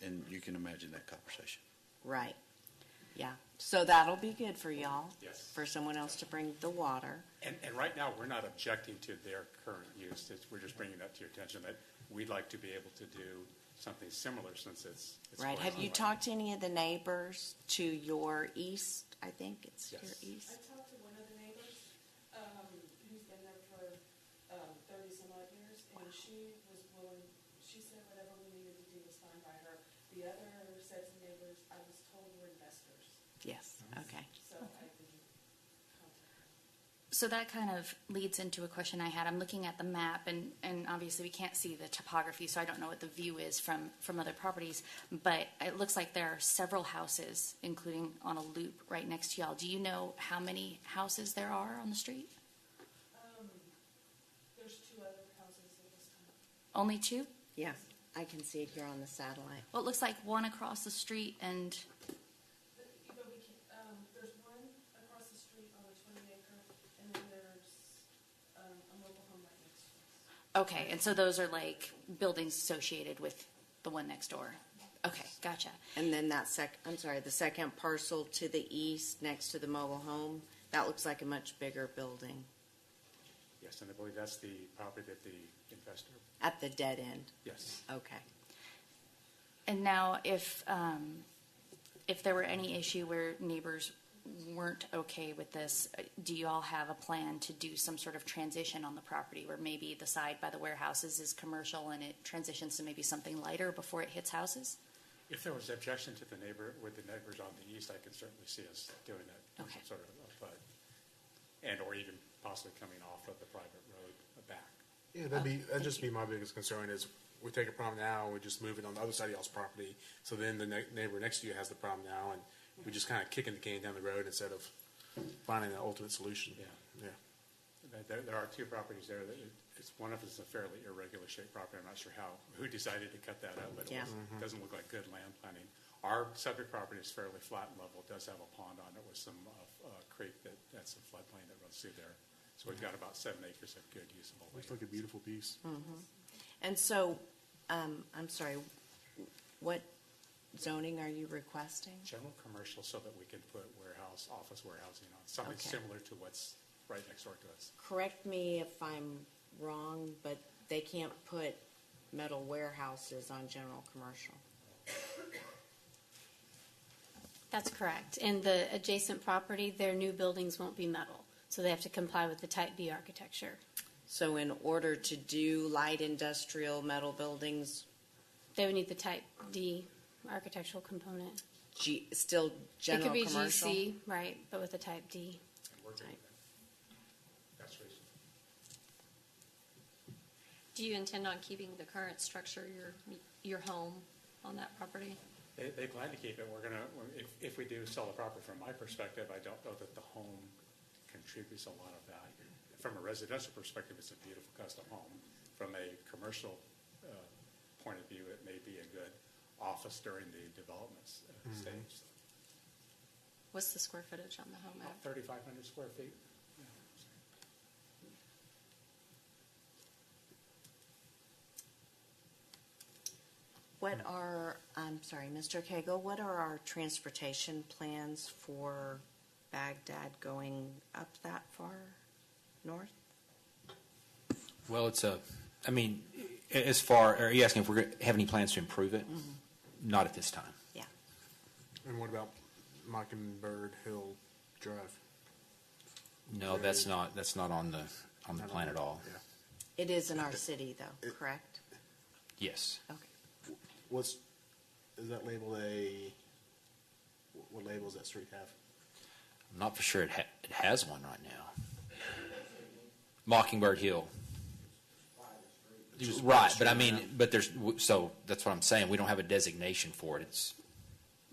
And you can imagine that conversation. Right. Yeah. So that'll be good for y'all. Yes. For someone else to bring the water. And right now, we're not objecting to their current use. We're just bringing that to your attention that we'd like to be able to do something similar since it's right. Have you talked to any of the neighbors to your east? I think it's your east. I talked to one of the neighbors who's been there for 30-some odd years, and she was willing. She said whatever we needed to do was fine by her. The other sets of neighbors, I was told, were investors. Yes. Okay. So I didn't contact her. So that kind of leads into a question I had. I'm looking at the map, and obviously we can't see the topography, so I don't know what the view is from other properties. But it looks like there are several houses, including on a loop right next to y'all. Do you know how many houses there are on the street? There's 2 other houses at this time. Only 2? Yeah, I can see it here on the satellite. Well, it looks like one across the street and... But we can, there's one across the street on a 20-acre, and then there's a mobile home right next to us. Okay, and so those are like buildings associated with the one next door? Okay, gotcha. And then that the second parcel to the east next to the mobile home, that looks like a much bigger building. Yes, and I believe that's the property that the investor. At the dead end? Yes. Okay. And now, if there were any issue where neighbors weren't okay with this, do you all have a plan to do some sort of transition on the property where maybe the side by the warehouses is commercial and it transitions to maybe something lighter before it hits houses? If there was objection to the neighbors on the east, I could certainly see us doing that. Okay. Sort of, or even possibly coming off of the private road back. Yeah, that'd just be my biggest concern is we take a problem now, we just move it on the other side of y'all's property, so then the neighbor next to you has the problem now, and we just kind of kicking the can down the road instead of finding an ultimate solution. Yeah. There are 2 properties there. One of them is a fairly irregular shaped property. I'm not sure who decided to cut that up, but it doesn't look like good land planning. Our subject property is fairly flat and level. It does have a pond on it with some creek that's some floodplain that runs through there. So we've got about 7 acres of good usable land. Looks like a beautiful piece. Mm-hmm. And so, I'm sorry, what zoning are you requesting? General commercial, so that we can put office warehousing on, something similar to what's right next door to us. Correct me if I'm wrong, but they can't put metal warehouses on general commercial. That's correct. And the adjacent property, their new buildings won't be metal, so they have to comply with the Type B architecture. So in order to do light industrial metal buildings, they would need the Type D architectural component. Still general commercial? It could be GC, right, but with a Type D. That's reasonable. Do you intend on keeping the current structure, your home on that property? They plan to keep it. If we do sell the property, from my perspective, I don't know that the home contributes a lot of value. From a residential perspective, it's a beautiful custom home. From a commercial point of view, it may be a good office during the development stage. What's the square footage on the home at? 3,500 square feet. Mr. Cagle, what are our transportation plans for Baghdad going up that far north? Well, are you asking if we're going to have any plans to improve it? Mm-hmm. Not at this time. Yeah. And what about Mockingbird Hill Drive? No, that's not on the plan at all. Yeah. It is in our city, though, correct? Yes. Okay. Is that labeled what label does that street have? I'm not for sure it has one right now. Mockingbird Hill. Right, but so that's what I'm saying. We don't have a designation for it.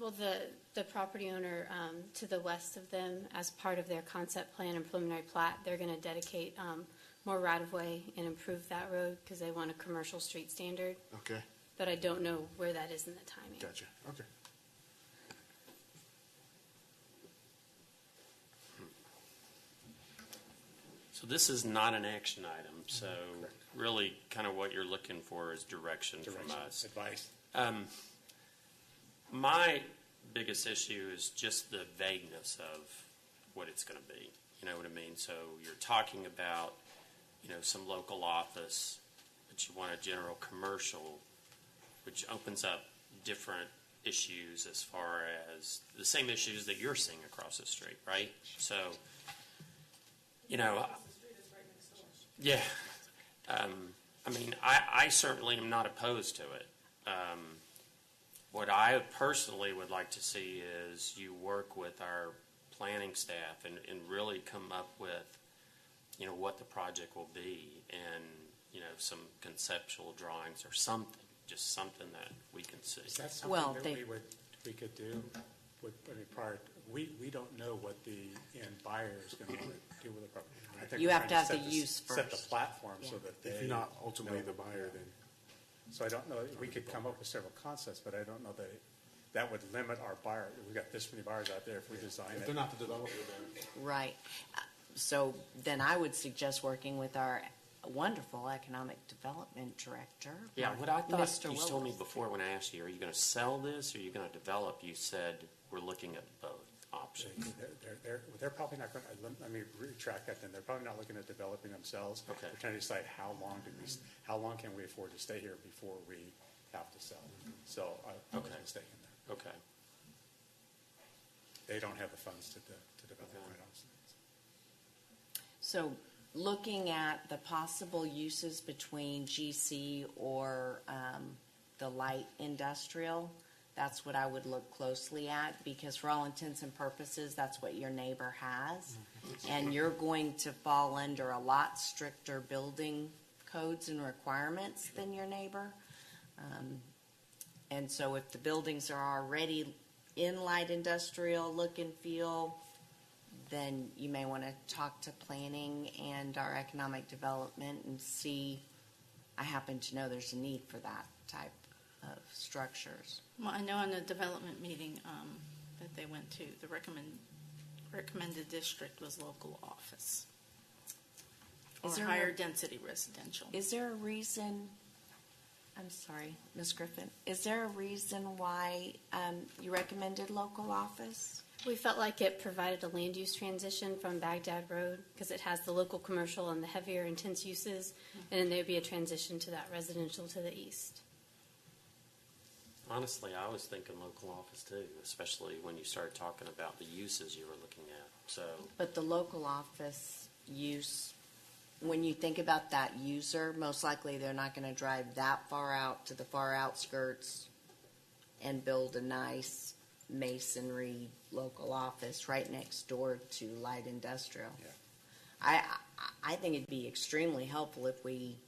Well, the property owner to the west of them, as part of their concept plan and preliminary plat, they're going to dedicate more right-of-way and improve that road because they want a commercial street standard. Okay. But I don't know where that is in the timing. Gotcha. Okay. So this is not an action item, so really kind of what you're looking for is direction from us. Advice. My biggest issue is just the vagueness of what it's going to be. You know what I mean? So you're talking about, some local office, but you want a general commercial, which opens up different issues as far as the same issues that you're seeing across the street, right? So, yeah. I certainly am not opposed to it. What I personally would like to see is you work with our planning staff and really come up with what the project will be and, some conceptual drawings or something, just something that we can see. Is that something that we could do? We don't know what the end buyer is going to want to do with the property. I think You we're have to trying have the use first. Set the platform so that they. If you're not ultimately the buyer, then. So I don't know, we could come up with several concepts, but I don't know that would limit our buyer. We've got this many buyers out there if we design it. If they're not the developer, then. Right. So then I would suggest working with our wonderful economic development director. Yeah, what I thought Mr. you told me Willis. before when I asked you, are you going to sell this or are you going to develop? You said we're looking at both options. They're probably not going to, let me retract that then. They're probably not looking at developing themselves. Okay. They're trying to decide how long can we afford to stay here before we have to sell. So I was mistaken there. Okay. They don't have the funds to develop it, quite honestly. So looking at the possible uses between GC or the light industrial, that's what I would look closely at, because for all intents and purposes, that's what your neighbor has. And you're going to fall under a lot stricter building codes and requirements than your neighbor. And so if the buildings are already in light industrial look and feel, then you may want to talk to planning and our economic development and see. I happen to know there's a need for that type of structures. Well, I know in the development meeting that they went to, the recommended district was local office. Or higher density residential. Is there a reason, I'm sorry, Ms. Griffin, is there a reason why you recommended local office? We felt like it provided a land use transition from Baghdad Road because it has the local commercial and the heavier intense uses, and then there would be a transition to that residential to the east. Honestly, I was thinking local office too, especially when you started talking about the uses you were looking at. So, But the local office use, when you think about that user, most likely they're not going to drive that far out to the far outskirts and build a nice masonry local office right next door to light industrial. Yeah. I think it'd be extremely helpful if we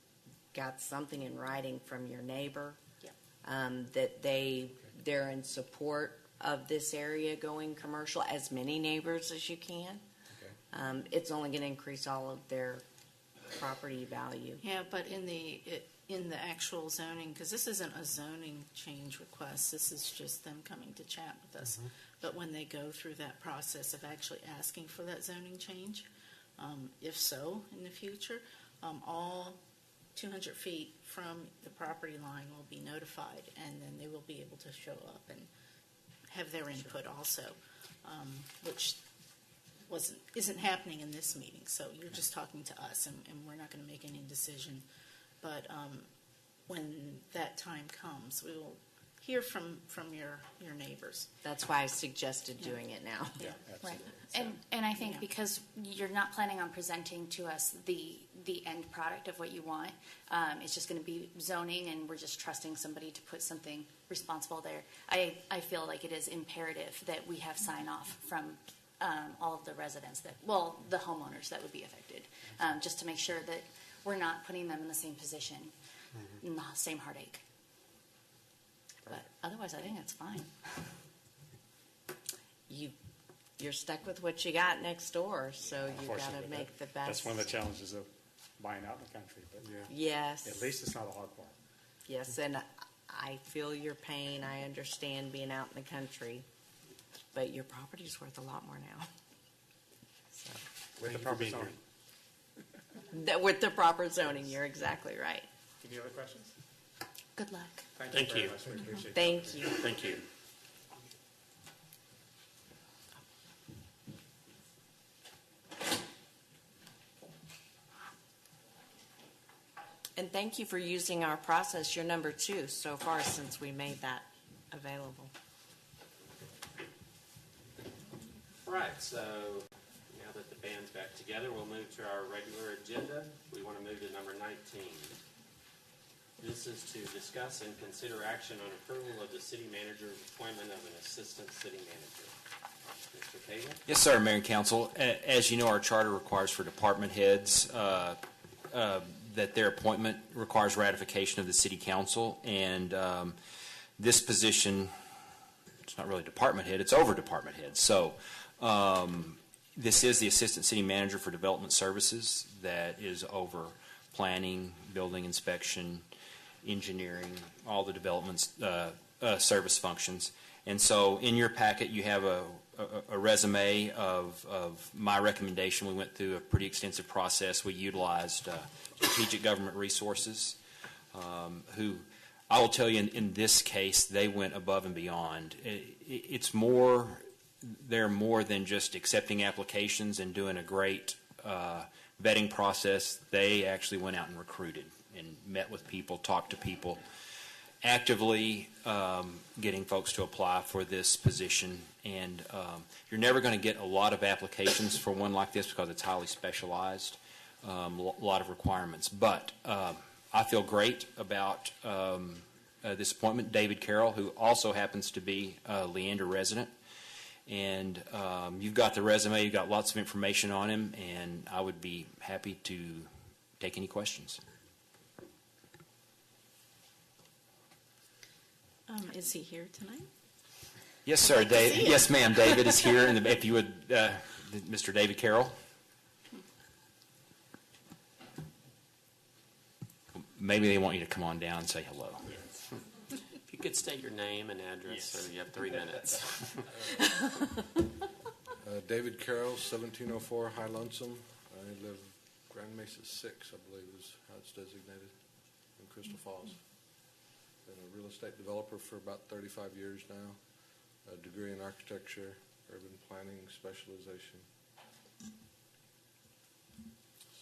got something in writing from your neighbor that they're in support of this area going commercial, as many neighbors as you can. Okay. It's only going to increase all of their property value. Yeah, but in the actual zoning, because this isn't a zoning change request, this is just them coming to chat with us. Mm-hmm. But when they go through that process of actually asking for that zoning change, if so, in the future, all 200 feet from the property line will be notified, and then they will be able to show up and have their input also, which isn't happening in this meeting. So you're just talking to us, and we're not going to make any decision. But when that time comes, we will hear from your neighbors. That's why I suggested doing it now. Yeah, Right. And I think because you're not planning on presenting to us the end product of what you want, it's just going to be zoning, and we're just trusting somebody to put something responsible there. I feel like it is imperative that we have sign off from all of the residents the homeowners that would be affected, just to make sure that we're not putting them in the same position, in the same heartache. But otherwise, I think it's fine. You're stuck with what you got next door, so you got to make the best. That's one of the challenges of buying out in the country. But Yes. at least it's not a hog farm. Yes, and I feel your pain. I understand being out in the country, but your property's worth a lot more now. So. With the proper zoning. With the proper zoning, you're exactly right. Any other questions? Good luck. Thank you. Very much. We appreciate Thank you. Thank you. And thank you for using our process. You're number 2 so far since we made that available. All right, so now that the band's back together, we'll move to our regular agenda. We want to move to number 19. This is to discuss and consider action on approval of the city manager's appointment of an assistant city manager. Mr. Cable? Yes, sir, Mayor and Council. As you know, our charter requires for department heads that their appointment requires ratification of the City Council, and this position, it's not really department head, it's over department head. So this is the Assistant City Manager for Development Services that is over planning, building inspection, engineering, all the development service functions. And so in your packet, you have a resume of my recommendation. We went through a pretty extensive process. We utilized Strategic Government Resources, who I will tell you in this case, they went above and beyond. It's more, they're more than just accepting applications and doing a great vetting process. They actually went out and recruited and met with people, talked to people, actively getting folks to apply for this position. And you're never going to get a lot of applications for one like this because it's highly specialized, a lot of requirements. But I feel great about this appointment. David Carroll, who also happens to be a Leander resident. And you've got the resume, you've got lots of information on him, and I would be happy to take any questions. Is he here tonight? Yes, sir. Yes, ma'am. David is here. And if you would, Mr. David Carroll. Maybe they want you to come on down and say hello. If you could state your name and address, so you have 3 minutes. David Carroll, 1704 High Lonesome. I live Grand Mesa 6, I believe is how it's designated, in Crystal Falls. Been a real estate developer for about 35 years now. A degree in architecture, urban planning specialization.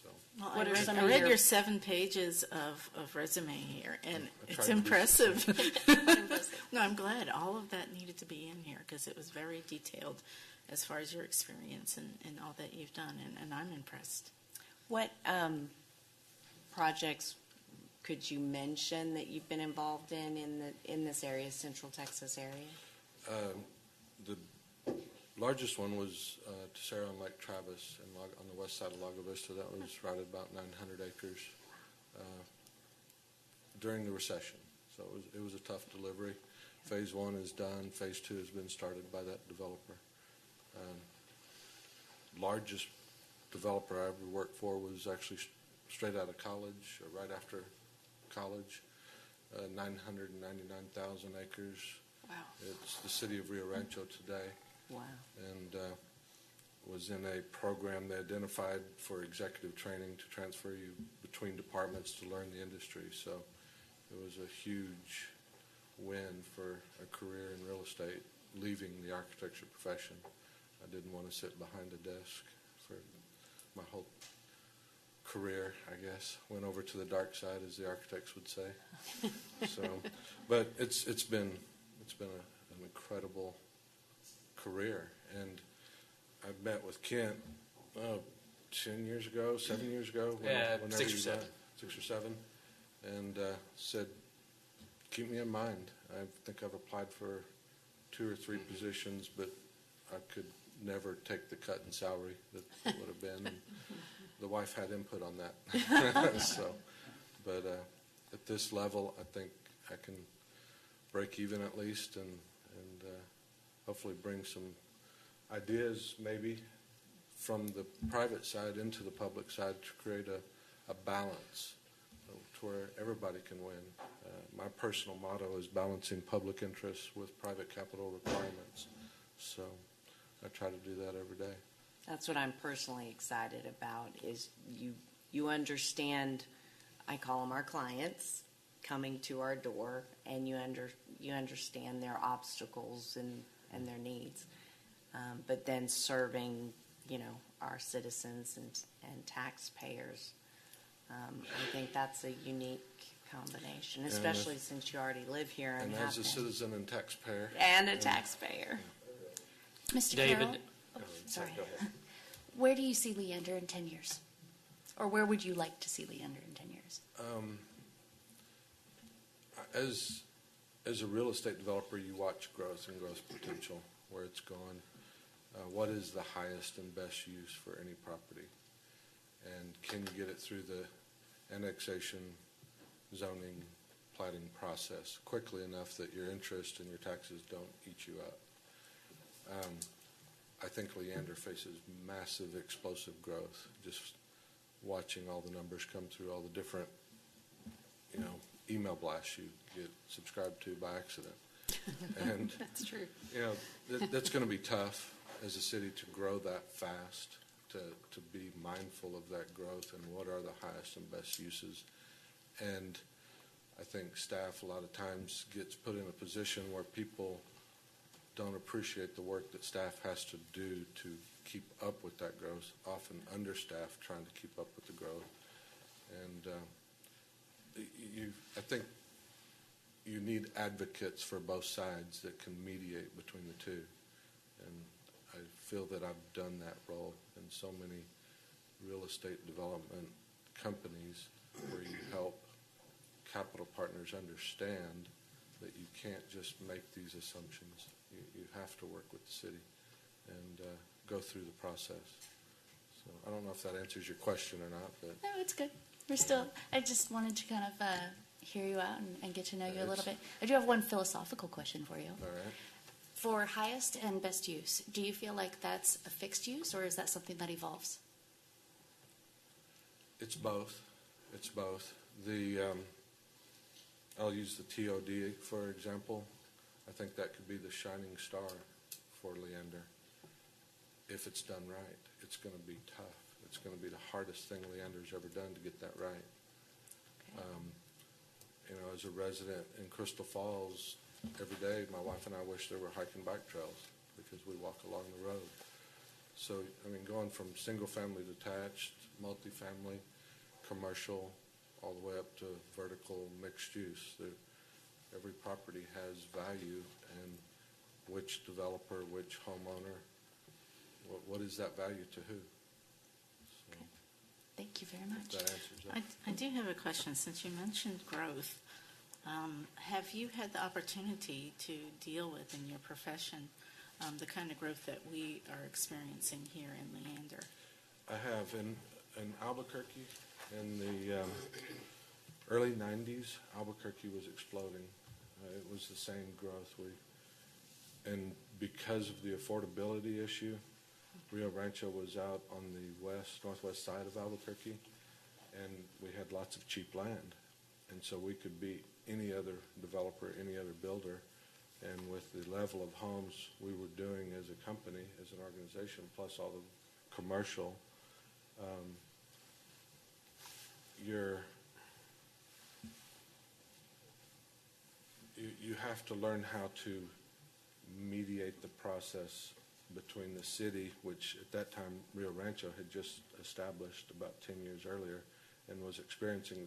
So. Well, I read your 7 pages of resume here, and it's impressive. No, I'm glad all of that needed to be in here because it was very detailed as far as your experience and all that you've done, and I'm impressed. What projects could you mention that you've been involved in this area, Central Texas area? The largest one was Tercero and Lake Travis on the west side of Lago Vista. That was right at about 900 acres during the recession. So it was a tough delivery. Phase 1 is done. Phase 2 has been started by that developer. Largest developer I ever worked for was actually straight out of college, or right after college, 999,000 acres. Wow. It's the city of Rio Rancho today. Wow. And was in a program they identified for executive training to transfer you between departments to learn the industry. So it was a huge win for a career in real estate, leaving the architecture profession. I didn't want to sit behind a desk for my whole career, I guess. Went over to the dark side, as the architects would say. So, but it's been an incredible career. And I met with Kent 10 years ago, 7 years ago. Whenever 6 or 7. 6 or 7. And said, keep me in mind. I think I've applied for 2 or 3 positions, but I could never take the cut in salary that it would have been. And the wife had input on that. So, but at this level, I think I can break even at least, and hopefully bring some ideas maybe from the private side into the public side to create a balance to where everybody can win. My personal motto is balancing public interests with private capital requirements. So I try to do that every day. That's what I'm personally excited about, is you understand, I call them our clients, coming to our door, and you understand their obstacles and their needs, but then serving, our citizens and taxpayers. I think that's a unique combination, especially since you already live here and have as a citizen and taxpayer. And a taxpayer. Mr. David. Carroll? Oh, sorry. Go ahead. Where do you see Leander in 10 years? Or where would you like to see Leander in 10 years? As a real estate developer, you watch growth and growth potential, where it's going. what is the highest and best use for any property? And can you get it through the annexation, zoning, plating process quickly enough that your interest and your taxes don't eat you up? I think Leander faces massive explosive growth. Just watching all the numbers come through, all the different, email blasts you get subscribed to by accident. And That's true. That's going to be tough as a city to grow that fast, to be mindful of that growth and what are the highest and best uses. And I think staff a lot of times gets put in a position where people don't appreciate the work that staff has to do to keep up with that growth, often understaffed trying to keep up with the growth. And I think you need advocates for both sides that can mediate between the two. And I feel that I've done that role in so many real estate development companies where you help capital partners understand that you can't just make these assumptions. You have to work with the city and go through the process. So I don't know if that answers your question or not, but No, it's good. I just wanted to kind of hear you out and get to know you a little bit. I do have one philosophical question for you. all right. For highest and best use, do you feel like that's a fixed use, or is that something that evolves? It's both. It's both. I'll use the TOD for example. I think that could be the shining star for Leander. If it's done right, it's going to be tough. It's going to be the hardest thing Leander's ever done to get that right. As a resident in Crystal Falls, every day my wife and I wish there were hike and bike trails because we walk along the road. So, going from single-family detached, multifamily, commercial, all the way up to vertical mixed use. Every property has value, and which developer, which homeowner, what is that value to who? So, Thank you very much. that answers that. I do have a question. Since you mentioned growth, have you had the opportunity to deal with in your profession the kind of growth that we are experiencing here in Leander? I have. In Albuquerque, in the early 90s, Albuquerque was exploding. It was the same growth. And because of the affordability issue, Rio Rancho was out on the northwest side of Albuquerque, and we had lots of cheap land. And so we could beat any other developer, any other builder. And with the level of homes we were doing as a company, as an organization, plus all the commercial, you have to learn how to mediate the process between the city, which at that time Rio Rancho had just established about 10 years earlier and was experiencing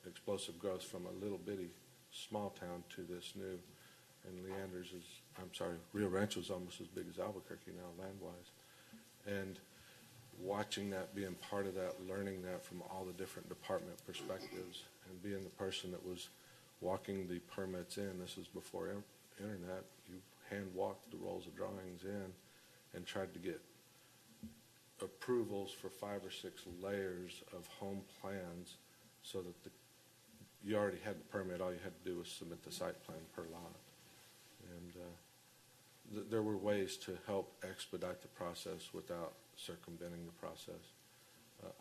explosive growth from a little bitty small town to this new, and Rio Rancho is almost as big as Albuquerque now land-wise. And watching that, being part of that, learning that from all the different department perspectives, and being the person that was walking the permits in. This was before internet. You hand-walked the rolls of drawings in and tried to get approvals for 5 or 6 layers of home plans so that you already had the permit. All you had to do was submit the site plan per lot. And there were ways to help expedite the process without circumventing the process.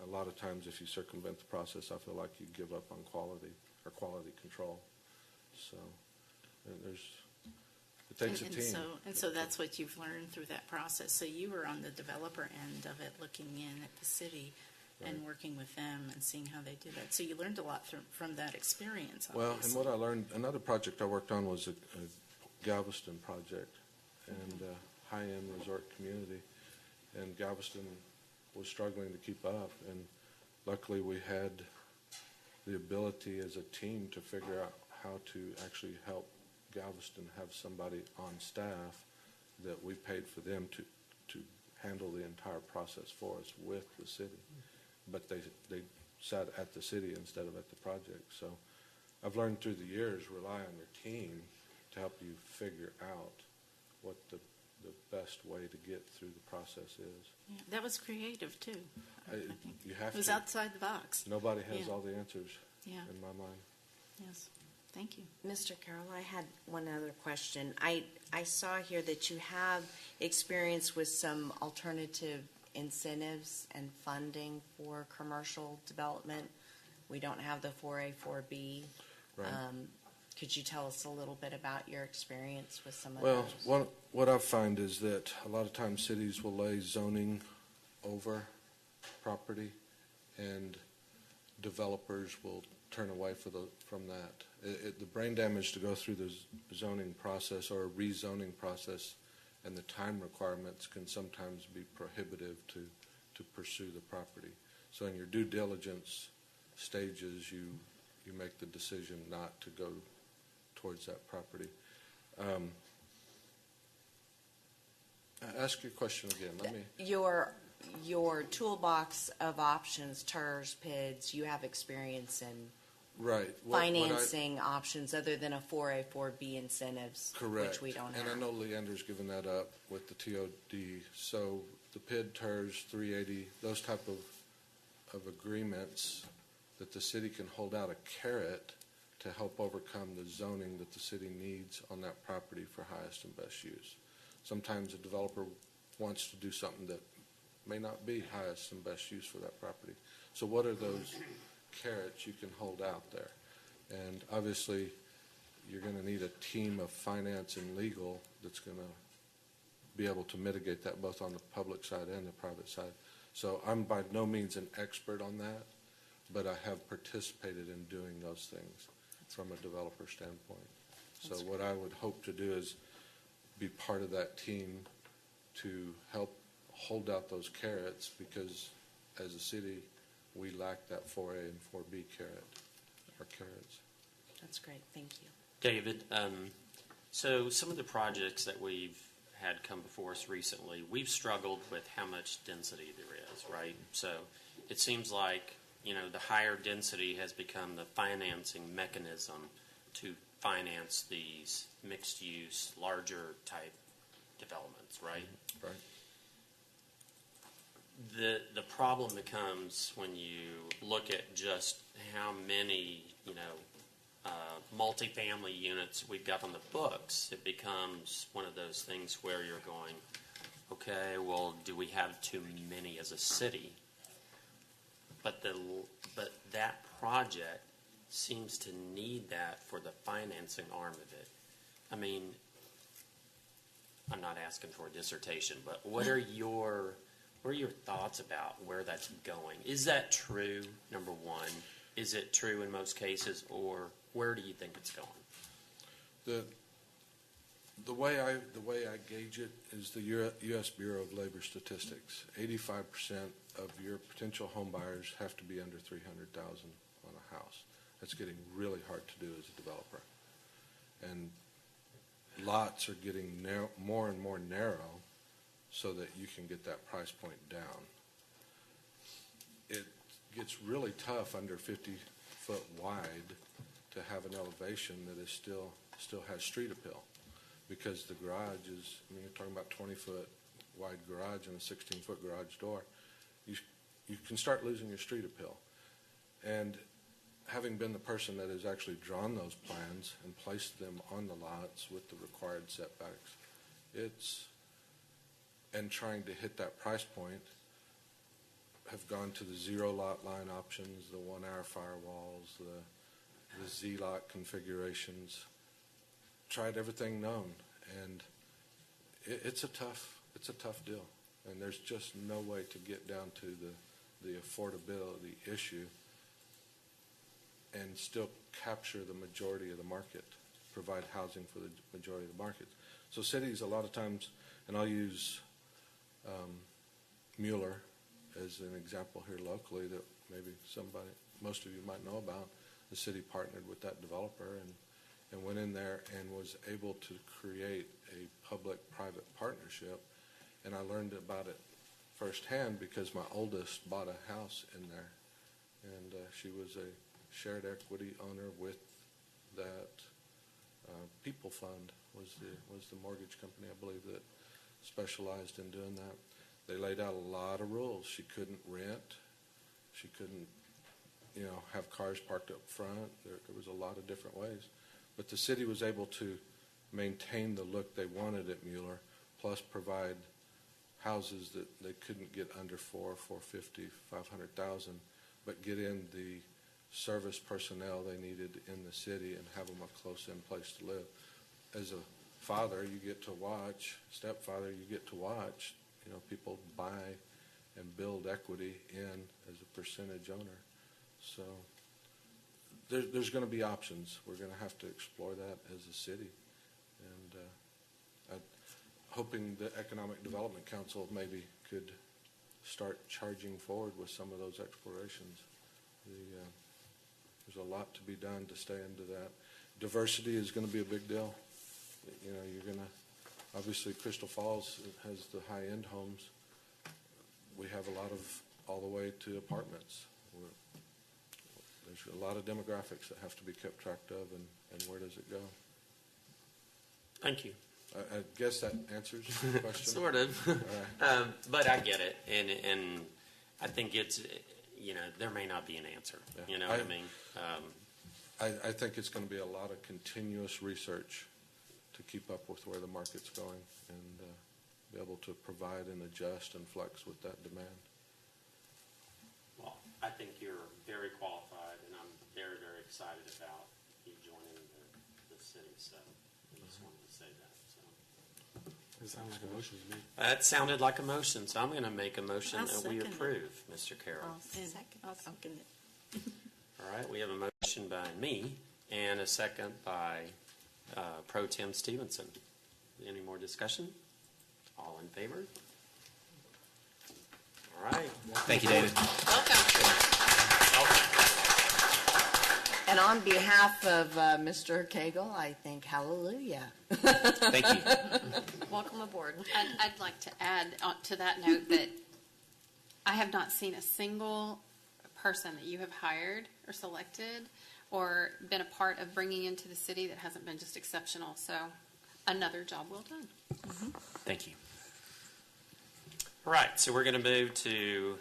A lot of times if you circumvent the process, I feel like you give up on quality or quality control. So it takes a team. And so that's what you've learned through that process. So you were on the developer end of it, looking in at the city and working with them and seeing how they do that. So you learned a lot from that experience, obviously. Well, and what I learned, another project I worked on was a Galveston project and a high-end resort community. And Galveston was struggling to keep up. And luckily we had the ability as a team to figure out how to actually help Galveston have somebody on staff that we paid for them to handle the entire process for us with the city. But they sat at the city instead of at the project. So I've learned through the years, rely on your team to help you figure out what the the best way to get through the process is. Yeah, that was creative too. I think. You have It was to. outside the box. Nobody has Yeah. all the answers Yeah. in my mind. Yes. Thank you. Mr. Carroll, I had one other question. I saw here that you have experience with some alternative incentives and funding for commercial development. We don't have the 4A, 4B. Right. Could you tell us a little bit about your experience with some of Well, those? what I find is that a lot of times cities will lay zoning over property, and developers will turn away from that. The brain damage to go through the zoning process or a rezoning process and the time requirements can sometimes be prohibitive to pursue the property. So in your due diligence stages, you make the decision not to go towards that property. Ask your question again. Let me. Your toolbox of options, TERS, PIDs, you have experience in Right. financing options other than a 4A, 4B incentives, Correct. which we don't have. And I know Leander's given that up with the TOD. So the PID, TERS, 380, those type of agreements that the city can hold out a carrot to help overcome the zoning that the city needs on that property for highest and best use. Sometimes a developer wants to do something that may not be highest and best use for that property. So what are those carrots you can hold out there? And obviously, you're going to need a team of finance and legal that's going to be able to mitigate that both on the public side and the private side. So I'm by no means an expert on that, but I have participated in doing those things from a developer standpoint. So what I would hope to do is be part of that team to help hold out those carrots, because as a city, we lack that 4A and 4B carrot, or carrots. That's great. Thank you. David, so some of the projects that we've had come before us recently, we've struggled with how much density there is, right? So it seems like, the higher density has become the financing mechanism to finance these mixed-use, larger type developments, right? Right. The problem becomes when you look at just how many, multifamily units we've got on the books. It becomes one of those things where you're going, okay, well, do we have too many as a city? But that project seems to need that for the financing arm of it. I mean, I'm not asking for a dissertation, but what are your thoughts about where that's going? Is that true, number one? Is it true in most cases, or where do you think it's going? The way I gauge it is the U.S. Bureau of Labor Statistics. 85% of your potential home buyers have to be under $300,000 on a house. That's getting really hard to do as a developer, and lots are getting more and more narrow so that you can get that price point down. It gets really tough under 50 foot wide to have an elevation that is still has street appeal, because the garage is, you're talking about 20-foot wide garage and a 16-foot garage door. You can start losing your street appeal. And having been the person that has actually drawn those plans and placed them on the lots with the required setbacks, and trying to hit that price point, have gone to the zero lot line options, the 1 hour firewalls, the Z-lot configurations, tried everything known, and it's a tough deal, and there's just no way to get down to the affordability issue and still capture the majority of the market, provide housing for the majority of the market. So cities, a lot of times, and I'll use Mueller as an example here locally that maybe most of you might know about. The city partnered with that developer and went in there and was able to create a public-private partnership. And I learned about it firsthand because my oldest bought a house in there, and she was a shared equity owner with that People Fund was the mortgage company, I believe, specialized in doing that. They laid out a lot of rules. She couldn't rent. She couldn't, have cars parked up front. There was a lot of different ways. But the city was able to maintain the look they wanted at Mueller, plus provide houses that they couldn't get under $450,000, $500,000, but get in the service personnel they needed in the city and have them a close-in place to live. As a father, you get to watch, stepfather, you get to watch, people buy and build equity in as a percentage owner. So there's going to be options. We're going to have to explore that as a city. And I'm hoping the Economic Development Council maybe could start charging forward with some of those explorations. There's a lot to be done to stay into that. Diversity is going to be a big deal. You're going to, obviously Crystal Falls has the high-end homes. We have a lot of all the way to apartments. There's a lot of demographics that have to be kept track of, and where does it go? Thank you. I guess that answers the question. Sort of. Right. But I get it. And I think it's, there may not be an answer. Yeah. You know what I mean? I think it's going to be a lot of continuous research to keep up with where the market's going and be able to provide and adjust and flex with that demand. Well, I think you're very qualified, and I'm very, very excited about you joining the city. So I just wanted to say that. It sounds like a motion to me. That sounded like a motion, so I'm going to make a motion I'll that we second it. approve, Mr. Carroll. I'll second it. All right, we have a motion by me and a second by Pro Tem Stephenson. Any more discussion? All in favor? All right. Thank you, David. And on behalf of Mr. Cagle, I think hallelujah. Thank you. Welcome aboard. I'd like to add to that note that I have not seen a single person that you have hired or selected or been a part of bringing into the city that hasn't been just exceptional. So another job well done. Thank you. All right, so we're going to move to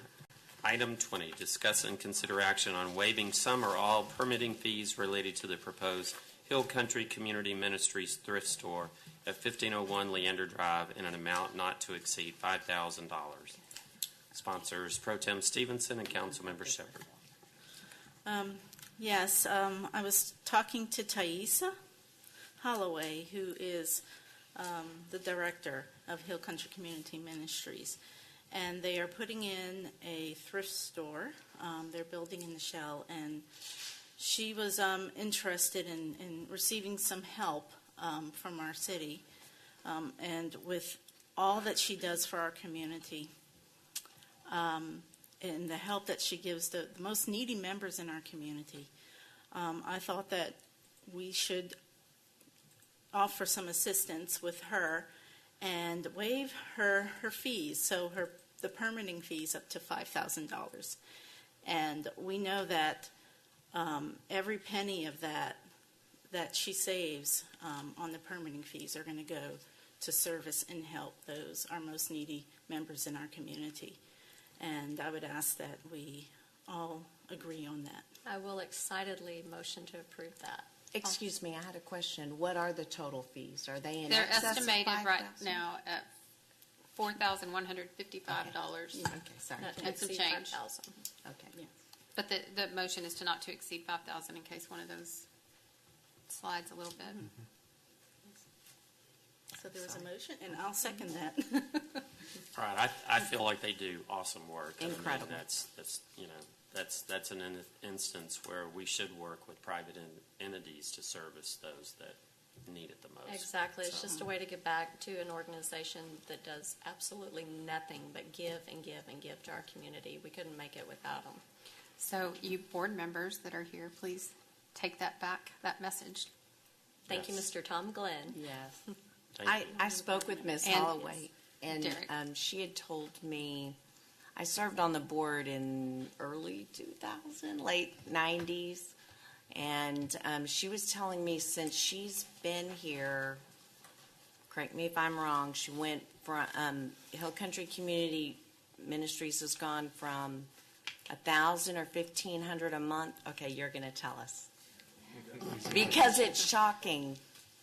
item 20, discuss and consider action on waiving some or all permitting fees related to the proposed Hill Country Community Ministries thrift store at 1501 Leander Drive in an amount not to exceed $5,000. Sponsors Pro Tem Stephenson and Councilmember Shepherd. Yes, I was talking to Thaisa Holloway, who is the director of Hill Country Community Ministries, and they are putting in a thrift store. They're building in the shell, and she was interested in receiving some help from our city, and with all that she does for our community, and the help that she gives the most needy members in our community, I thought that we should offer some assistance with her and waive her fees, so the permitting fees up to $5,000. And we know that every penny of that she saves on the permitting fees are going to go to service and help those, our most needy members in our community. And I would ask that we all agree on that. I will excitedly motion to approve that. Excuse me, I had a question. What are the total fees? Are they in They're excess of estimated right $5,000? now at $4,155. Okay, sorry. Not to And some exceed change. 5,000. Okay. But the motion is to not to exceed 5,000 in case one of those slides a little bit. So there was a motion, and I'll second that. All right, I feel like they do awesome work. Incredible. I mean, that's an instance where we should work with private entities to service those that need it the most. Exactly. It's So- just a way to give back to an organization that does absolutely nothing but give and give and give to our community. We couldn't make it without them. So you board members that are here, please take that back, that message. Thank you, Mr. Tom Glenn. Yes. Thank you. I spoke with Ms. And- Holloway, and Derek. she had told me, I served on the board in early 2000, late 90s, and she was telling me since she's been here correct me if I'm wrong, she went from, Hill Country Community Ministries has gone from 1,000 or 1,500 a month. Okay, you're going to tell us. Because it's shocking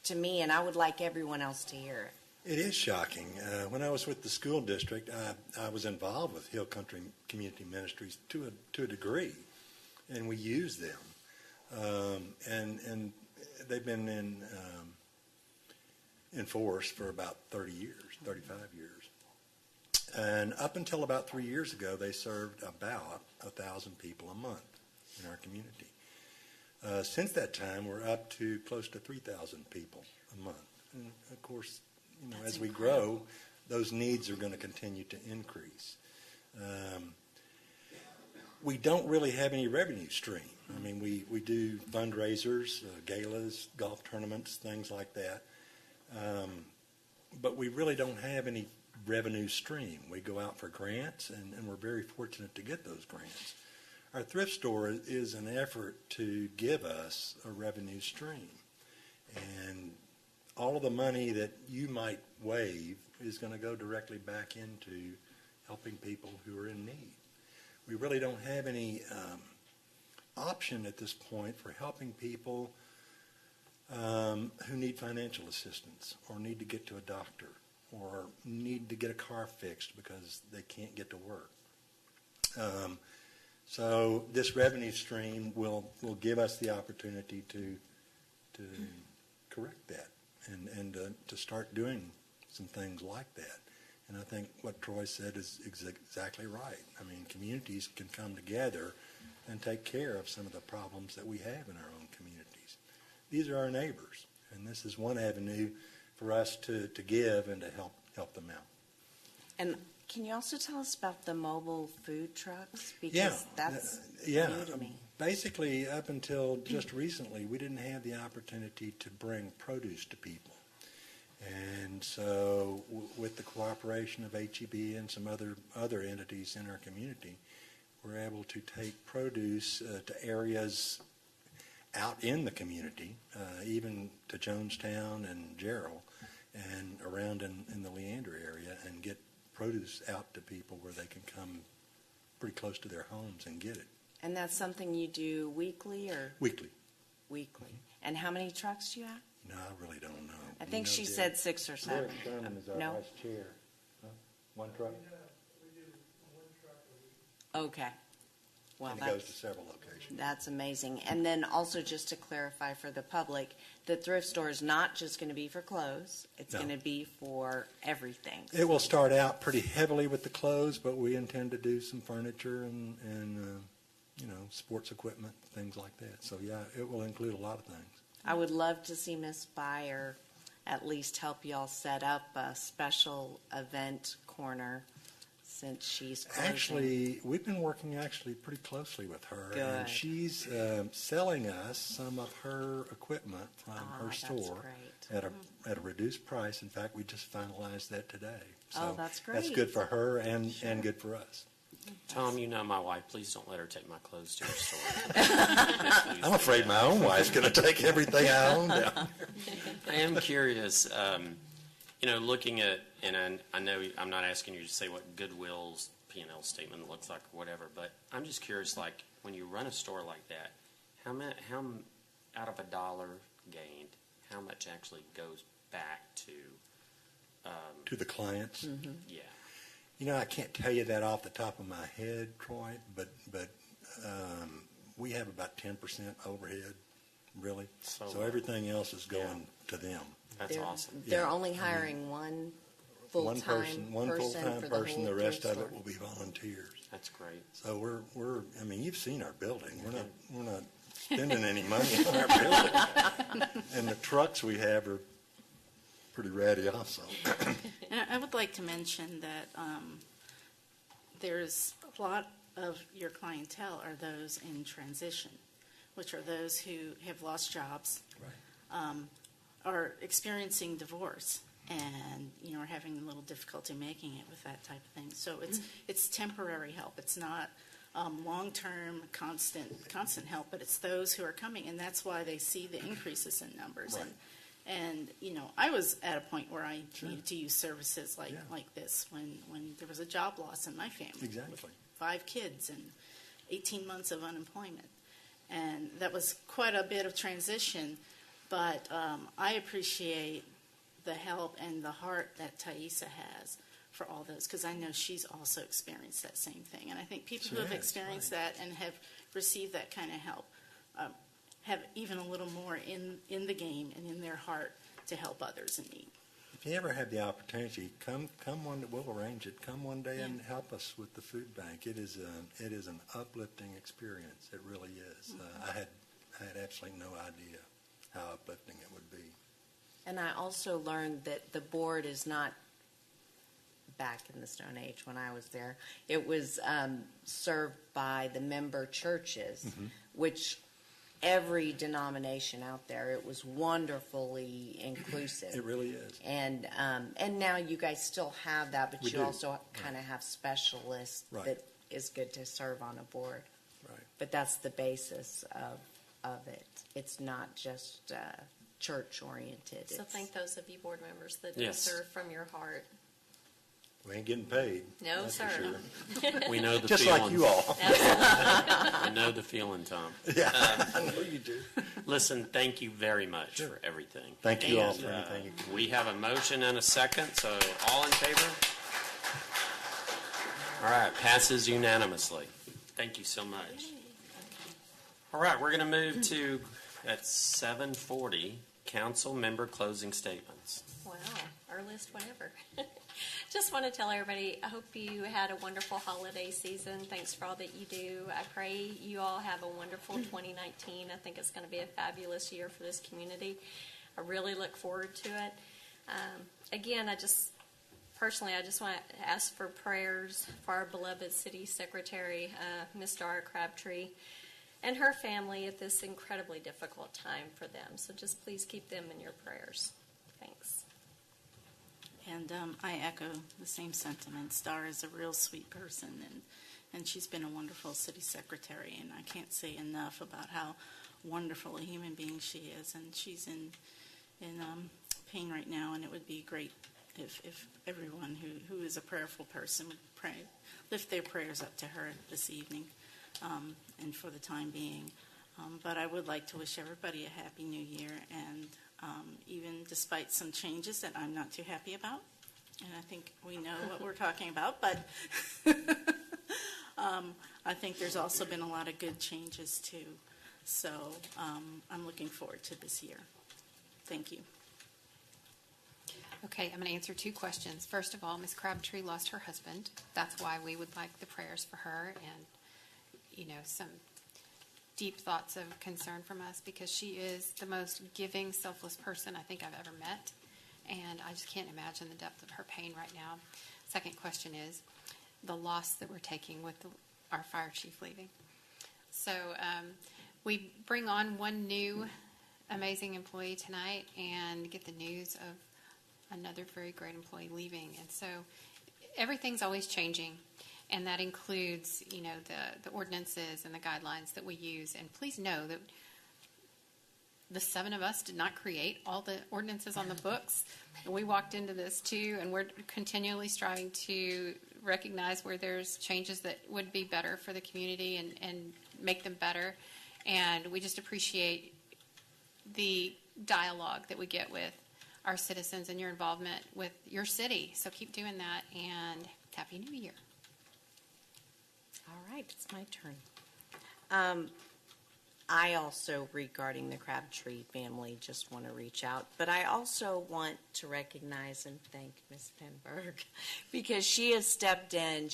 to me, and I would like everyone else to hear it. It is shocking. When I was with the school district, I was involved with Hill Country Community Ministries to a degree, and we use them. And they've been in force for about 30 years, 35 years. And up until about 3 years ago, they served about 1,000 people a month in our community. Since that time, we're up to close to 3,000 people a month. And of course, as we grow, those needs are going to continue to increase. We don't really have any revenue stream. I mean, we do fundraisers, galas, golf tournaments, things like that. But we really don't have any revenue stream. We go out for grants, and we're very fortunate to get those grants. Our thrift store is an effort to give us a revenue stream. And all of the money that you might waive is going to go directly back into helping people who are in need. We really don't have any option at this point for helping people who need financial assistance or need to get to a doctor or need to get a car fixed because they can't get to work. So this revenue stream will give us the opportunity to correct that and to start doing some things like that. And I think what Troy said is exactly right. I mean, communities can come together and take care of some of the problems that we have in our own communities. These are our neighbors, and this is one avenue for us to give and to help them out. And can you also tell us about the mobile food trucks? Because that's new to me. Basically, up until just recently, we didn't have the opportunity to bring produce to people. And so with the cooperation of HEB and some other entities in our community, we're able to take produce to areas out in the community, even to Jonestown and Gerald, and around in the Leander area, and get produce out to people where they can come pretty close to their homes and get it. And that's something you do weekly or? Weekly. Weekly. And how many trucks do you have? No, I really don't know. I think she said 6 or 7. Derek Sherman is our vice chair. Huh? One truck? Okay. Well, and it goes to several locations. That's amazing. And then also just to clarify for the public, the thrift store is not just going to be for clothes. It's going to be for everything. It will start out pretty heavily with the clothes, but we intend to do some furniture and sports equipment, things like that. So, yeah, it will include a lot of things. I would love to see Miss Byer at least help y'all set up a special event corner since she's closing. Actually, we've been working pretty closely with her. Good. And she's selling us some of her equipment from her store at a reduced price. In fact, we just finalized that today. So that's great. That's good for her and good for us. Tom, you know my wife. Please don't let her take my clothes to her store. I'm afraid my own wife's going to take everything I own down. I am curious, looking at, and I know I'm not asking you to say what Goodwill's P&L statement looks like or whatever, but I'm just curious, like, when you run a store like that, how out of $1 gained, how much actually goes back to the clients? Mm-hmm. Yeah. I can't tell you that off the top of my head, Troy, but we have about 10% overhead, really. So everything else is going to them. That's awesome. They're only hiring one full-time person for the whole the rest thrift of it store. will be volunteers. That's great. So you've seen our building. We're not spending any money on our building. And the trucks we have are pretty ratty also. And I would like to mention that there's a lot of your clientele are those in transition, which are those who have lost jobs, are experiencing divorce, and are having a little difficulty making it with that type of thing. So it's temporary help. It's not long-term, constant help, but it's those who are coming, and that's why they see the increases in numbers. And, I was at a point where I needed to use services like this when there was a job loss in my family. Exactly. With 5 kids and 18 months of unemployment. And that was quite a bit of transition, but I appreciate the help and the heart that Thaisa has for all those, because I know she's also experienced that same thing. And I think people who have experienced that and have received that kind of help have even a little more in the game and in their heart to help others in need. If you ever have the opportunity, come one. We'll arrange it. Come one day and help us with the food bank. It is an uplifting experience. It really is. I had absolutely no idea how uplifting it would be. And I also learned that the board is not back in the Stone Age when I was there. It was served by the member churches, which every denomination out there, it was wonderfully inclusive. It really is. And now you guys still have that, but We you do. also kind of have specialists that is good to serve on a board. Right. But that's the basis of it. It's not just church oriented. So thank those of you board members that Yes. serve from your heart. We ain't getting paid. No, that's sir. For sure. We know the Just feeling. like you all. I know the feeling, Tom. Yeah, I know you do. Listen, thank you very much for everything. Thank you all And, for anything you can do. We have a motion and a second, so all in favor? All right, passes unanimously. Thank you so much. All right, we're going to move to, at 7:40, council member closing statements. Wow, earliest whenever. Just want to tell everybody, I hope you had a wonderful holiday season. Thanks for all that you do. I pray you all have a wonderful 2019. I think it's going to be a fabulous year for this community. I really look forward to it. Again, I just want to ask for prayers for our beloved city secretary, Miss Dara Crabtree, and her family at this incredibly difficult time for them. So just please keep them in your prayers. Thanks. And I echo the same sentiments. Dara is a real sweet person, and she's been a wonderful city secretary, and I can't say enough about how wonderful a human being she is. And she's in pain right now, and it would be great if everyone who is a prayerful person would lift their prayers up to her this evening and for the time being. But I would like to wish everybody a happy new year, and even despite some changes that I'm not too happy about, and I think we know what we're talking about, but I think there's also been a lot of good changes too. So I'm looking forward to this year. Thank you. Okay, I'm going to answer 2 questions. First of all, Ms. Crabtree lost her husband. That's why we would like the prayers for her and, some deep thoughts of concern from us, because she is the most giving, selfless person I think I've ever met, and I just can't imagine the depth of her pain right now. Second question is the loss that we're taking with our fire chief leaving. So we bring on one new amazing employee tonight and get the news of another very great employee leaving, and so everything's always changing. And that includes, the ordinances and the guidelines that we use. And please know that the 7 of us did not create all the ordinances on the books. We walked into this too, and we're continually striving to recognize where there's changes that would be better for the community and make them better. And we just appreciate the dialogue that we get with our citizens and your involvement with your city. So keep doing that, and Happy New Year. All right, it's my turn. I also, regarding the Crabtree family, just want to reach out. But I also want to recognize and thank Ms. Penberg because she has stepped in.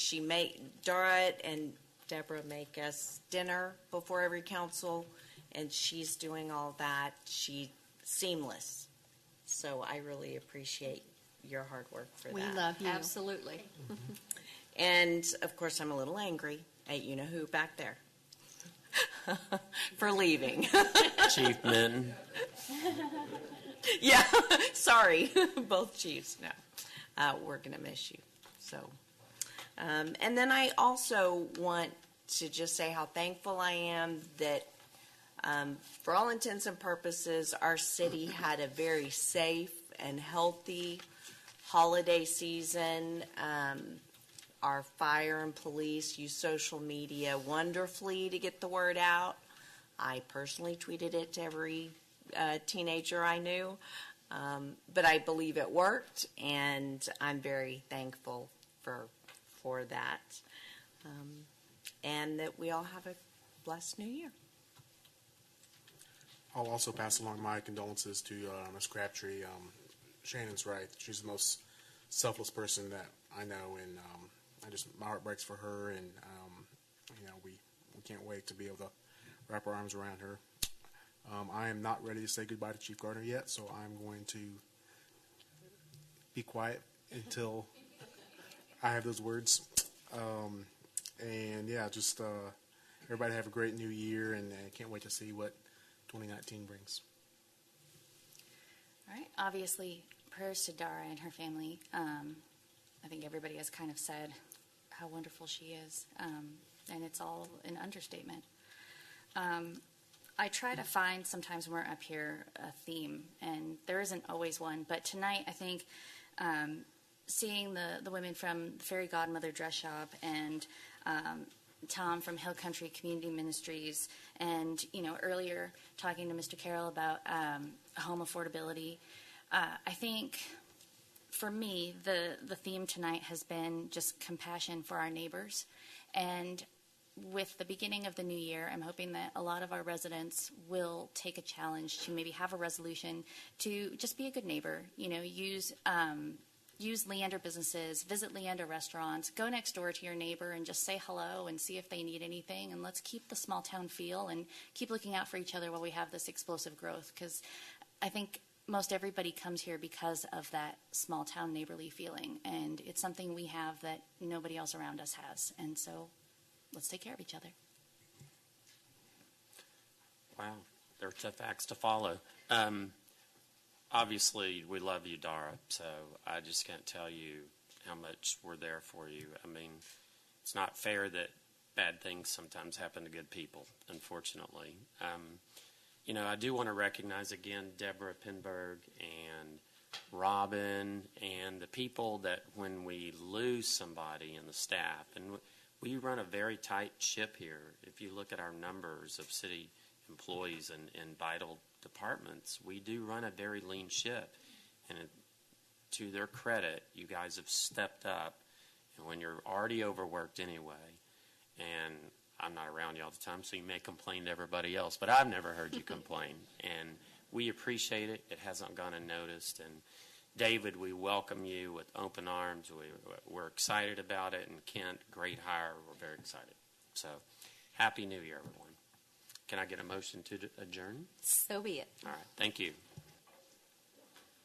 Dara and Deborah make us dinner before every council, and she's doing all that. She's seamless. So I really appreciate your hard work for that. We love you. Absolutely. And, of course, I'm a little angry at you-know-who back there for leaving. Chief Minton. Yeah, sorry, both chiefs. No, we're going to miss you. So, and then I also want to just say how thankful I am that For all intents and purposes, our city had a very safe and healthy holiday season. Our fire and police use social media wonderfully to get the word out. I personally tweeted it to every teenager I knew, but I believe it worked, and I'm very thankful for that, and that we all have a blessed new year. I'll also pass along my condolences to Ms. Crabtree. Shannon's right. She's the most selfless person that I know, and my heart breaks for her, and we can't wait to be able to wrap our arms around her. I am not ready to say goodbye to Chief Gardner yet, so I'm going to be quiet until I have those words. Just everybody have a great new year, and I can't wait to see what 2019 brings. All right. Obviously, prayers to Dara and her family. I think everybody has kind of said how wonderful she is, and it's all an understatement. I try to find, sometimes when we're up here, a theme, and there isn't always one. But tonight, I think seeing the women from the Fairy Godmother Dress Shop and Tom from Hill Country Community Ministries, and earlier talking to Mr. Carroll about home affordability, I think for me the theme tonight has been just compassion for our neighbors. And with the beginning of the new year, I'm hoping that a lot of our residents will take a challenge to maybe have a resolution to just be a good neighbor. Use Leander businesses, visit Leander restaurants, go next door to your neighbor and just say hello and see if they need anything. And let's keep the small town feel and keep looking out for each other while we have this explosive growth. Because I think most everybody comes here because of that small town neighborly feeling. And it's something we have that nobody else around us has. And so let's take care of each other. Wow, there are tough acts to follow. Obviously, we love you, Dara, so I just can't tell you how much we're there for you. I mean, it's not fair that bad things sometimes happen to good people, unfortunately. I do want to recognize again Deborah Pinberg and Robin and the people that when we lose somebody in the staff, and we run a very tight ship here. If you look at our numbers of city employees and vital departments, we do run a very lean ship. And to their credit, you guys have stepped up. And when you're already overworked anyway, and I'm not around you all the time, so you may complain to everybody else, but I've never heard you complain. And we appreciate it. It hasn't gone unnoticed. And David, we welcome you with open arms. We're excited about it. And Kent, great hire. We're very excited. So, Happy New Year, everyone. Can I get a motion to adjourn? So be it. All right. Thank you.